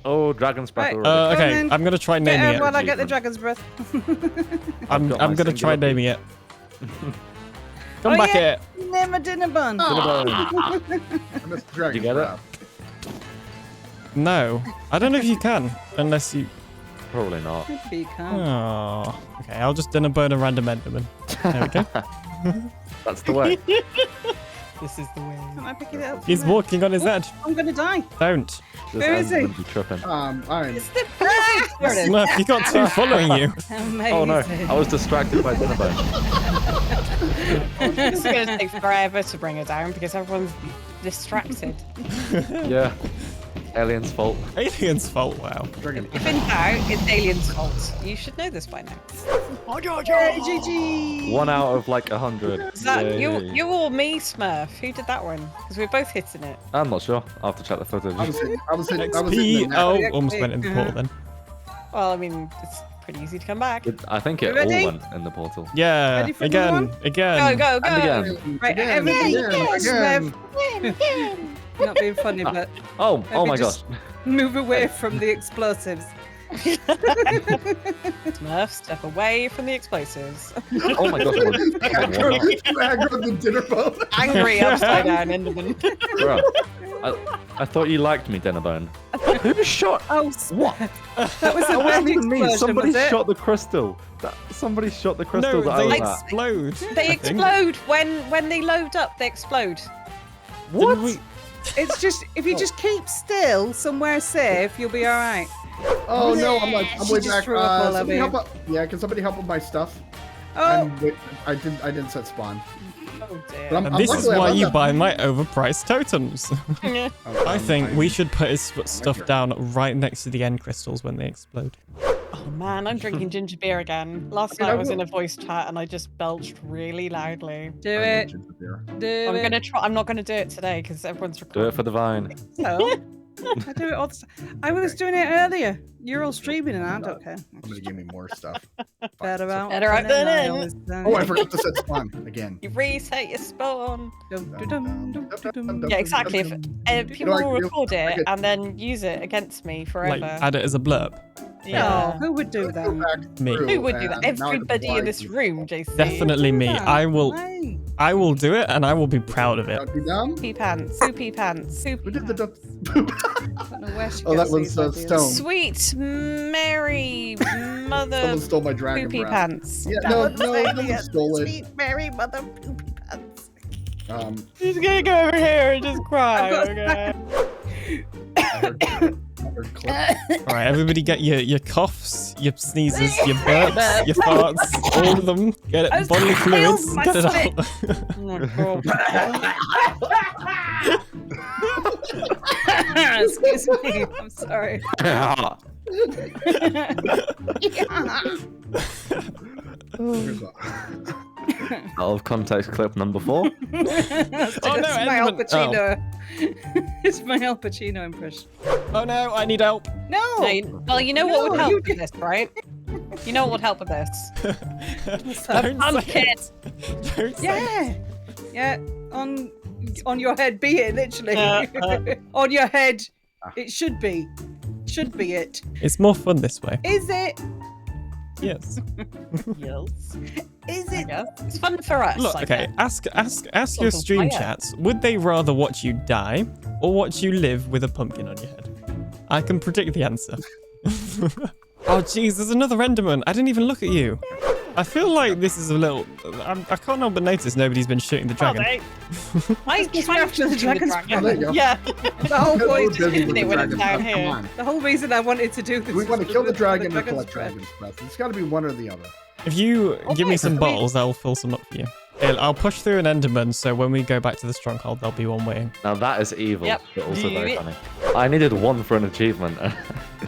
Oh, dragon's breath Right. already. Okay, then. I'm gonna try Get naming her it. while I get the Achievement. dragon's breath. I'm got my gonna try singular naming it. Come Oh, back yeah. here. Name a dinner bun. I missed the dragon's You get it? breath. No, I don't know if you can, unless you. Probably not. Could be calm. Oh, okay. I'll just dinner bone a random Enderman. There we go. That's the way. This is the way. Can't I pick it up? He's walking on his Oh, edge. I'm gonna die. Don't. This Where is he? Enderman be tripping. I'm. There it is. Smurf, you got two following you. Amazing. Oh no, I was distracted by Dinnerbone. It's going to take forever to bring her down because everyone's distracted. Yeah. Alien's fault. Alien's fault, wow. If in doubt, it's Alien's fault. You should know this by now. Yay, GG. 1 out of like 100. Is that Yay. you or me, Smurf? Who did that one? Because we're both hitting it. I'm not sure. I'll have to check the footage. I was hitting the XP. net. Oh, almost went in the portal then. Well, I mean, it's pretty easy to come back. I think it You ready? all went in the portal. Yeah, Ready for another again, one? again. Go, go, go! And again. Right, everybody, Again. not being funny, but Oh, oh maybe my gosh. just move away from the explosives. Smurf, step away from the explosives. Oh my gosh. Aggro the dinner bone. Angry upside down Enderman. Bro, I thought you liked me, Dinnerbone. Who shot? Oh, What? that was a That bad wasn't even me. explosion, Somebody was it? shot the crystal. Somebody shot the crystal No, that I they was at. explode. They I think. explode when they load up. They explode. What? Didn't we- It's just if you just keep still somewhere safe, you'll be all right. Oh no, I'm She way just back. threw up all over Somebody you. help out. Yeah, can somebody help with my stuff? Oh, I didn't set spawn. Oh dear. But And this is luckily I why love you that. buy my overpriced totems. Yeah. I think we should put his stuff down right next to the end crystals when they explode. Oh man, I'm drinking ginger beer again. Last night I was in a voice chat and I just belched really loudly. do it. Do I'm it. gonna try. I'm not gonna do it today because everyone's Do recording. it for the vine. So, I do it all the time. I was doing it earlier. You're all streaming and I don't care. Somebody give me more stuff. Better out. Better out than I in. always do. Oh, I forgot to set spawn again. You reset your spawn. Dum-dum-dum-dum-dum-dum. Yeah, exactly. If people I will do? record I it could- and then use it against me forever. Like, add it as a blurb. Yeah. Oh, who would do that? Me. Who would do that? And now I Everybody in can this fly. room, JC. Definitely me. I will do it and I will be proud of it. Don't be dumb. Poopy pants. Poopy pants. Who did the dumb? I don't know where she Oh, gets that these was ideas. Stone. Sweet Mary Mother Someone stole my dragon Poopy breath. pants. Yeah, no, no one stole it. Sweet Mary Mother Poopy Pants. She's gonna go over here and just cry. I've got Okay. All right, everybody get your coughs, your sneezes, your burps, your farts, all of them. Get it, bodily fluids, my get it spit. out. Oh my god. Excuse me. I'm sorry. Out of context clip number 4. That's my Al Pacino. It's my Al Pacino impression. Oh no, I need help. No. Well, you know what would help with this, right? You know what would help with this? Don't pumpkin. Don't say Yeah. Yeah. On your head, be it literally. On your head, it should be. Should be it. It's more fun this way. Is it? Yes. Yes. Is it? It's fun for us. Look, okay. Ask your stream chats. Would they rather watch you die or watch you live with a pumpkin on your head? I can predict the answer. Oh, jeez, there's another Enderman. I didn't even look at you. I feel like this is a little... I can't help but notice nobody's been shooting the dragon. I We're after the dragon's Yeah. The whole point. busy with the When it's dragon's down breath. Come here. on. The whole reason I wanted to do this. We want to was kill the for dragon or dragon's collect breath. dragon's breath. It's got to be one or the other. If you give me some bottles, I'll fill some up for you. I'll push through an Enderman, so when we go back to the stronghold, there'll be one waiting. Now that is evil, Yep. but also very funny. I needed 1 for an achievement.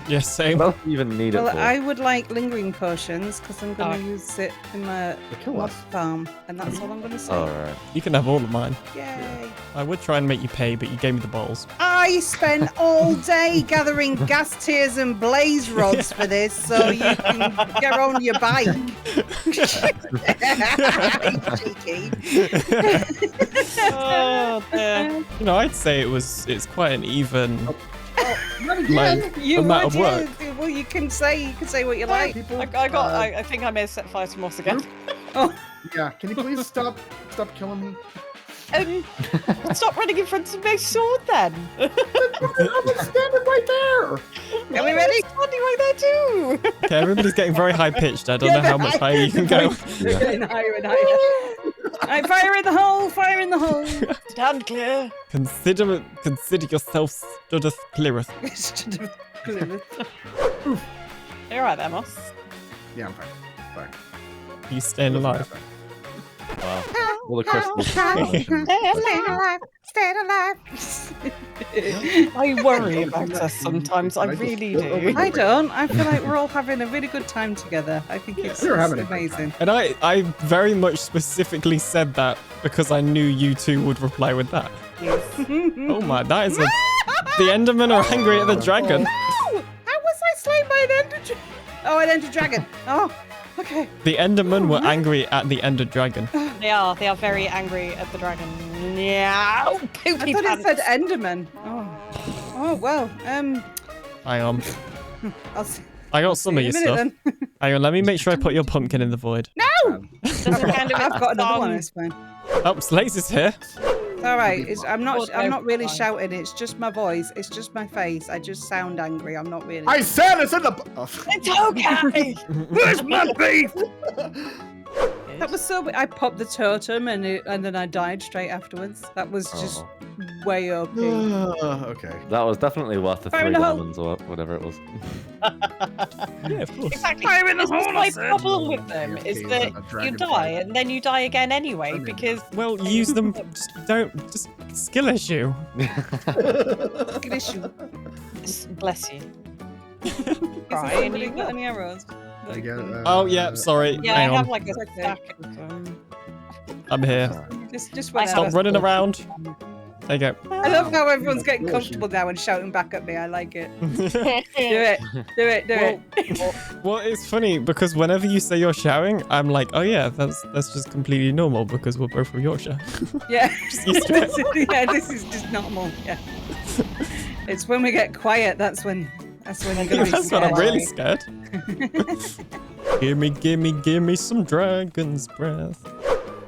Yes, same. What else do you even need it Well, for? I would like lingering potions because I'm going to use it in my mod farm, and that's all I'm going to say. Alright. You can have all of mine. Yay! I would try and make you pay, but you gave me the bottles. I spent all day gathering gas tiers and blaze rods for this, so you can get on your bike. Cheeky. Oh, dear. You know, I'd say it's quite an even like You amount of would, work. yeah. Well, you can say what you like. I think I may have set fire to moss again. Oh, Yeah, can you please stop killing me? Stop running in front of my sword then. I'm standing right there. are we ready? Standing right there too. Okay, everybody's getting very high pitched. I don't know how much higher you can go. We're getting higher and higher. Right, fire in the hole! Fire in the hole! Stand clear. Consider yourself studeth cleareth. You're right there, Moss. Yeah, I'm fine. Fine. You staying alive? Wow. All the crystals. Staying alive! Staying alive! I worry about us sometimes. I really do. I don't. I feel like we're all having a really good time together. I think it's amazing. And I very much specifically said that because I knew you two would reply with that. Oh my, that is the Endermen are angry at the dragon. No! How was I slain by an ender dragon? Oh, an ender dragon. Oh, okay. The Endermen were angry at the Ender Dragon. They are very angry at the dragon. Yeah. Oh, poopy I thought pants. it said Enderman. Oh well. I got some of your stuff. Hang on, let me make sure I put your pumpkin in the void. No! I've got another one. It's fine. Oh, Slates is here. It's all right. I'm not really shouting. It's just my voice. It's just my face. I just sound angry. I'm not really. I said it's in the. It's okay. Where's my beef? That was so. I popped the totem and then I died straight afterwards. That was just way OP. Okay. That was definitely worth the Fire 3 in the hole. diamonds or whatever it was. Yeah, of course. Exactly. Fire in the This is hole, my I said. problem with them is that you die and then you die again anyway because. Well, use them. Just skill issue. Good issue. Bless you. Has somebody got any arrows? I get, Oh yeah, sorry. Yeah, Hang I have on. like a stack of them. I'm here. Just I Stop running around. There you go. I love how everyone's getting comfortable now and shouting back at me. I like it. Do it. Do it. Do it. Well, it's funny because whenever you say you're shouting, I'm like, oh yeah, that's just completely normal because we're both from Yorkshire. Yeah. Just used to it. Yeah, this is just normal. Yeah. It's when we get quiet that's when you're gonna be That's when I'm scared. really scared. Gimme some dragon's breath.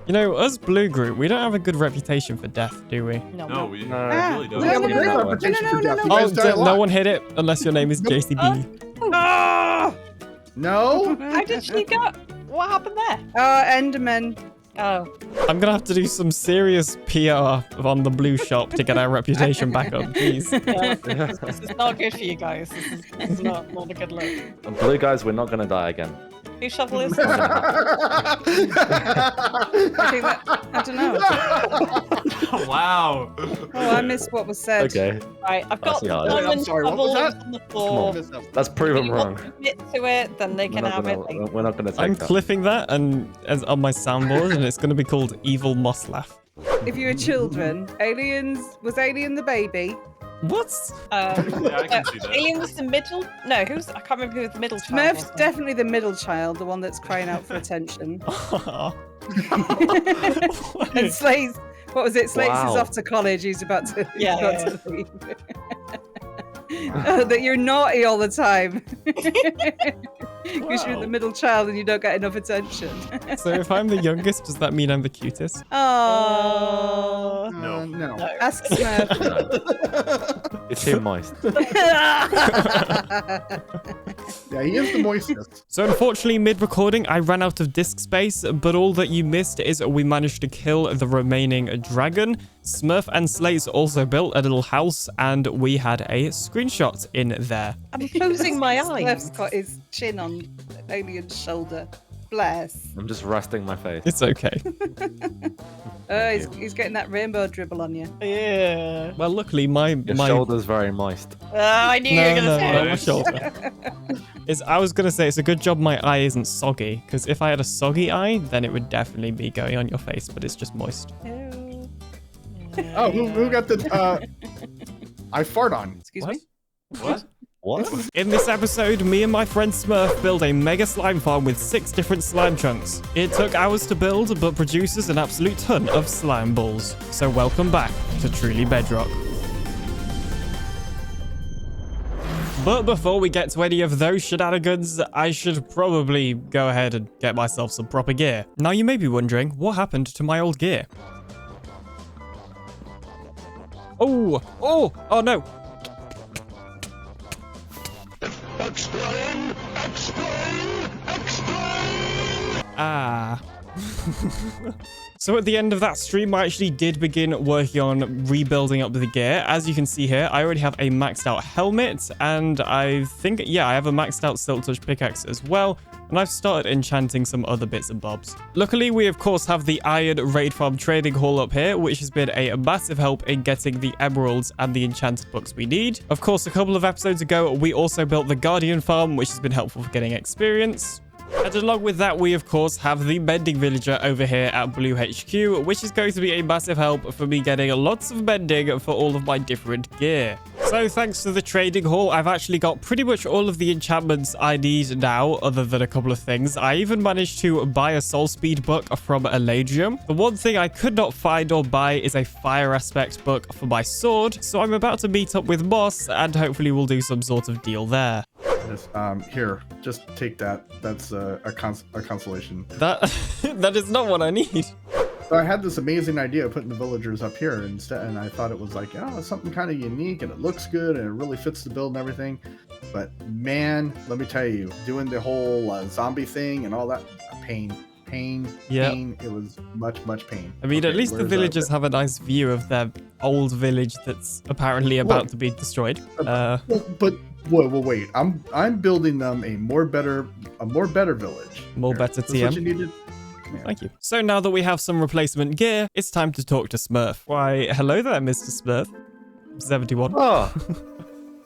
You know, us Blue Group, we don't have a good reputation for death, do we? No, we No. really don't. We have a great reputation for death. You Oh, guys die a no lot. one hit it unless your name is JCB. No. How did she go? What happened there? Enderman. Oh. I'm gonna have to do some serious PR on the Blue Shop to get our reputation back up, please. Yeah, this is not good for you guys. This is not a good look. And Blue guys, we're not gonna die again. Whose shovel is I don't know. wow. Oh, I missed what was said. Okay. Right, I've got That's the not it. diamond sorry, what was shovels that? on the Come floor. on. Let's prove If him you wrong. want to commit to it, then they can have it. We're not gonna take I'm that. clipping that and as on my soundboard, and it's going to be called Evil Moss Laugh. If you were children, was Alien the baby? What? Yeah, I can see that. Alien was the middle. No, I can't remember who was the middle child. Smurf's definitely the middle child, the one that's crying out for attention. And Slate's, what was it? Slate's is Wow. off to college. He's about to, Yeah, he's about to leave. Oh, that you're naughty all the time. Because you're the middle child and you don't get enough attention. So if I'm the youngest, does that mean I'm the cutest? Oh. No. Ask Smurf. It's too moist. Yeah, he is the moistest. So unfortunately, mid-recording, I ran out of disk space, but all that you missed is we managed to kill the remaining dragon. Smurf and Slates also built a little house, and we had a screenshot in there. I'm closing my eyes. Smurf's got his chin on Alien's shoulder. Bless. I'm just resting my face. It's okay. He's getting that rainbow dribble on you. Yeah. Well, luckily, my shoulder's very moist. I knew you were going to say no, it. my shoulder. I was going to say, it's a good job my eye isn't soggy, because if I had a soggy eye, then it would definitely be going on your face, but it's just moist. Oh, who got the I fart on? Excuse me? What? What? In this episode, me and my friend Smurf build a mega slime farm with 6 different slime chunks. It took hours to build, but produces an absolute ton of slime balls. So welcome back to Truly Bedrock. But before we get to any of those shenanigans, I should probably go ahead and get myself some proper gear. Now you may be wondering, what happened to my old gear? Oh no. Explain! Ah. So at the end of that stream, I actually did begin working on rebuilding up the gear. As you can see here, I already have a maxed out helmet, and I think, yeah, I have a maxed out Silk Touch pickaxe as well. And I've started enchanting some other bits and bobs. Luckily, we of course have the Iron Raid Farm Trading Hall up here, which has been a massive help in getting the emeralds and the enchanted books we need. Of course, a couple of episodes ago, we also built the Guardian Farm, which has been helpful for getting experience. And along with that, we of course have the Mending Villager over here at Blue HQ, which is going to be a massive help for me getting lots of mending for all of my different gear. So thanks to the trading hall, I've actually got pretty much all of the enchantments I need now, other than a couple of things. I even managed to buy a soul speed book from Eladrium. The one thing I could not find or buy is a fire aspect book for my sword, so I'm about to meet up with Moss, and hopefully we'll do some sort of deal there. Here, just take that. That's a consolation. That is not what I need. So I had this amazing idea of putting the villagers up here instead, and I thought it was like, oh, something kind of unique, and it looks good, and it really fits the build and everything. But man, let me tell you, doing the whole zombie thing and all that, pain. It was much pain. I mean, at least the villagers have a nice view of their old village that's apparently about to be destroyed. But wait, I'm building them a more better village. More better That's what you TM. needed. Thank you. So now that we have some replacement gear, it's time to talk to Smurf. Why, hello there, Mr. Smurf. 71. Oh.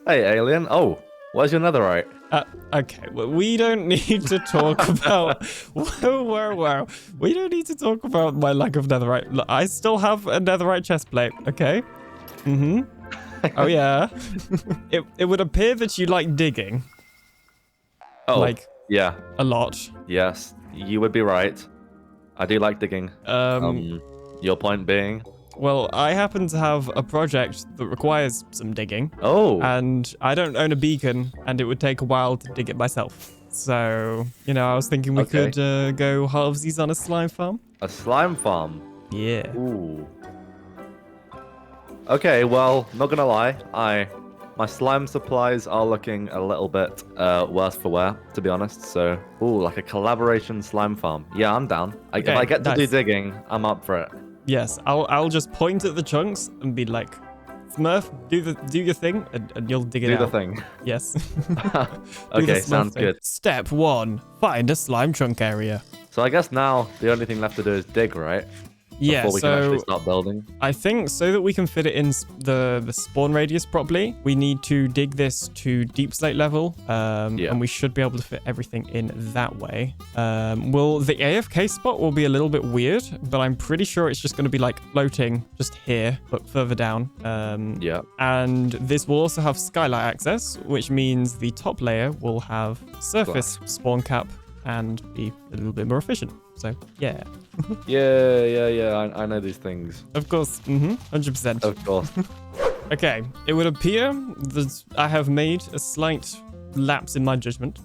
Hey, alien. Oh, where's your netherite? Okay, well, we don't need to talk about... Whoa. We don't need to talk about my lack of netherite. Look, I still have a netherite chestplate, okay? Mm-hmm. Oh, yeah. It would appear that you like digging. Oh, like, yeah. A lot. Yes, you would be right. I do like digging. Your point being? Well, I happen to have a project that requires some digging. Oh. And I don't own a beacon, and it would take a while to dig it myself. So, you know, I was thinking we could go halvesies on a slime farm. A slime farm? Yeah. Ooh. Okay, well, not gonna lie, my slime supplies are looking a little bit worse for wear, to be honest. So, like a collaboration slime farm. Yeah, I'm down. If I get to do digging, I'm up for it. Yes, I'll just point at the chunks and be like, Smurf, do your thing, and you'll dig it out. Do the thing. Yes. Okay, sounds good. Step 1, find a slime chunk area. So I guess now the only thing left to do is dig, right? Yeah, before we can actually start building? I think so that we can fit it in the spawn radius properly, we need to dig this to deep slate level, and we should be able to fit everything in that way. Well, the AFK spot will be a little bit weird, but I'm pretty sure it's just going to be like floating just here, but further down. And this will also have skylight access, which means the top layer will have surface spawn cap and be a little bit more efficient. So, yeah. I know these things. Of course. 100%. Of course. Okay, it would appear that I have made a slight lapse in my judgment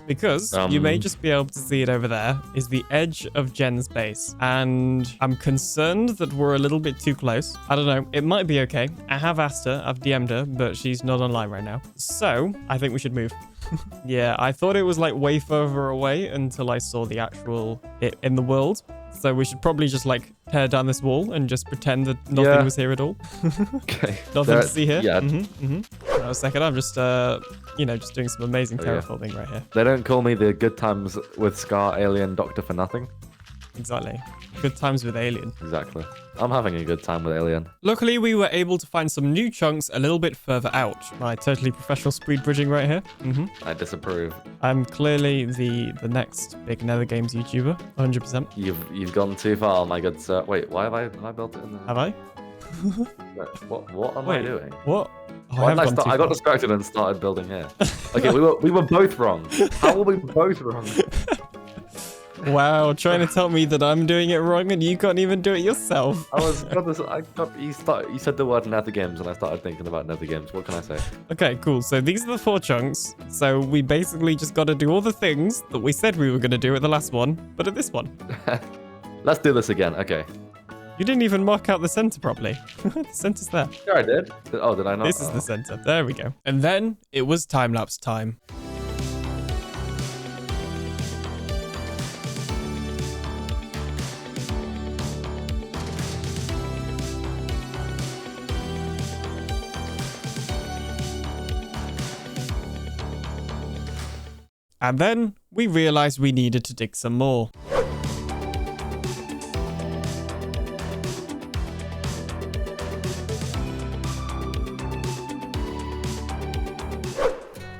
because you may just be able to see it over there is the edge of Jen's base, and I'm concerned that we're a little bit too close. I don't know, it might be okay. I have asked her, I've DM'd her, but she's not online right now, so I think we should move. Yeah, I thought it was like way further away until I saw the actual it in the world. So we should probably just like tear down this wall and just pretend that nothing was here at all. Okay. Nothing to see here. Yeah. A second, I'm just just doing some amazing terraforming right here. They don't call me the Good Times with Scar AlienDoctor for nothing. Exactly. Good times with Alien. Exactly. I'm having a good time with Alien. Luckily, we were able to find some new chunks a little bit further out. My totally professional speed bridging right here. I disapprove. I'm clearly the next big Nether Games YouTuber, 100%. You've gone too far, my good sir. Wait, why have I built it in there? Have I? What am I doing? What? Oh, I got distracted and started building here. Okay, we were both wrong. How were we both wrong? Wow, trying to tell me that I'm doing it wrong and you can't even do it yourself. You said the word Nether Games and I started thinking about Nether Games. What can I say? Okay, cool. So these are the 4 chunks. So we basically just got to do all the things that we said we were going to do at the last one, but at this one. Let's do this again. Okay. You didn't even mark out the center properly. The center's there. Sure I did. Oh, did I not? This is the center. There we go. And then it was time-lapse time. And then we realized we needed to dig some more.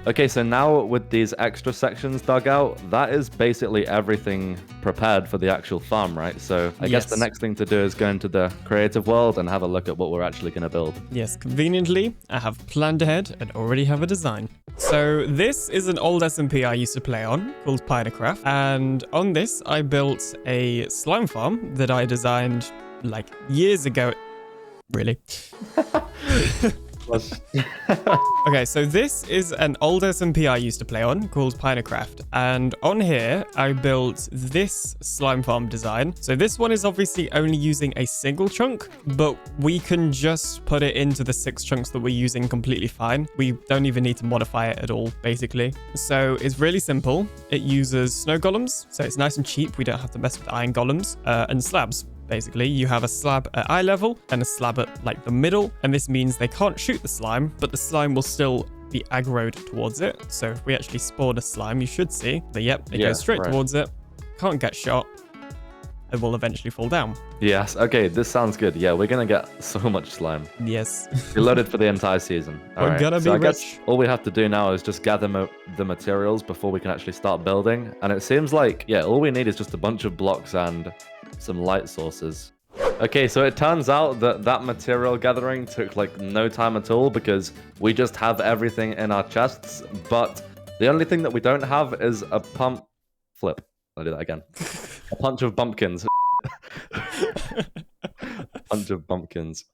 Okay, so now with these extra sections dug out, that is basically everything prepared for the actual farm, right? So I guess the next thing to do is go into the creative world and have a look at what we're actually going to build. Yes, conveniently, I have planned ahead and already have a design. So this is an old SMP I used to play on called Minecraft, and on this I built a slime farm that I designed like years ago. Really? Okay, so this is an old SMP I used to play on called Minecraft, and on here I built this slime farm design. So this one is obviously only using a single chunk, but we can just put it into the 6 chunks that we're using completely fine. We don't even need to modify it at all, basically. So it's really simple. It uses snow golems, so it's nice and cheap. We don't have to mess with iron golems, and slabs. Basically, you have a slab at eye level and a slab at like the middle, and this means they can't shoot the slime, but the slime will still be aggroed towards it. So if we actually spawn a slime, you should see that, yep, it goes straight towards it, can't get shot, it will eventually fall down. Yes, okay, this sounds good. Yeah, we're gonna get so much slime. Yes. We're loaded for the entire season. We're gonna be I rich. guess all we have to do now is just gather the materials before we can actually start building. And it seems like, yeah, all we need is just a bunch of blocks and some light sources. Okay, so it turns out that material gathering took like no time at all because we just have everything in our chests, but the only thing that we don't have is a flip. I'll do that again. A bunch of bumpkins. A bunch of bumpkins.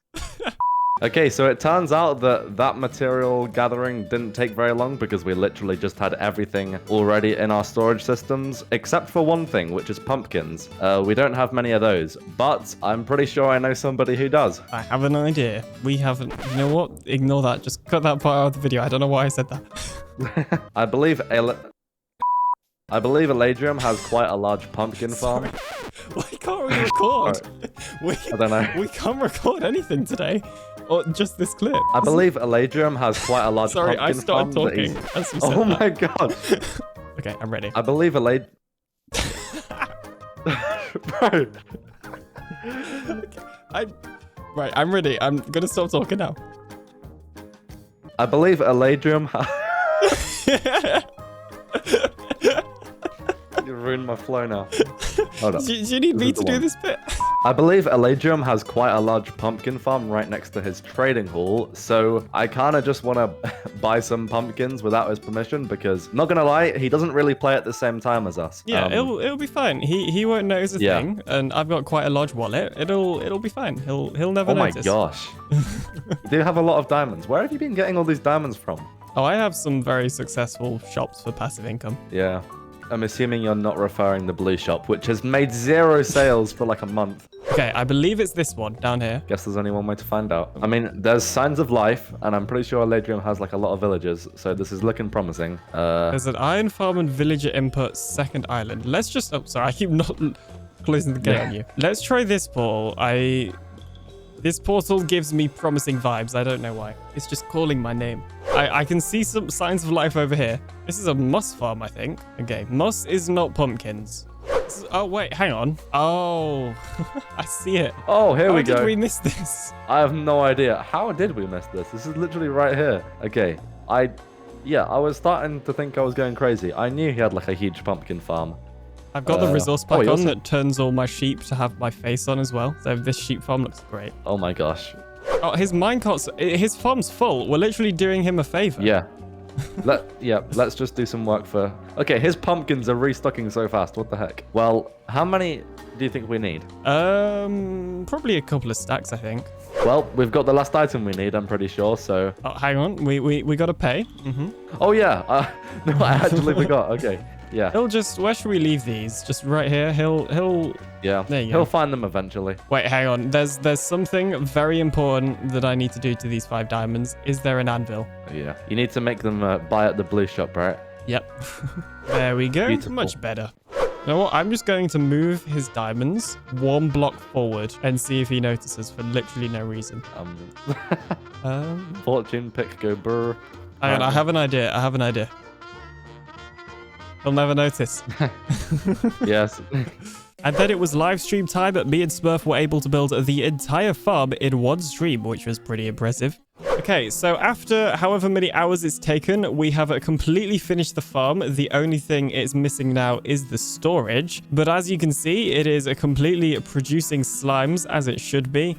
Okay, so it turns out that material gathering didn't take very long because we literally just had everything already in our storage systems, except for one thing, which is pumpkins. We don't have many of those, but I'm pretty sure I know somebody who does. I have an idea. We haven't. You know what? Ignore that. Just cut that part out of the video. I don't know why I said that. I believe Eladrium has quite a large pumpkin farm. Why can't we record? I don't know. We can't record anything today. Or just this clip. I believe Eladrium has quite a large pumpkin farm. Sorry, I started talking. As you said oh that. my god. Okay, I'm ready. I believe Bro. Right, I'm ready. I'm gonna stop talking now. I believe Eladrium. You ruined my flow now. Hold up. Do you need me to do this bit? I believe Eladrium has quite a large pumpkin farm right next to his trading hall, so I kind of just want to buy some pumpkins without his permission because, not gonna lie, he doesn't really play at the same time as us. Yeah, it'll be fine. He won't notice a thing, and I've got quite a large wallet. It'll be fine. He'll never notice. Oh my gosh. You do have a lot of diamonds. Where have you been getting all these diamonds from? Oh, I have some very successful shops for passive income. Yeah. I'm assuming you're not referring the blue shop, which has made 0 sales for like a month. Okay, I believe it's this one down here. Guess there's only one way to find out. I mean, there's signs of life, and I'm pretty sure Eladrium has like a lot of villagers, so this is looking promising. There's an iron farm and villager input, second island. Let's just... Oh, sorry, I keep not closing the gate on you. Let's try this portal. This portal gives me promising vibes. I don't know why. It's just calling my name. I can see some signs of life over here. This is a moss farm, I think. Okay, moss is not pumpkins. Oh, wait, hang on. Oh, I see it. Oh, here we go. How did we miss this? I have no idea. How did we miss this? This is literally right here. Okay, I was starting to think I was going crazy. I knew he had like a huge pumpkin farm. I've got the resource pack on that turns all my sheep to have my face on as well. So this sheep farm looks great. Oh my gosh. Oh, his farm's full. We're literally doing him a favor. Yeah. Let's just do some work for... Okay, his pumpkins are restocking so fast. What the heck? Well, how many do you think we need? Probably a couple of stacks, I think. Well, we've got the last item we need, I'm pretty sure, so... Oh, hang on. We got to pay. Oh, yeah. No, I actually forgot. Okay. Yeah. He'll just... Where should we leave these? Just right here. He'll... Yeah. There you go. He'll find them eventually. Wait, hang on. There's something very important that I need to do to these 5 diamonds. Is there an anvil? Yeah. You need to make them buy at the blue shop, right? Yep. There we go. Beautiful. Much better. You know what? I'm just going to move his diamonds 1 block forward and see if he notices for literally no reason. Fortune pick go burr. Hang on, I have an idea. He'll never notice. Yes. And then it was live stream time. Me and Smurf were able to build the entire farm in 1 stream, which was pretty impressive. Okay, so after however many hours it's taken, we have completely finished the farm. The only thing it's missing now is the storage. But as you can see, it is completely producing slimes as it should be.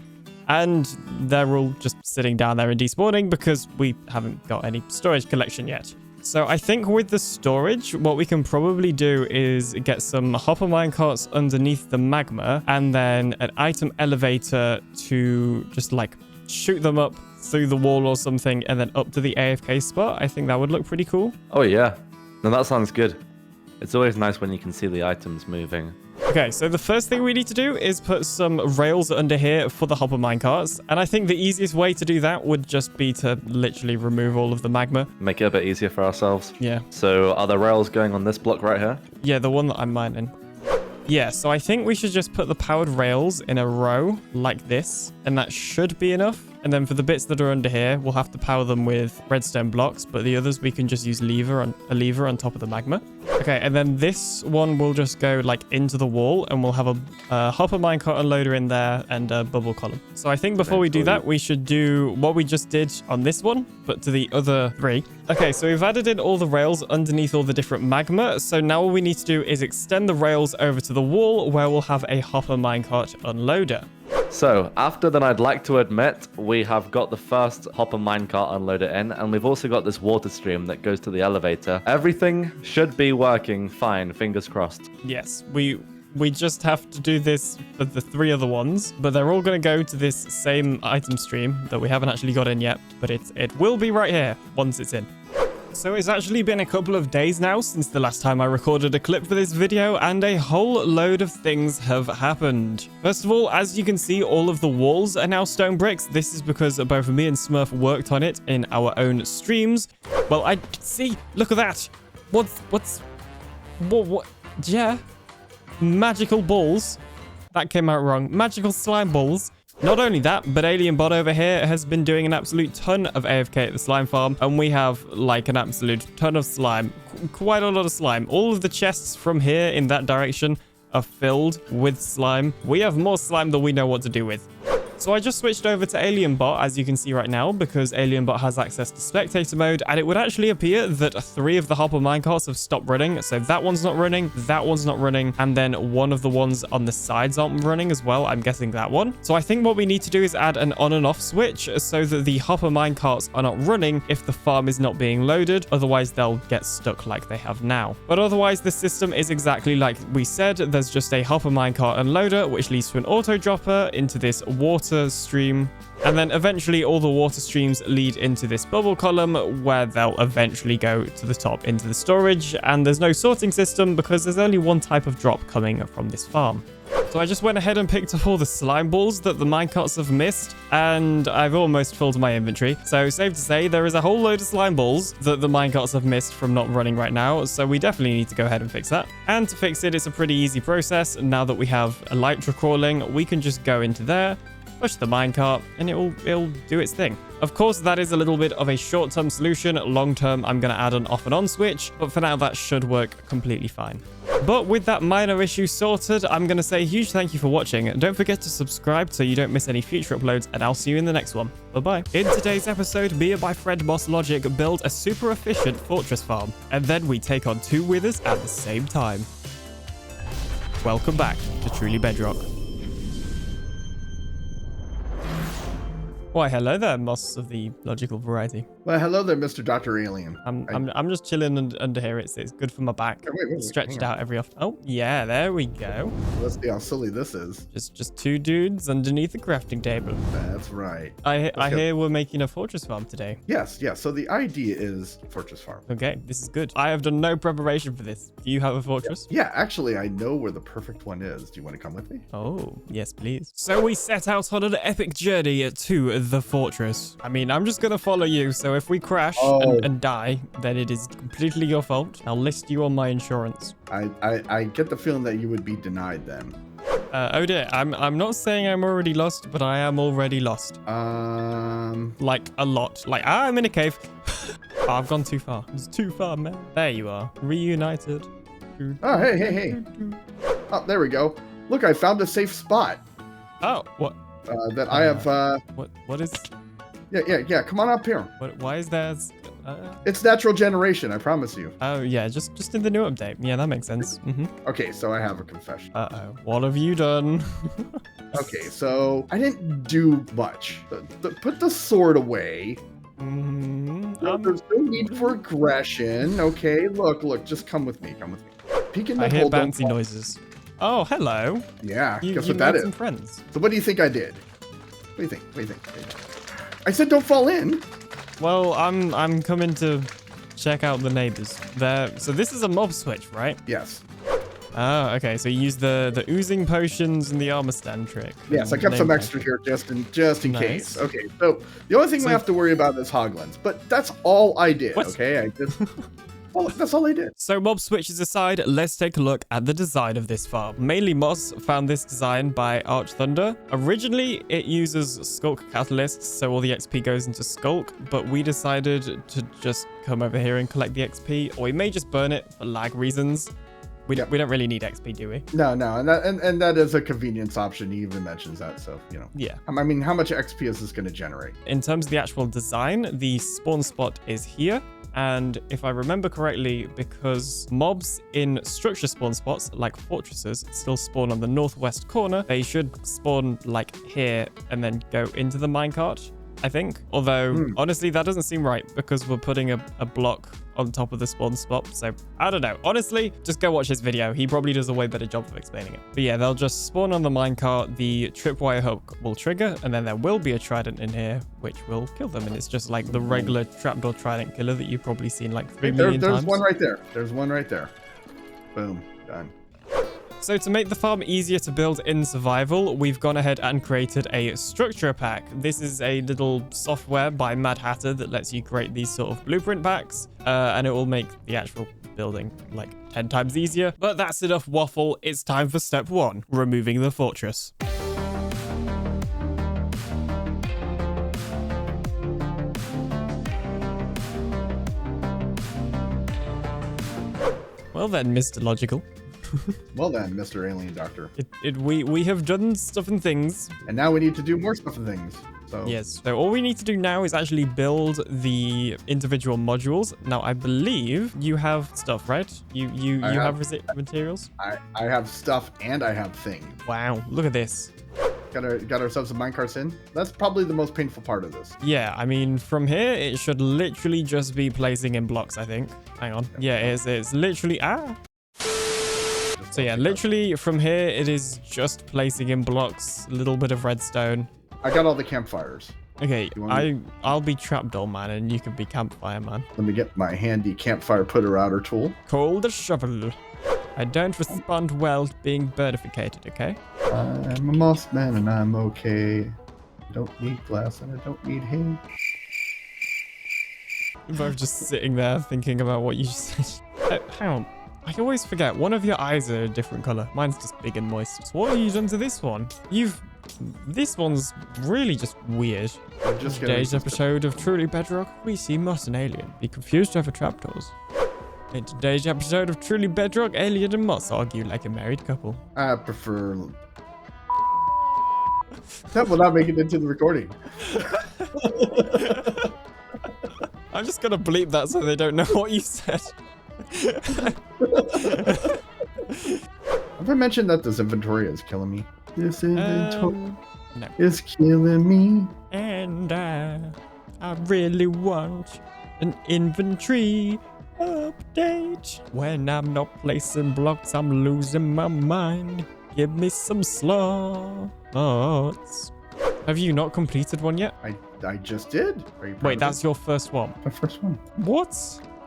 And they're all just sitting down there and despawning because we haven't got any storage collection yet. So I think with the storage, what we can probably do is get some hopper minecarts underneath the magma and then an item elevator to just like shoot them up through the wall or something and then up to the AFK spot. I think that would look pretty cool. Oh yeah. No, that sounds good. It's always nice when you can see the items moving. Okay, so the first thing we need to do is put some rails under here for the hopper minecarts. And I think the easiest way to do that would just be to literally remove all of the magma. Make it a bit easier for ourselves. Yeah. So are the rails going on this block right here? Yeah, the one that I'm mining. Yeah, so I think we should just put the powered rails in a row like this. And that should be enough. And then for the bits that are under here, we'll have to power them with redstone blocks. But the others, we can just use a lever on top of the magma. Okay, and then this one will just go like into the wall. And we'll have a hopper minecart unloader in there and a bubble column. So I think before we do that, we should do what we just did on this one, but to the other 3. Okay, so we've added in all the rails underneath all the different magma. So now all we need to do is extend the rails over to the wall where we'll have a hopper minecart unloader. So, after that, I'd like to admit we have got the first hopper minecart unloader in, and we've also got this water stream that goes to the elevator. Everything should be working fine, fingers crossed. Yes, we just have to do this for the 3 other ones, but they're all going to go to this same item stream that we haven't actually got in yet, but it will be right here once it's in. So it's actually been a couple of days now since the last time I recorded a clip for this video, and a whole load of things have happened. First of all, as you can see, all of the walls are now stone bricks. This is because both me and Smurf worked on it in our own streams. Well, I see, look at that. What, yeah. Magical balls. That came out wrong. Magical slime balls. Not only that, but AlienBot over here has been doing an absolute ton of AFK at the slime farm, and we have like an absolute ton of slime, quite a lot of slime. All of the chests from here in that direction are filled with slime. We have more slime than we know what to do with. So I just switched over to AlienBot, as you can see right now, because AlienBot has access to spectator mode, and it would actually appear that 3 of the hopper minecarts have stopped running. So that one's not running, that one's not running, and then one of the ones on the sides aren't running as well. I'm guessing that one. So I think what we need to do is add an on and off switch so that the hopper minecarts are not running if the farm is not being loaded. Otherwise, they'll get stuck like they have now. But otherwise, the system is exactly like we said. There's just a hopper minecart unloader, which leads to an auto dropper into this water stream, and then eventually all the water streams lead into this bubble column where they'll eventually go to the top into the storage. And there's no sorting system because there's only one type of drop coming from this farm. So I just went ahead and picked up all the slime balls that the minecarts have missed, and I've almost filled my inventory. So safe to say there is a whole load of slime balls that the minecarts have missed from not running right now. So we definitely need to go ahead and fix that. And to fix it, it's a pretty easy process. Now that we have elytra crawling, we can just go into there, push the minecart, and it'll do its thing. Of course, that is a little bit of a short-term solution. Long-term, I'm going to add an off and on switch, but for now, that should work completely fine. But with that minor issue sorted, I'm going to say a huge thank you for watching. Don't forget to subscribe so you don't miss any future uploads, and I'll see you in the next one. Bye-bye. In today's episode, me and my friend Moss Logic build a super efficient fortress farm, and then we take on 2 withers at the same time. Welcome back to Truly Bedrock. Why, hello there, Moss of the logical variety. Well, hello there, Mr. Dr. Alien. I'm just chilling under here. It's good for my back. Wait, Stretched out every often. Oh, yeah, there we go. Let's see how silly this is. Just 2 dudes underneath the crafting table. That's right. I hear we're making a fortress farm today. Yes. So the idea is fortress farm. Okay, this is good. I have done no preparation for this. Do you have a fortress? Yeah, actually, I know where the perfect one is. Do you want to come with me? Oh, yes, please. So we set out on an epic journey to the fortress. I mean, I'm just gonna follow you, so if we crash and die, then it is completely your fault. I'll list you on my insurance. I get the feeling that you would be denied then. Oh dear, I'm not saying I'm already lost, but I am already lost. Like a lot. Like, I'm in a cave. Oh, I've gone too far. It's too far, man. There you are. Reunited. Oh, hey. Oh, there we go. Look, I found a safe spot. Oh, what? That I have. What is? Yeah. Come on up here. Why is there? It's natural generation. I promise you. Oh yeah, just in the new update. Yeah, that makes sense. Okay, so I have a confession. What have you done? Okay, so I didn't do much. Put the sword away. There's no need for aggression. Okay, look. Just come with me. Peek in the I hear bouncy noises. Oh, hello. Yeah, guess what you that made is. some friends. So what do you think I did? What do you think? I said don't fall in. Well, I'm coming to check out the neighbors. So this is a mob switch, right? Yes. Oh, okay. So you use the oozing potions and the armor stand trick. Yes, I kept some extra here just in case. Okay, so the only thing we have to worry about is hoglins, but that's all I did. What? Okay, I just. Well, that's all I did. So mob switches aside, let's take a look at the design of this farm. Mainly Moss found this design by Arch Thunder. Originally, it uses Skulk catalysts, so all the XP goes into Skulk, but we decided to just come over here and collect the XP, or we may just burn it for lag reasons. We don't really need XP, do we? No, and that is a convenience option. He even mentions that, so Yeah. I mean, how much XP is this going to generate? In terms of the actual design, the spawn spot is here. And if I remember correctly, because mobs in structure spawn spots, like fortresses, still spawn on the northwest corner, they should spawn like here and then go into the minecart, I think. Although, honestly, that doesn't seem right because we're putting a block on top of the spawn spot. So, I don't know. Honestly, just go watch his video. He probably does a way better job of explaining it. But yeah, they'll just spawn on the minecart, the tripwire hook will trigger, and then there will be a trident in here, which will kill them. And it's just like the regular trapdoor trident killer that you've probably seen like 3 million times. There's one right there. There's one right there. Boom. Done. So to make the farm easier to build in survival, we've gone ahead and created a structure pack. This is a little software by Mad Hatter that lets you create these sort of blueprint packs, and it will make the actual building like 10 times easier. But that's enough waffle. It's time for step 1, removing the fortress. Well then, Mr. Logical. Well then, Mr. Alien Doctor. We have done stuff and things. And now we need to do more stuff and things. So Yes. So all we need to do now is actually build the individual modules. Now I believe you have stuff, right? You have materials. I have stuff and I have things. Wow, look at this. Got ourselves a minecart in. That's probably the most painful part of this. Yeah, I mean, from here, it should literally just be placing in blocks, I think. Hang on. Yeah, it's literally... So yeah, literally from here, it is just placing in blocks, a little bit of redstone. I got all the campfires. Okay, I'll be trapdoor man, and you can be campfire man. Let me get my handy campfire putter-outer tool. Call the shovel. I don't respond well to being birdificated, okay? I'm a moss man and I'm okay. I don't need glass and I don't need hay. You're both just sitting there thinking about what you said. Hang on. I always forget. One of your eyes are a different color. Mine's just big and moist. So what have you done to this one? This one's really just weird. In today's episode of Truly Bedrock, we see Moss and Alien be confused over trapdoors. In today's episode of Truly Bedrock, Alien and Moss argue like a married couple. I prefer... That will not make it into the recording. I'm just gonna bleep that so they don't know what you said. Have I mentioned that this inventory is killing me? This inventory no. is killing me. And I really want an inventory update. When I'm not placing blocks, I'm losing my mind. Give me some slots. Have you not completed one yet? I just did. Are you proud Wait, of that's it? your first one? My first one. What?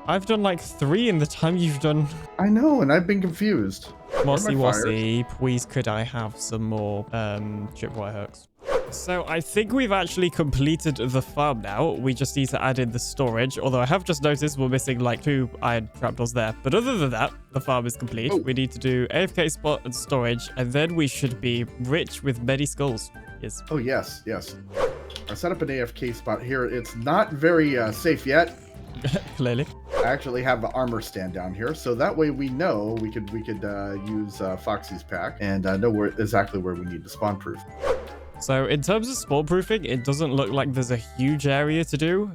I've done like 3 in the time you've done. I know, and I've been confused. Mossy Wossy, please could I have some more tripwire hooks? So I think we've actually completed the farm now. We just need to add in the storage. Although I have just noticed we're missing like 2 iron trapdoors there. But other than that, the farm is complete. We need to do AFK spot and storage. And then we should be rich with many skulls. Yes. Oh, yes, yes. I set up an AFK spot here. It's not very safe yet. Clearly. I actually have an armor stand down here, so that way we know we could use Foxy's pack and know exactly where we need to spawn proof. So in terms of spawn proofing, it doesn't look like there's a huge area to do.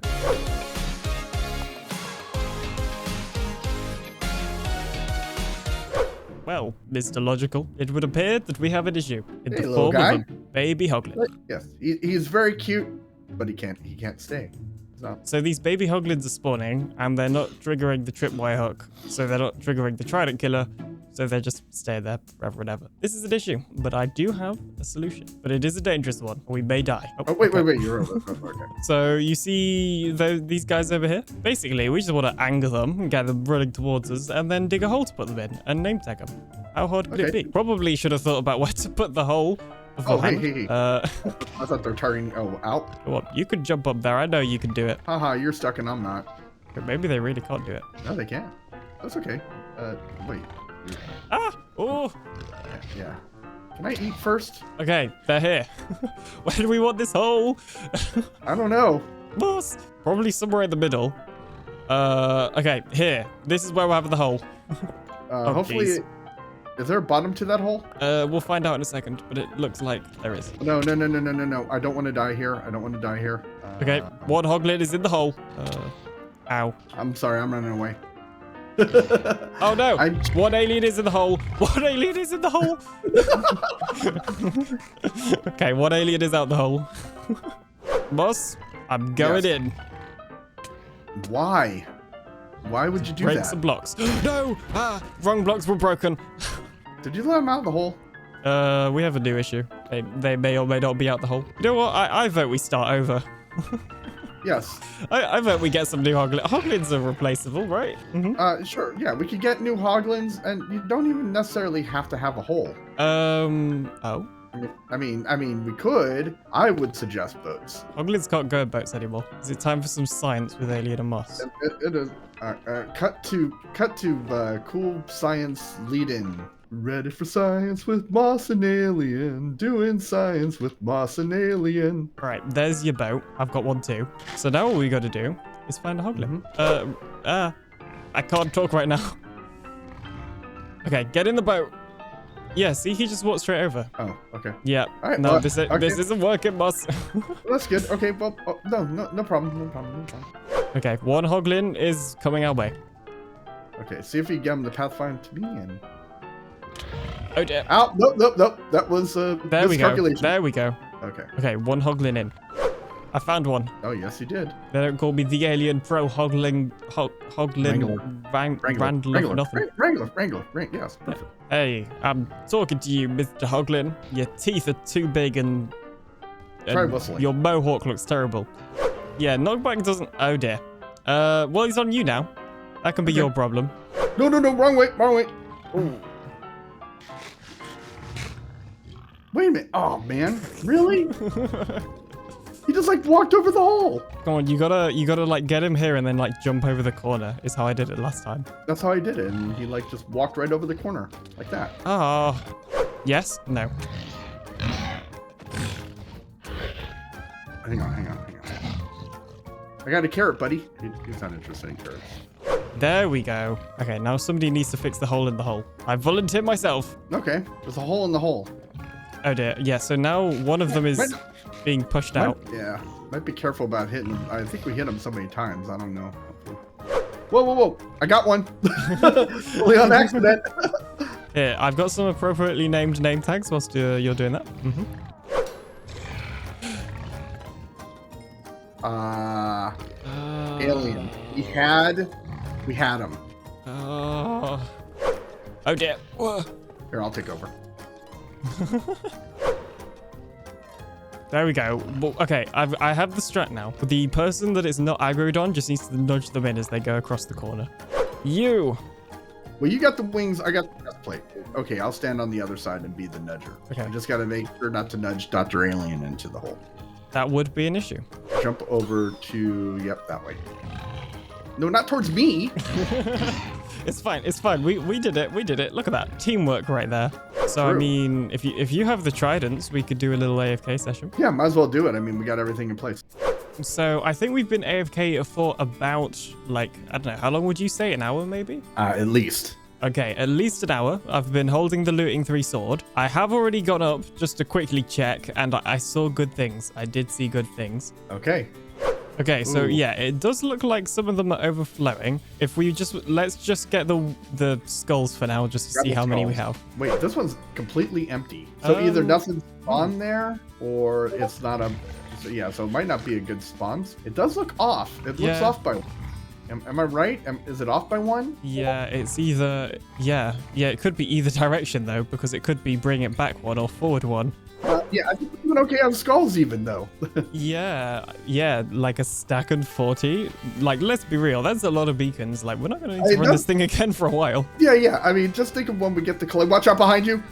Well, Mr. Logical, it would appear that we have an issue in the form of a baby hoglin. Yes, he's very cute, but he can't stay. So these baby hoglins are spawning, and they're not triggering the tripwire hook, so they're not triggering the trident killer, so they just stay there forever and ever. This is an issue, but I do have a solution. But it is a dangerous one. We may die. Oh, wait, you're okay. So you see these guys over here? Basically, we just want to anger them and get them running towards us, and then dig a hole to put them in, and name tag them. How hard could it be? Probably should have thought about where to put the hole. Oh, hey. I thought they're targeting, out. Come on, you could jump up there. I know you can do it. Haha, you're stuck and I'm not. But maybe they really can't do it. No, they can't. That's okay. Wait. Oh! Yeah. Can I eat first? Okay, they're here. Where do we want this hole? I don't know. Boss, probably somewhere in the middle. Okay, here. This is where we're having the hole. Hopefully... Geez. Is there a bottom to that hole? We'll find out in a second, but it looks like there is. No. I don't want to die here. Okay, one hoglin is in the hole. Ow. I'm sorry, I'm running away. Oh no! One alien is in the hole. One alien is in the hole. Okay, one alien is out the hole. Boss, I'm going in. Why? Why would you do Break that? some blocks. No! Wrong blocks were broken. Did you let him out of the hole? We have a new issue. They may or may not be out the hole. You know what? I vote we start over. Yes. I vote we get some new hoglins. Hoglins are replaceable, right? Mm-hmm. Sure. Yeah, we could get new hoglins, and you don't even necessarily have to have a hole. Oh. I mean, we could. I would suggest boats. Hoglins can't go in boats anymore. Is it time for some science with Alien and Moss? It is. Cut to cool science lead-in. Ready for science with Moss and Alien. Doing science with Moss and Alien. All right, there's your boat. I've got one too. So now all we got to do is find a hoglin. I can't talk right now. Okay, get in the boat. Yeah, see, he just walked straight over. Oh, okay. Yeah. All right, No, well, this okay. isn't working, boss. That's good. Okay, well, no problem. Okay, one hoglin is coming our way. Okay, see if you get him to pathfind to me and. Oh dear. Out. Nope. That was There we go. miscalculation. There we go. Okay. Okay, one hoglin in. I found one. Oh yes, you did. They don't call me the alien pro hoglin Wrangler for nothing. Wrangler. Yes, perfect. Hey, I'm talking to you, Mr. Hoglin. Your teeth are too big and Try whistling. your mohawk looks terrible. Yeah, knockback doesn't. Oh dear. Well, he's on you now. That can be your problem. No, wrong way. Ooh. Wait a minute. Oh man, really? He just like walked over the hole. Come on, you gotta like get him here and then like jump over the corner. Is how I did it last time. That's how I did it, and he like just walked right over the corner like that. Oh, yes, no. Hang on. I got a carrot, buddy. He's not interested in carrots. There we go. Okay, now somebody needs to fix the hole in the hole. I volunteer myself. Okay, there's a hole in the hole. Oh dear. Yeah, so now one of them is being pushed out. Yeah, might be careful about hitting him. I think we hit him so many times. I don't know. Whoa. I got one. Only on accident. Here, I've got some appropriately named name tags whilst you're doing that. Alien. We had him. Oh dear. Whoa. Here, I'll take over. There we go. Well, okay, I have the strat now. The person that is not aggroed on just needs to nudge them in as they go across the corner. You. Well, you got the wings. I got the breastplate. Okay, I'll stand on the other side and be the nudger. Okay. I just got to make sure not to nudge Dr. Alien into the hole. That would be an issue. Jump over to, yep, that way. No, not towards me. It's fine. We did it. Look at that. Teamwork right there. So, True. I mean, if you have the tridents, we could do a little AFK session. Yeah, might as well do it. I mean, we got everything in place. So, I think we've been AFK for about, like, I don't know, how long would you say? An hour, maybe? At least. Okay, at least an hour. I've been holding the looting 3 sword. I have already gone up just to quickly check, and I saw good things. I did see good things. Okay. Okay, so Ooh. yeah, it does look like some of them are overflowing. If we let's just get the skulls for now, just to Grab see the how many we skulls. have. Wait, this one's completely empty. So either nothing's on there, or it's not a... So yeah, so it might not be a good spawn. It does look off. It looks Yeah. off by... Am I right? Is it off by 1? Yeah, it's either yeah, it could be either direction though, because it could be bring it back 1 or forward 1. Yeah, I think we're doing okay on skulls even though. yeah, like a stack and 40. Like, let's be real, that's a lot of beacons. Like, we're not gonna need to run this thing again for a while. Yeah. I mean, just think of when we get the collect. Watch out behind you.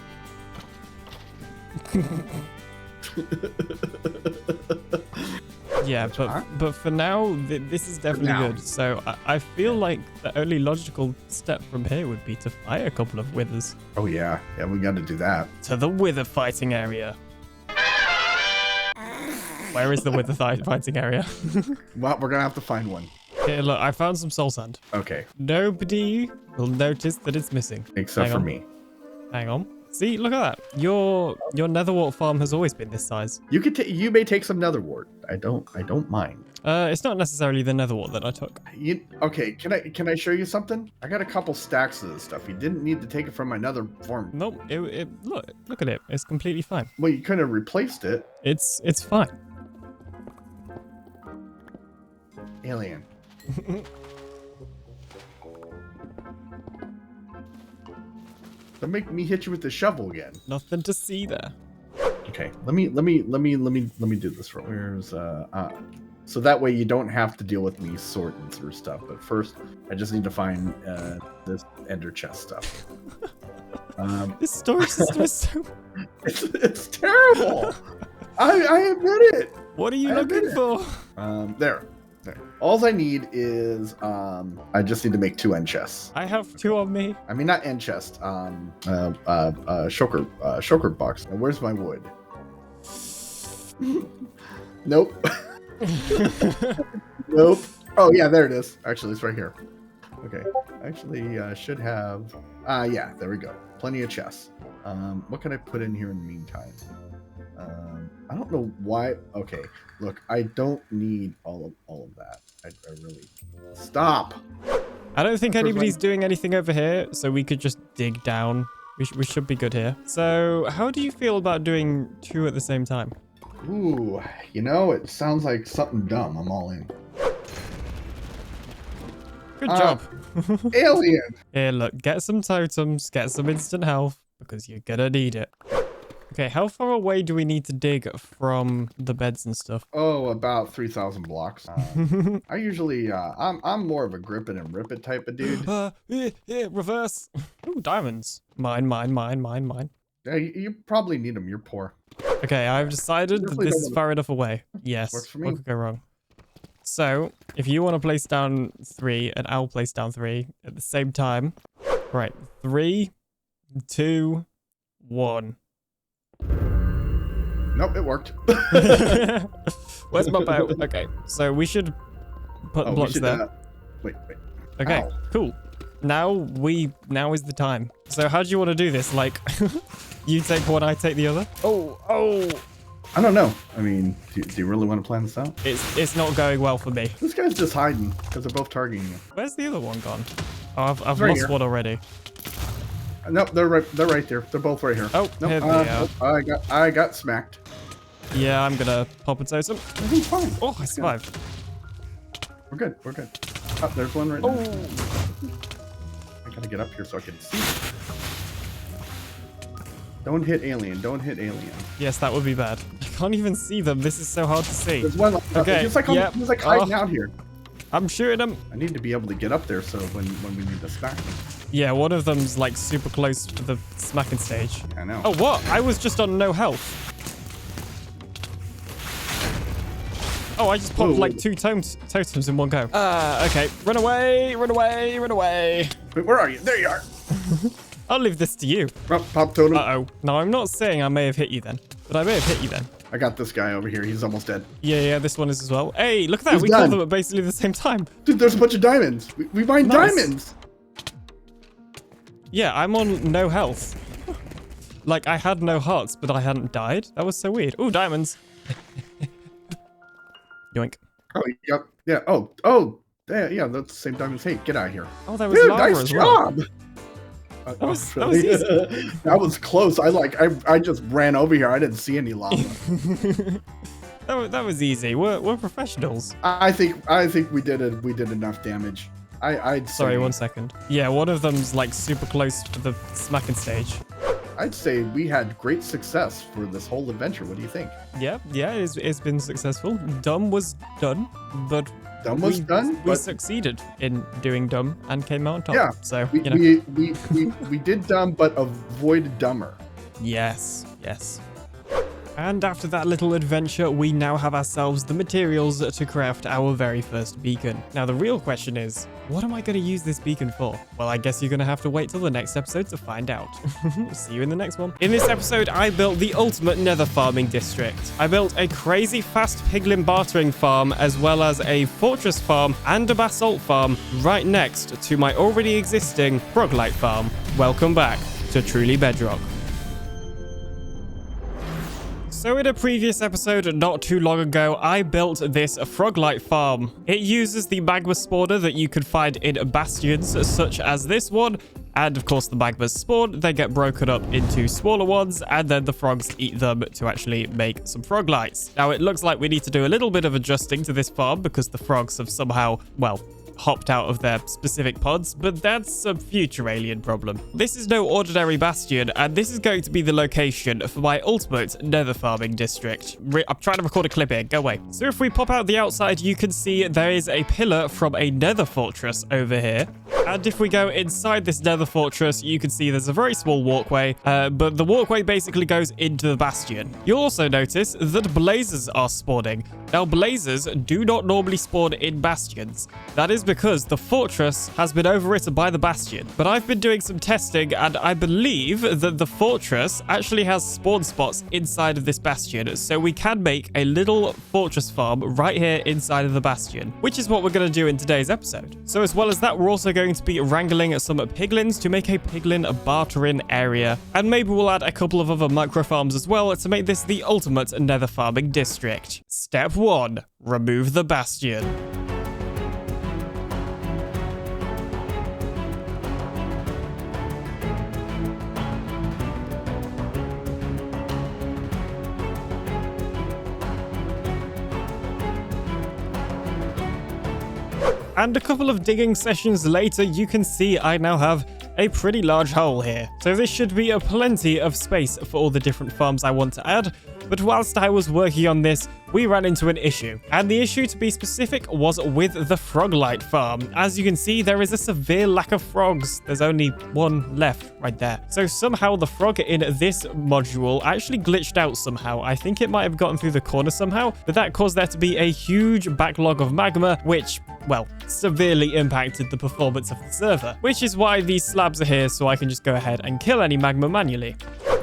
Yeah, but for now, this is definitely good. So I feel like the only logical step from here would be to fight a couple of withers. Oh yeah, we got to do that. To the wither fighting area. Where is the wither fighting area? Well, we're gonna have to find one. Here, look, I found some soul sand. Okay. Nobody will notice that it's missing. Except Hang for on. me. Hang on. See, look at that. Your netherwart farm has always been this size. You may take some netherwart. I don't mind. It's not necessarily the netherwart that I took. Okay, can I show you something? I got a couple stacks of this stuff. You didn't need to take it from my nether farm. Nope. Look at it. It's completely fine. Well, you could have replaced it. It's fine. Alien. Don't make me hit you with the shovel again. Nothing to see there. Okay, let me do this real. Where's so that way you don't have to deal with me sorting through stuff. But first, I just need to find this ender chest stuff. This storage system is so... It's terrible. I admit it. What are you looking for? There. All I need is I just need to make 2 end chests. I have 2 on me. I mean, not end chest. Shulker box. Now, where's my wood? Nope. Nope. Oh yeah, there it is. Actually, it's right here. Okay. Actually, should have Yeah, there we go. Plenty of chests. What can I put in here in the meantime? I don't know why. Okay, look, I don't need all of that. I really stop. I don't think anybody's doing anything over here, so we could just dig down. We should be good here. So, how do you feel about doing 2 at the same time? Ooh, you know, it sounds like something dumb. I'm all in. Good job. Alien. Here, look, get some totems, get some instant health, because you're gonna need it. Okay, how far away do we need to dig from the beds and stuff? Oh, about 3,000 blocks. I usually, I'm more of a grip it and rip it type of dude. Here, reverse. Ooh, diamonds. Mine. Yeah, you probably need them. You're poor. Okay, I've decided that this is far enough away. Yes, Works for me. what could go wrong? So, if you want to place down 3, and I'll place down 3 at the same time. Right, 3, 2, 1. Nope, it worked. Where's my bow? Okay, so we should put blocks there. Wait. Okay, Ow. cool. Now is the time. So how do you want to do this? Like, you take one, I take the other? Oh. I don't know. I mean, do you really want to plan this out? It's not going well for me. This guy's just hiding because they're both targeting you. Where's the other one gone? Oh, I've right lost here. one already. Nope, they're right there. They're both right here. Oh, nope, here they are. nope, I got smacked. Yeah, I'm gonna pop a totem. He's fine. Oh, I survived. We're good. Oh, there's one right there. I gotta get up here so I can see. Don't hit alien. Yes, that would be bad. I can't even see them. This is so hard to see. There's one. Okay, He's like hiding out here. I'm shooting them. I need to be able to get up there so when we need to smack them. Yeah, one of them's like super close to the smacking stage. I know. Oh, what? I was just on no health. Oh, I just popped like 2 totems in one go. Okay. Run away. Wait, where are you? There you are. I'll leave this to you. Pop totem. Uh-oh. No, I'm not saying I may have hit you then, but I may have hit you then. I got this guy over here. He's almost dead. Yeah, this one is as well. Hey, look at that. He's We done. killed them at basically the same time. Dude, there's a bunch of diamonds. We mined Nice. diamonds. Yeah, I'm on no health. Like, I had no hearts, but I hadn't died. That was so weird. Ooh, diamonds. Yoink. Oh, yep. Yeah. Oh. Yeah, that's the same diamonds. Hey, get out of here. Oh, that was Dude, lava nice as well. job. That was easy. That was close. I just ran over here. I didn't see any lava. That was easy. We're professionals. I think we did enough damage. I'd say, Sorry, 1 second. Yeah, one of them's like super close to the smacking stage. I'd say we had great success for this whole adventure. What do you think? Yeah, it's been successful. Dumb was done, but we succeeded in doing dumb and came out on top. Yeah. So we did dumb, but avoided dumber. Yes. And after that little adventure, we now have ourselves the materials to craft our very first beacon. Now, the real question is, what am I going to use this beacon for? Well, I guess you're going to have to wait till the next episode to find out. See you in the next one. In this episode, I built the ultimate nether farming district. I built a crazy fast piglin bartering farm, as well as a fortress farm and a basalt farm right next to my already existing froglite farm. Welcome back to Truly Bedrock. So in a previous episode not too long ago, I built this froglite farm. It uses the magma spawner that you could find in bastions such as this one. And of course the magmas spawn, they get broken up into smaller ones, and then the frogs eat them to actually make some froglites. Now it looks like we need to do a little bit of adjusting to this farm because the frogs have somehow, well, hopped out of their specific pods, but that's a future alien problem. This is no ordinary bastion, and this is going to be the location for my ultimate nether farming district. I'm trying to record a clip here, go away. So if we pop out the outside, you can see there is a pillar from a nether fortress over here. And if we go inside this nether fortress, you can see there's a very small walkway, but the walkway basically goes into the bastion. You'll also notice that blazes are spawning. Now, blazes do not normally spawn in bastions. That is because the fortress has been overwritten by the bastion. But I've been doing some testing, and I believe that the fortress actually has spawn spots inside of this bastion, so we can make a little fortress farm right here inside of the bastion, which is what we're going to do in today's episode. So as well as that, we're also going to to be wrangling some piglins to make a piglin bartering area. And maybe we'll add a couple of other micro farms as well to make this the ultimate nether farming district. Step 1. Remove the bastion. And a couple of digging sessions later, you can see I now have a pretty large hole here. So this should be plenty of space for all the different farms I want to add. But whilst I was working on this, we ran into an issue. And the issue, to be specific, was with the Froglight farm. As you can see, there is a severe lack of frogs. There's only one left right there. So somehow the frog in this module actually glitched out somehow. I think it might have gotten through the corner somehow, but that caused there to be a huge backlog of magma, which, well, severely impacted the performance of the server. Which is why these slabs are here, so I can just go ahead and kill any magma manually.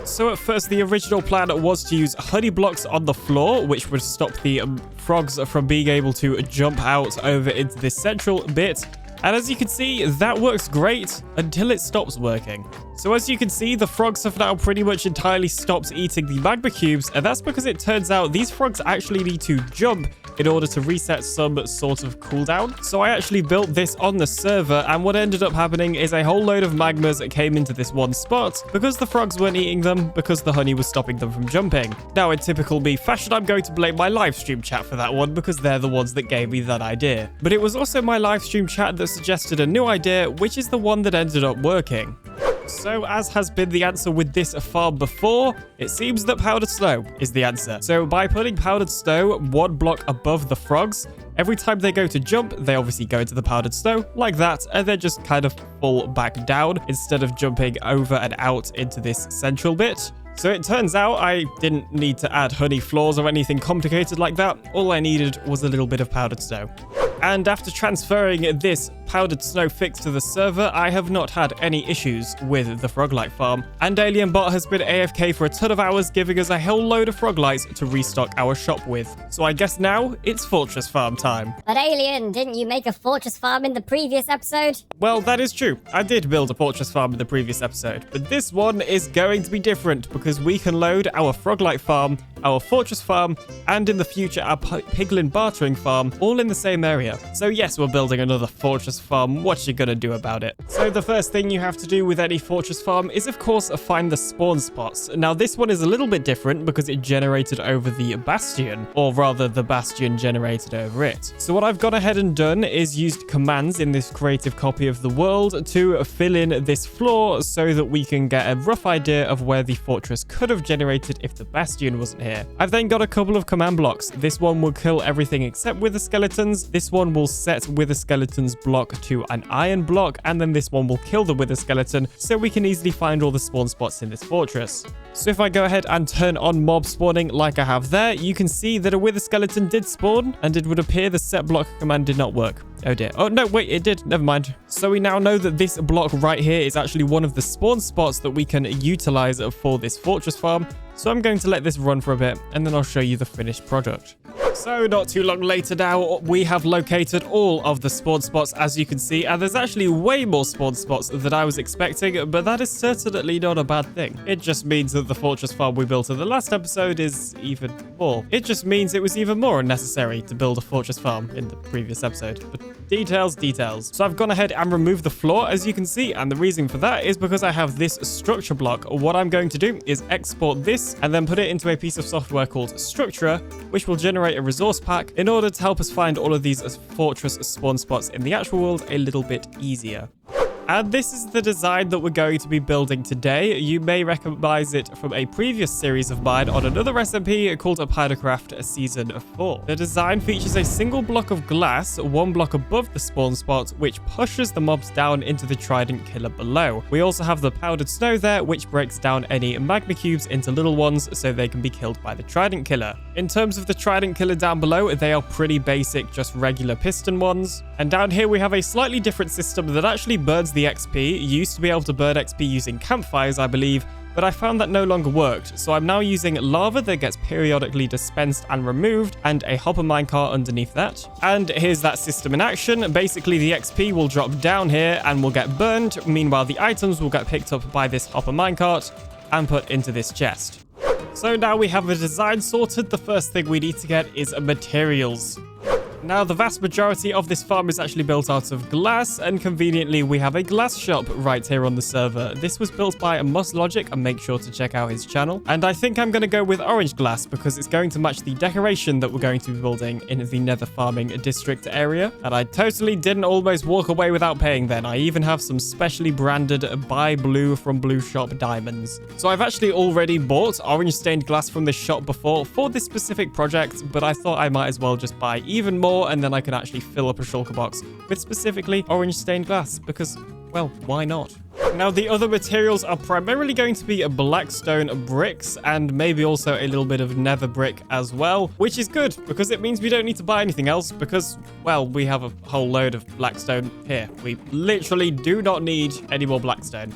So at first, the original plan was to use honey blocks on the floor, which would stop the frogs from being able to jump out over into this central bit. And as you can see, that works great until it stops working. So as you can see, the frogs have now pretty much entirely stopped eating the magma cubes, and that's because it turns out these frogs actually need to jump in order to reset some sort of cooldown. So I actually built this on the server, and what ended up happening is a whole load of magmas came into this one spot because the frogs weren't eating them because the honey was stopping them from jumping. Now, in typical me fashion, I'm going to blame my livestream chat for that one because they're the ones that gave me that idea. But it was also my livestream chat that suggested a new idea, which is the one that ended up working. So, as has been the answer with this farm before, it seems that powdered snow is the answer. So, by putting powdered snow one block above the frogs, every time they go to jump, they obviously go into the powdered snow like that, and then just kind of fall back down instead of jumping over and out into this central bit. So it turns out I didn't need to add honey floors or anything complicated like that. All I needed was a little bit of powdered snow. And after transferring this powdered snow fix to the server, I have not had any issues with the Froglight farm. And AlienBot has been AFK for a ton of hours, giving us a whole load of Froglights to restock our shop with. So I guess now it's Fortress Farm time. But Alien, didn't you make a Fortress Farm in the previous episode? Well, that is true. I did build a Fortress Farm in the previous episode, but this one is going to be different because we can load our Froglight farm, our Fortress farm, and in the future our Piglin bartering farm all in the same area. So yes, we're building another Fortress farm. What you gonna do about it? So the first thing you have to do with any Fortress farm is of course find the spawn spots. Now this one is a little bit different because it generated over the bastion, or rather the bastion generated over it. So what I've gone ahead and done is used commands in this creative copy of the world to fill in this floor so that we can get a rough idea of where the fortress could have generated if the bastion wasn't here. I've then got a couple of command blocks. This one will kill everything except wither skeletons. This one will set wither skeletons block to an iron block, and then this one will kill the wither skeleton so we can easily find all the spawn spots in this fortress. So if I go ahead and turn on mob spawning like I have there, you can see that a wither skeleton did spawn, and it would appear the set block command did not work. Oh dear. Oh no, wait, it did. Never mind. So we now know that this block right here is actually one of the spawn spots that we can utilize for this fortress farm. So I'm going to let this run for a bit, and then I'll show you the finished product. So not too long later now, we have located all of the spawn spots, as you can see, and there's actually way more spawn spots than I was expecting, but that is certainly not a bad thing. It just means that the fortress farm we built in the last episode is even more. It just means it was even more unnecessary to build a fortress farm in the previous episode. But details, details. So I've gone ahead and removed the floor, as you can see, and the reason for that is because I have this structure block. What I'm going to do is export this and then put it into a piece of software called Structura, which will generate a resource pack in order to help us find all of these fortress spawn spots in the actual world a little bit easier. And this is the design that we're going to be building today. You may recognize it from a previous series of mine on another SMP called Minecraft Season 4. The design features a single block of glass, one block above the spawn spot, which pushes the mobs down into the trident killer below. We also have the powdered snow there, which breaks down any magma cubes into little ones so they can be killed by the trident killer. In terms of the trident killer down below, they are pretty basic, just regular piston ones. And down here we have a slightly different system that actually burns the XP. You used to be able to burn XP using campfires, I believe, but I found that no longer worked, so I'm now using lava that gets periodically dispensed and removed, and a hopper minecart underneath that. And here's that system in action. Basically, the XP will drop down here and will get burned. Meanwhile, the items will get picked up by this hopper minecart and put into this chest. So now we have the design sorted. The first thing we need to get is materials. Now, the vast majority of this farm is actually built out of glass, and conveniently, we have a glass shop right here on the server. This was built by Logic, and make sure to check out his channel. And I think I'm going to go with orange glass because it's going to match the decoration that we're going to be building in the nether farming district area. And I totally didn't almost walk away without paying then. I even have some specially branded Buy Blue from Blue Shop diamonds. So I've actually already bought orange stained glass from this shop before for this specific project, but I thought I might as well just buy even more, and then I can actually fill up a shulker box with specifically orange stained glass because, well, why not? Now, the other materials are primarily going to be blackstone bricks and maybe also a little bit of nether brick as well, which is good because it means we don't need to buy anything else because, well, we have a whole load of blackstone here. We literally do not need any more blackstone.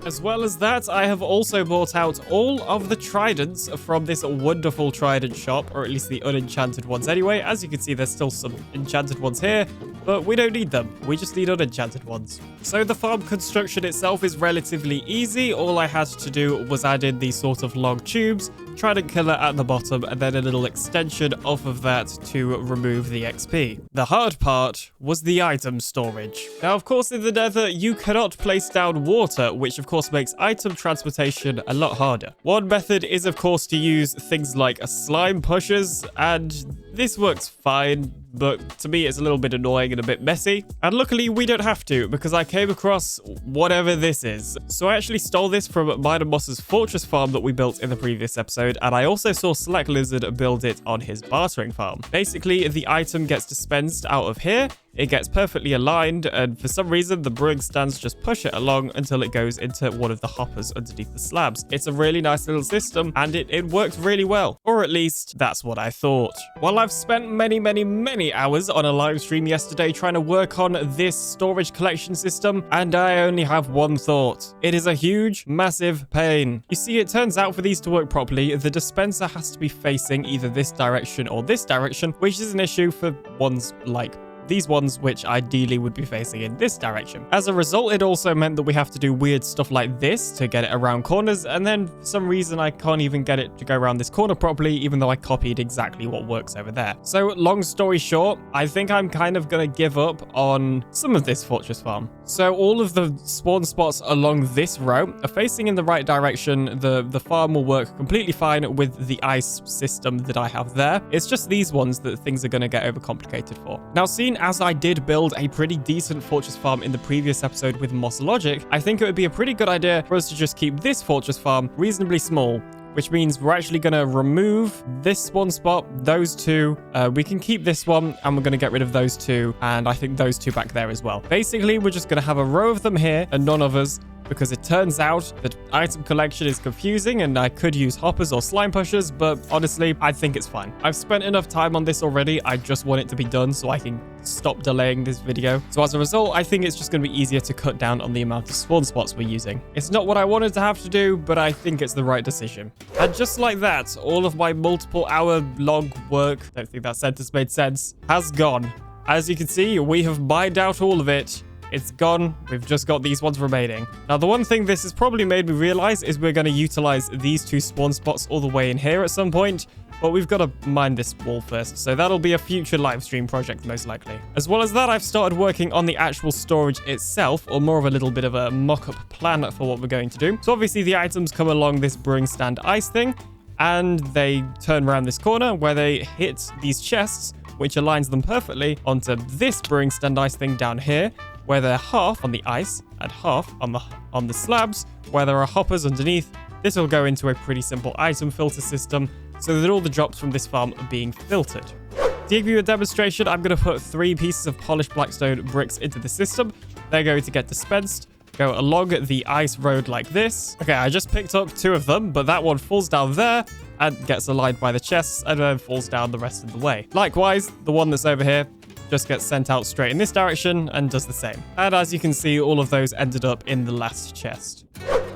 As well as that, I have also bought out all of the tridents from this wonderful trident shop, or at least the unenchanted ones anyway. As you can see, there's still some enchanted ones here, but we don't need them. We just need unenchanted ones. So the farm construction itself is relatively easy. All I had to do was add in these sort of long tubes, trident killer at the bottom, and then a little extension off of that to remove the XP. The hard part was the item storage. Now, of course, in the nether, you cannot place down water, which of course makes item transportation a lot harder. One method is, of course, to use things like slime pushers, and this works fine, but to me it's a little bit annoying and a bit messy. And luckily we don't have to, because I came across whatever this is. So I actually stole this from Miner Moss's fortress farm that we built in the previous episode, and I also saw Slack Lizard build it on his bartering farm. Basically, the item gets dispensed out of here, it gets perfectly aligned, and for some reason the brewing stands just push it along until it goes into one of the hoppers underneath the slabs. It's a really nice little system, and it worked really well. Or at least, that's what I thought. While I've spent many hours on a live stream yesterday trying to work on this storage collection system, and I only have one thought. It is a huge, massive pain. You see, it turns out for these to work properly, the dispenser has to be facing either this direction or this direction, which is an issue for ones like these ones, which ideally would be facing in this direction. As a result, it also meant that we have to do weird stuff like this to get it around corners, and then for some reason I can't even get it to go around this corner properly, even though I copied exactly what works over there. So long story short, I think I'm kind of gonna give up on some of this fortress farm. So all of the spawn spots along this row are facing in the right direction. The farm will work completely fine with the ice system that I have there. It's just these ones that things are gonna get overcomplicated for. Now, seeing as I did build a pretty decent fortress farm in the previous episode with Logic, I think it would be a pretty good idea for us to just keep this fortress farm reasonably small, which means we're actually going to remove this one spot, those two. We can keep this one, and we're going to get rid of those two, and I think those two back there as well. Basically, we're just going to have a row of them here and none others, because it turns out that item collection is confusing and I could use hoppers or slime pushers, but honestly, I think it's fine. I've spent enough time on this already. I just want it to be done so I can stop delaying this video. So as a result, I think it's just going to be easier to cut down on the amount of spawn spots we're using. It's not what I wanted to have to do, but I think it's the right decision. And just like that, all of my multiple hour long work, I don't think that sentence made sense, has gone. As you can see, we have mined out all of it. It's gone. We've just got these ones remaining. Now, the one thing this has probably made me realize is we're going to utilize these two spawn spots all the way in here at some point, but we've got to mine this wall first, so that'll be a future live stream project most likely. As well as that, I've started working on the actual storage itself, or more of a little bit of a mock-up plan for what we're going to do. So obviously the items come along this brewing stand ice thing, and they turn around this corner where they hit these chests, which aligns them perfectly onto this brewing stand ice thing down here, where they're half on the ice and half on the slabs, where there are hoppers underneath. This will go into a pretty simple item filter system so that all the drops from this farm are being filtered. To give you a demonstration, I'm going to put 3 pieces of polished blackstone bricks into the system. They're going to get dispensed, go along the ice road like this. Okay, I just picked up 2 of them, but that one falls down there and gets aligned by the chests and then falls down the rest of the way. Likewise, the one that's over here just gets sent out straight in this direction and does the same. And as you can see, all of those ended up in the last chest.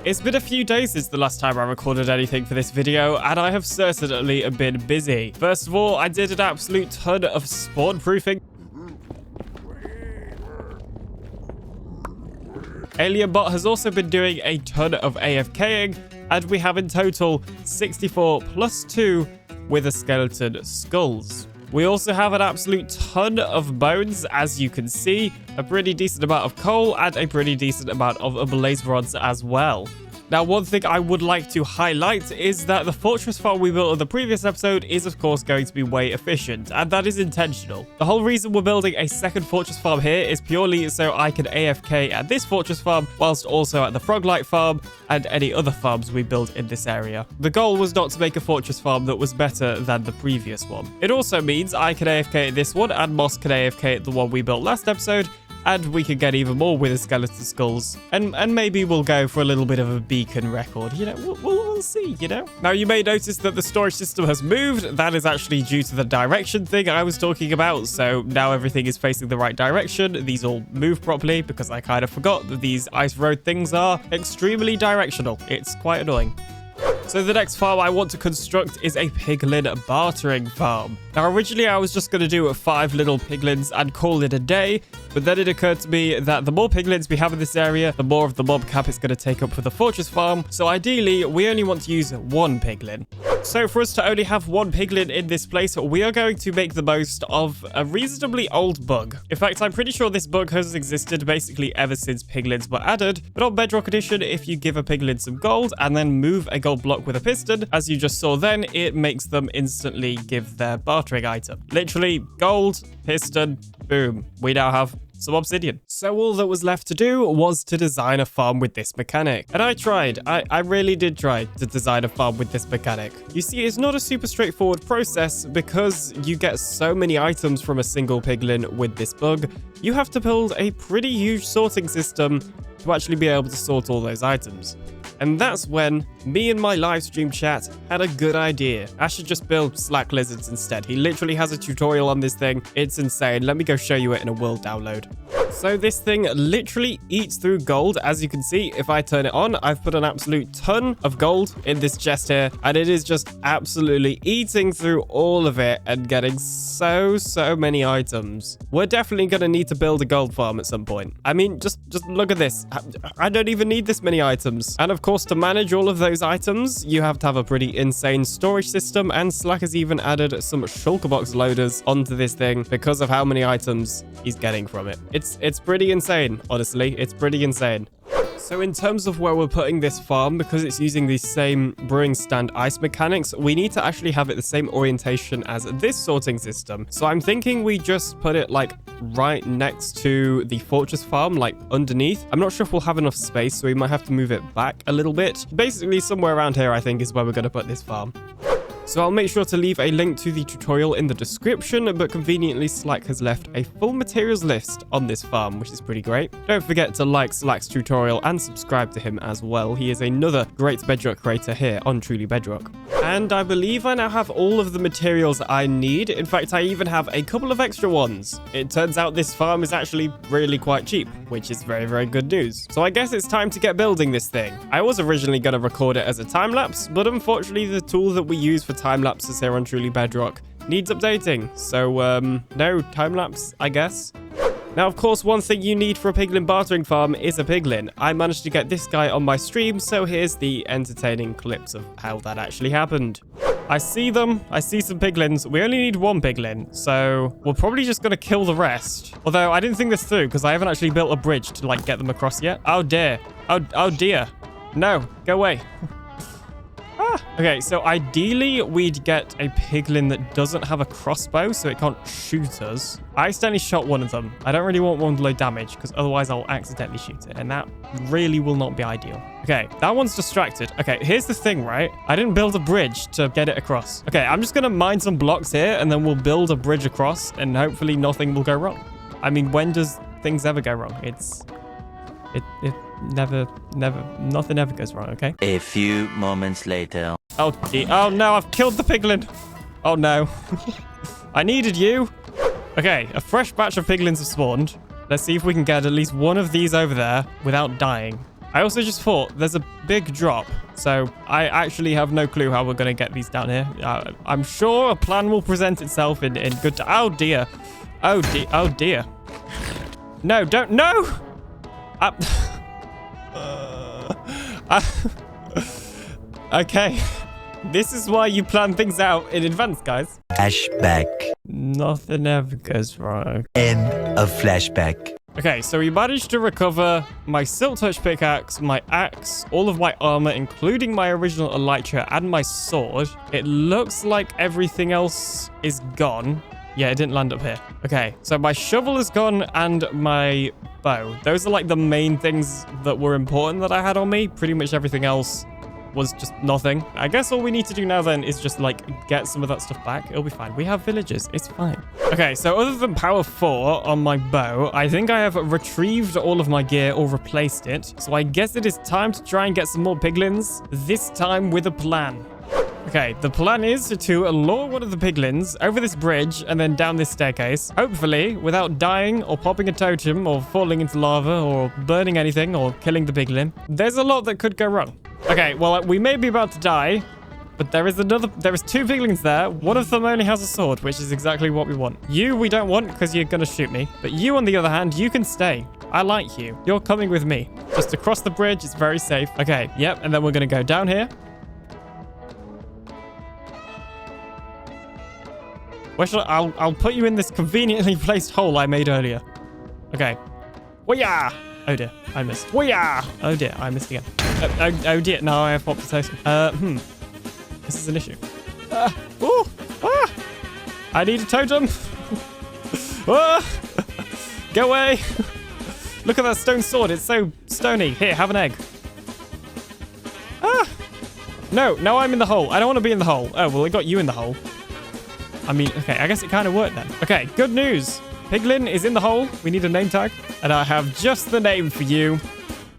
It's been a few days since the last time I recorded anything for this video, and I have certainly been busy. First of all, I did an absolute ton of spawn proofing. AlienBot has also been doing a ton of AFKing, and we have in total 64 plus 2 with a skeleton skulls. We also have an absolute ton of bones, as you can see, a pretty decent amount of coal, and a pretty decent amount of blaze rods as well. Now, one thing I would like to highlight is that the fortress farm we built in the previous episode is, of course, going to be way efficient, and that is intentional. The whole reason we're building a second fortress farm here is purely so I can AFK at this fortress farm, whilst also at the Froglight farm and any other farms we build in this area. The goal was not to make a fortress farm that was better than the previous one. It also means I can AFK at this one, and Moss can AFK at the one we built last episode, and we could get even more with the skeleton skulls. And maybe we'll go for a little bit of a beacon record. You know, we'll see, you know? Now, you may notice that the storage system has moved. That is actually due to the direction thing I was talking about. So now everything is facing the right direction. These all move properly because I kind of forgot that these ice road things are extremely directional. It's quite annoying. So the next farm I want to construct is a piglin bartering farm. Now, originally I was just going to do 5 little piglins and call it a day, but then it occurred to me that the more piglins we have in this area, the more of the mob cap it's going to take up for the fortress farm. So ideally, we only want to use 1 piglin. So for us to only have 1 piglin in this place, we are going to make the most of a reasonably old bug. In fact, I'm pretty sure this bug has existed basically ever since piglins were added, but on Bedrock Edition, if you give a piglin some gold and then move a gold block with a piston, as you just saw then, it makes them instantly give their bartering item. Literally, gold, piston, boom. We now have some obsidian. So all that was left to do was to design a farm with this mechanic. And I tried. I really did try to design a farm with this mechanic. You see, it's not a super straightforward process because you get so many items from a single piglin with this bug. You have to build a pretty huge sorting system to actually be able to sort all those items. And that's when me and my live stream chat had a good idea. I should just build slack lizards instead. He literally has a tutorial on this thing. It's insane. Let me go show you it in a world download. So this thing literally eats through gold. As you can see, if I turn it on, I've put an absolute ton of gold in this chest here, and it is just absolutely eating through all of it and getting so many items. We're definitely going to need to build a gold farm at some point. I mean, just look at this. I don't even need this many items. And of course, to manage all of those items, you have to have a pretty insane storage system, and Slack has even added some shulker box loaders onto this thing because of how many items he's getting from it. It's pretty insane, honestly. It's pretty insane. So in terms of where we're putting this farm, because it's using the same brewing stand ice mechanics, we need to actually have it the same orientation as this sorting system. So I'm thinking we just put it like right next to the fortress farm, like underneath. I'm not sure if we'll have enough space, so we might have to move it back a little bit. Basically, somewhere around here, I think, is where we're going to put this farm. So I'll make sure to leave a link to the tutorial in the description, but conveniently Slack has left a full materials list on this farm, which is pretty great. Don't forget to like Slack's tutorial and subscribe to him as well. He is another great Bedrock creator here on Truly Bedrock. And I believe I now have all of the materials I need. In fact, I even have a couple of extra ones. It turns out this farm is actually really quite cheap, which is very good news. So I guess it's time to get building this thing. I was originally going to record it as a time-lapse, but unfortunately the tool that we use for time-lapses here on Truly Bedrock needs updating. So, no time-lapse, I guess. Now, of course, one thing you need for a piglin bartering farm is a piglin. I managed to get this guy on my stream, so here's the entertaining clips of how that actually happened. I see them. I see some piglins. We only need 1 piglin, so we're probably just going to kill the rest. Although, I didn't think this through, because I haven't actually built a bridge to, like, get them across yet. Oh, dear. Oh, dear. No, go away. Okay, so ideally we'd get a piglin that doesn't have a crossbow, so it can't shoot us. I accidentally shot one of them. I don't really want one low damage, because otherwise I'll accidentally shoot it, and that really will not be ideal. Okay, that one's distracted. Okay, here's the thing, right? I didn't build a bridge to get it across. Okay, I'm just going to mine some blocks here, and then we'll build a bridge across, and hopefully nothing will go wrong. I mean, when does things ever go wrong? Nothing ever goes wrong, okay? A few moments later. Oh no, I've killed the piglin. Oh no. I needed you. Okay, a fresh batch of piglins have spawned. Let's see if we can get at least one of these over there without dying. I also just thought there's a big drop, so I actually have no clue how we're going to get these down here. I'm sure a plan will present itself in good time. Oh, dear. Oh, dear. Oh, dear. No, don't. No! Okay. This is why you plan things out in advance, guys. Flashback. Nothing ever goes wrong. End of flashback. Okay, so we managed to recover my Silk Touch pickaxe, my axe, all of my armor, including my original elytra and my sword. It looks like everything else is gone. Yeah, it didn't land up here. Okay, so my shovel is gone and my bow. Those are like the main things that were important that I had on me. Pretty much everything else was just nothing. I guess all we need to do now then is just like get some of that stuff back. It'll be fine. We have villagers. It's fine. Okay, so other than power 4 on my bow, I think I have retrieved all of my gear or replaced it. So I guess it is time to try and get some more piglins, this time with a plan. Okay, the plan is to lure one of the piglins over this bridge and then down this staircase, hopefully without dying or popping a totem or falling into lava or burning anything or killing the piglin. There's a lot that could go wrong. Okay, well, we may be about to die, but there is 2 piglins there. One of them only has a sword, which is exactly what we want. You, we don't want because you're going to shoot me. But you, on the other hand, you can stay. I like you. You're coming with me. Just across the bridge. It's very safe. Okay, yep. And then we're going to go down here. Where should I'll put you in this conveniently placed hole I made earlier. Okay. Wah-yah! Oh dear, I missed. Wah-yah! Oh dear, I missed again. Oh dear, now I have popped the totem. This is an issue. I need a totem. Go away. Look at that stone sword. It's so stony. Here, have an egg. No, now I'm in the hole. I don't want to be in the hole. Oh, well, it got you in the hole. I mean, okay, I guess it kind of worked then. Okay, good news. Piglin is in the hole. We need a name tag. And I have just the name for you.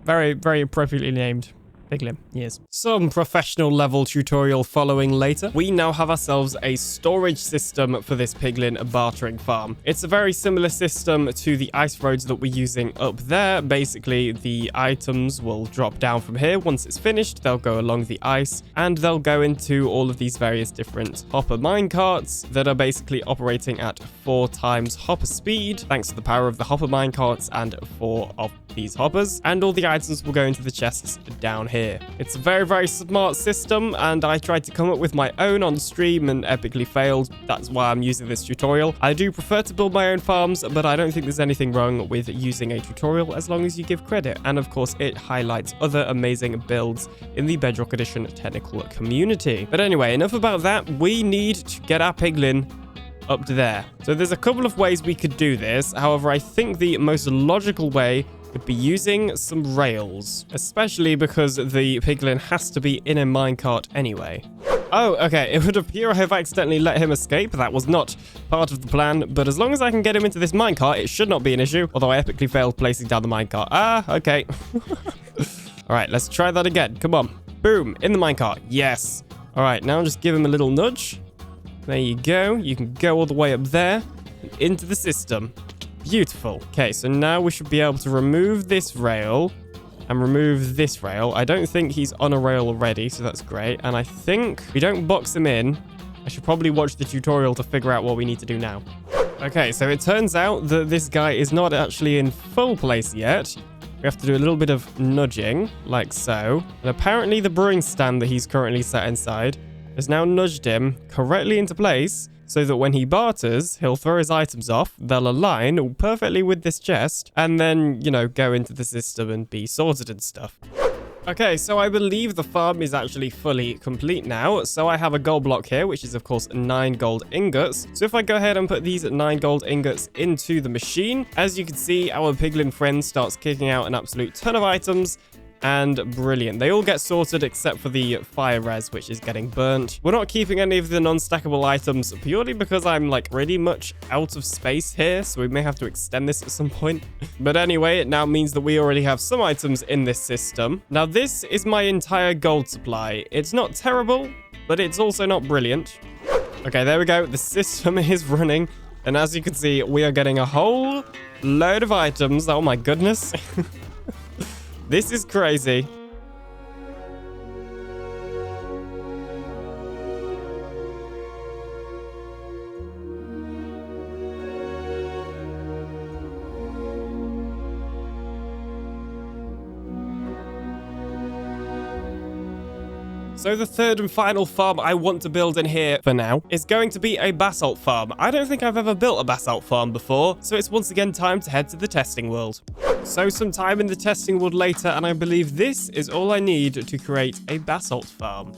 Very, very appropriately named. Piglin, yes. Some professional level tutorial following later. We now have ourselves a storage system for this piglin bartering farm. It's a very similar system to the ice roads that we're using up there. Basically, the items will drop down from here. Once it's finished, they'll go along the ice and they'll go into all of these various different hopper minecarts that are basically operating at 4 times hopper speed, thanks to the power of the hopper minecarts and 4 of these hoppers, and all the items will go into the chests down here. It's a very, very smart system, and I tried to come up with my own on stream and epically failed. That's why I'm using this tutorial. I do prefer to build my own farms, but I don't think there's anything wrong with using a tutorial as long as you give credit. And of course, it highlights other amazing builds in the Bedrock Edition technical community. But anyway, enough about that. We need to get our piglin up to there. So there's a couple of ways we could do this. However, I think the most logical way would be using some rails, especially because the piglin has to be in a minecart anyway. Oh, okay, it would appear I have accidentally let him escape. That was not part of the plan, but as long as I can get him into this minecart, it should not be an issue, although I epically failed placing down the minecart. Okay. All right, let's try that again. Come on. Boom, in the minecart. Yes. All right, now just give him a little nudge. There you go. You can go all the way up there and into the system. Beautiful. Okay, so now we should be able to remove this rail and remove this rail. I don't think he's on a rail already, so that's great. And I think if we don't box him in, I should probably watch the tutorial to figure out what we need to do now. Okay, so it turns out that this guy is not actually in full place yet. We have to do a little bit of nudging, like so. And apparently the brewing stand that he's currently sat inside has now nudged him correctly into place, so that when he barters, he'll throw his items off, they'll align perfectly with this chest, and then, you know, go into the system and be sorted and stuff. Okay, so I believe the farm is actually fully complete now. So I have a gold block here, which is, of course, 9 gold ingots. So if I go ahead and put these 9 gold ingots into the machine, as you can see, our piglin friend starts kicking out an absolute ton of items. And brilliant. They all get sorted except for the fire res, which is getting burnt. We're not keeping any of the non-stackable items purely because I'm like pretty much out of space here, so we may have to extend this at some point. But anyway, it now means that we already have some items in this system. Now this is my entire gold supply. It's not terrible, but it's also not brilliant. Okay, there we go. The system is running. And as you can see, we are getting a whole load of items. Oh my goodness. This is crazy. So the third and final farm I want to build in here for now is going to be a basalt farm. I don't think I've ever built a basalt farm before, so it's once again time to head to the testing world. So some time in the testing world later, and I believe this is all I need to create a basalt farm.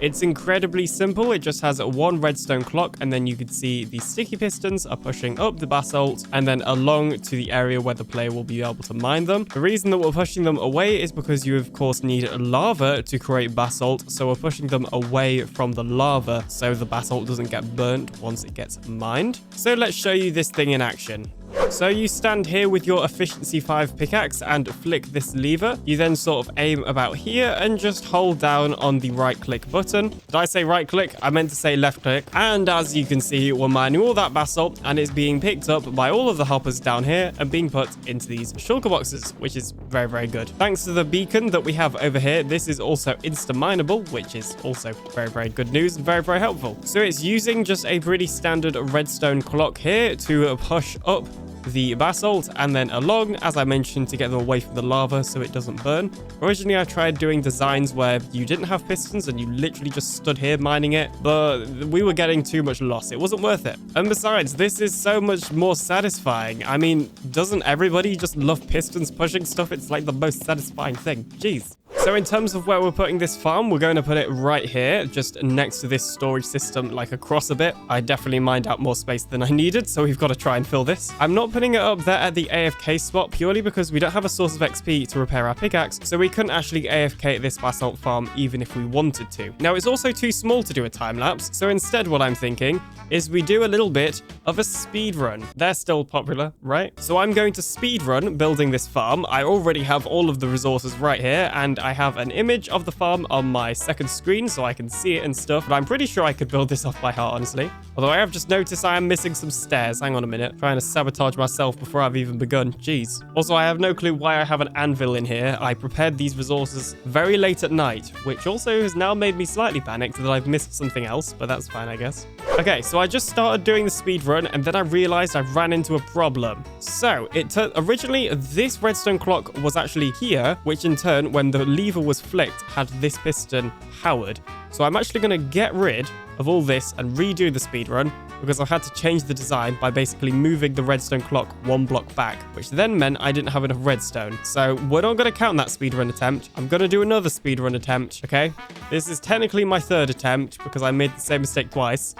It's incredibly simple. It just has one redstone clock, and then you can see the sticky pistons are pushing up the basalt and then along to the area where the player will be able to mine them. The reason that we're pushing them away is because you of course need lava to create basalt, so we're pushing them away from the lava so the basalt doesn't get burnt once it gets mined. So let's show you this thing in action. So you stand here with your efficiency 5 pickaxe and flick this lever. You then sort of aim about here and just hold down on the right click button. Did I say right click? I meant to say left click. And as you can see, we're mining all that basalt and it's being picked up by all of the hoppers down here and being put into these shulker boxes, which is very, very good. Thanks to the beacon that we have over here, this is also insta-mineable, which is also very, very good news and very, very helpful. So it's using just a pretty standard redstone clock here to push up the basalt and then along, as I mentioned, to get them away from the lava so it doesn't burn. Originally, I tried doing designs where you didn't have pistons and you literally just stood here mining it, but we were getting too much loss. It wasn't worth it. And besides, this is so much more satisfying. I mean, doesn't everybody just love pistons pushing stuff? It's like the most satisfying thing. Jeez. So in terms of where we're putting this farm, we're going to put it right here, just next to this storage system, like across a bit. I definitely mined out more space than I needed, so we've got to try and fill this. I'm not putting it up there at the AFK spot purely because we don't have a source of XP to repair our pickaxe, so we couldn't actually AFK at this basalt farm even if we wanted to. Now, it's also too small to do a time lapse, so instead what I'm thinking is we do a little bit of a speed run. They're still popular, right? So I'm going to speed run building this farm. I already have all of the resources right here, and I have an image of the farm on my second screen so I can see it and stuff, but I'm pretty sure I could build this off by heart, honestly. Although I have just noticed I am missing some stairs. Hang on a minute. Trying to sabotage myself before I've even begun. Jeez. Also, I have no clue why I have an anvil in here. I prepared these resources very late at night, which also has now made me slightly panicked that I've missed something else, but that's fine, I guess. Okay, so I just started doing the speed run, and then I realized I ran into a problem. So, originally, this redstone clock was actually here, which in turn, when the lever was flicked, had this piston powered. So I'm actually going to get rid of all this and redo the speedrun because I had to change the design by basically moving the redstone clock one block back, which then meant I didn't have enough redstone. So we're not going to count that speedrun attempt. I'm going to do another speedrun attempt, okay? This is technically my third attempt because I made the same mistake twice.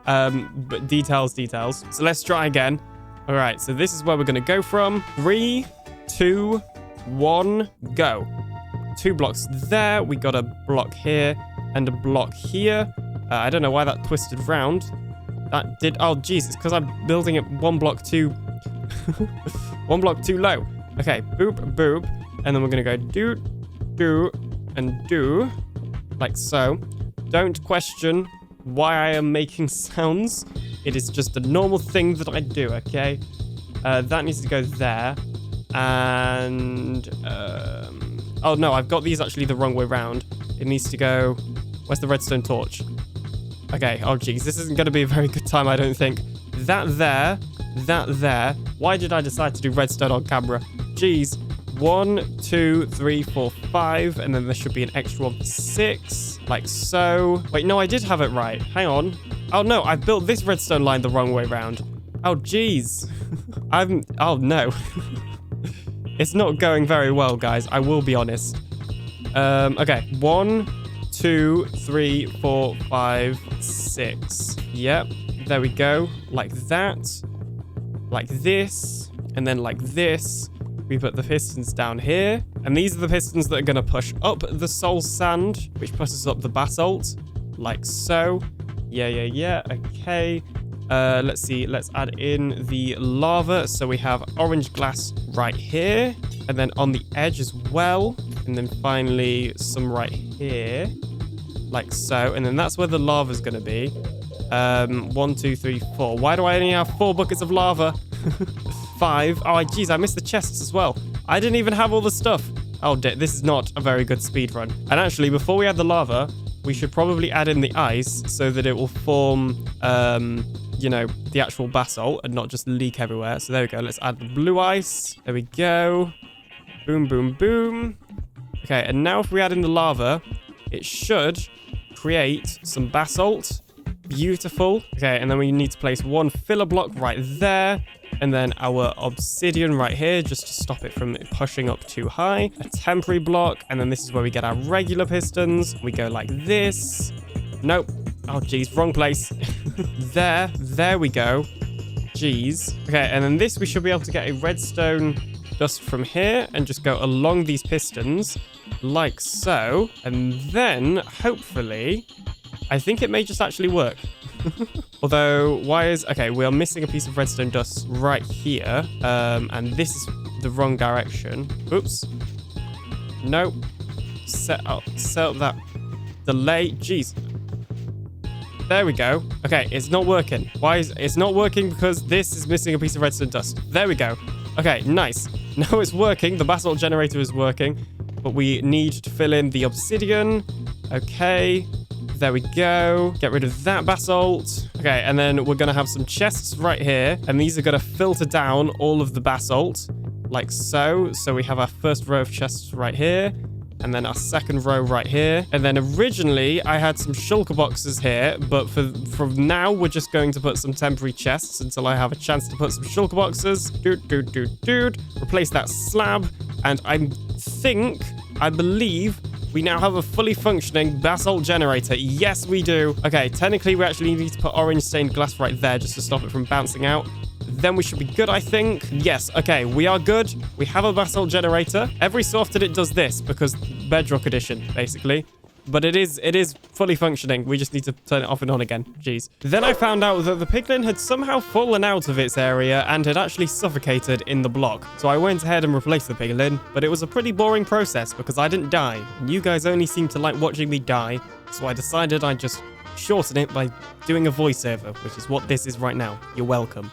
But details. So let's try again. All right, so this is where we're going to go from. 3, 2, 1, go. 2 blocks there. We got a block here and a block here. I don't know why that twisted round. That did. Oh, jeez. It's because I'm building it one block too. one block too low. Okay. Boop, boop. And then we're going to go do, do, and do. Like so. Don't question why I am making sounds. It is just a normal thing that I do, okay? That needs to go there. And... oh, no, I've got these actually the wrong way round. It needs to go... Where's the redstone torch? Okay, oh, geez. This isn't going to be a very good time, I don't think. That there. Why did I decide to do redstone on camera? Jeez. 1, 2, 3, 4, 5. And then there should be an extra one for 6. Like so. Wait, no, I did have it right. Hang on. Oh, no, I built this redstone line the wrong way round. Oh, jeez. Oh, no. It's not going very well, guys. I will be honest. Okay. 1, 2, 3, 4, 5, 6. Yep. There we go. Like that. Like this. And then like this. We put the pistons down here. And these are the pistons that are going to push up the soul sand, which pushes up the basalt. Like so. Yeah. Okay. Let's see. Let's add in the lava. So we have orange glass right here. And then on the edge as well. And then finally some right here. Like so. And then that's where the lava is going to be. 1, 2, 3, 4. Why do I only have 4 buckets of lava? 5. Oh, geez, I missed the chests as well. I didn't even have all the stuff. Oh, this is not a very good speed run. And actually, before we add the lava, we should probably add in the ice so that it will form, you know, the actual basalt and not just leak everywhere. So there we go. Let's add the blue ice. There we go. Boom, boom, boom. Okay, and now if we add in the lava, it should create some basalt. Beautiful. Okay, and then we need to place one filler block right there. And then our obsidian right here, just to stop it from pushing up too high. A temporary block. And then this is where we get our regular pistons. We go like this. Nope. Oh, geez. Wrong place. There we go. Jeez. Okay, and then this, we should be able to get a redstone dust from here and just go along these pistons like so. And then, hopefully, I think it may just actually work. Although, why is... Okay, we are missing a piece of redstone dust right here. And this is the wrong direction. Oops. Nope. Set up that delay. Jeez. There we go. Okay, it's not working. Why is... It's not working because this is missing a piece of redstone dust. There we go. Okay, nice. Now it's working. The basalt generator is working. But we need to fill in the obsidian. Okay. There we go. Get rid of that basalt. Okay, and then we're going to have some chests right here. And these are going to filter down all of the basalt like so. So we have our first row of chests right here. And then our second row right here. And then originally, I had some shulker boxes here. But from now, we're just going to put some temporary chests until I have a chance to put some shulker boxes. Replace that slab. And I believe... we now have a fully functioning basalt generator. Yes, we do. Okay, technically, we actually need to put orange stained glass right there just to stop it from bouncing out. Then we should be good, I think. Yes, okay, we are good. We have a basalt generator. Every so often it does this because Bedrock Edition, basically. But it is fully functioning. We just need to turn it off and on again. Jeez. Then I found out that the piglin had somehow fallen out of its area and had actually suffocated in the block. So I went ahead and replaced the piglin, but it was a pretty boring process because I didn't die. And you guys only seem to like watching me die. So I decided I'd just shorten it by doing a voiceover, which is what this is right now. You're welcome.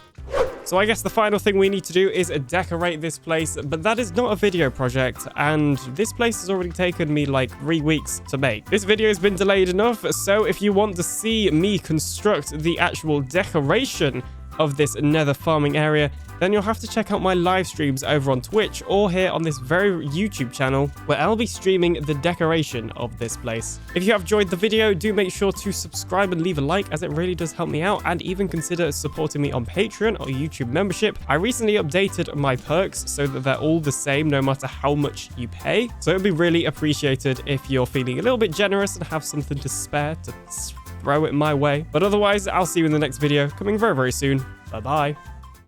So I guess the final thing we need to do is decorate this place, but that is not a video project, and this place has already taken me like 3 weeks to make. This video has been delayed enough, so if you want to see me construct the actual decoration of this nether farming area, then you'll have to check out my live streams over on Twitch or here on this very YouTube channel where I'll be streaming the decoration of this place. If you have enjoyed the video, do make sure to subscribe and leave a like as it really does help me out, and even consider supporting me on Patreon or YouTube membership. I recently updated my perks so that they're all the same no matter how much you pay. So it'd be really appreciated if you're feeling a little bit generous and have something to spare to throw it my way. But otherwise, I'll see you in the next video coming very, very soon. Bye-bye.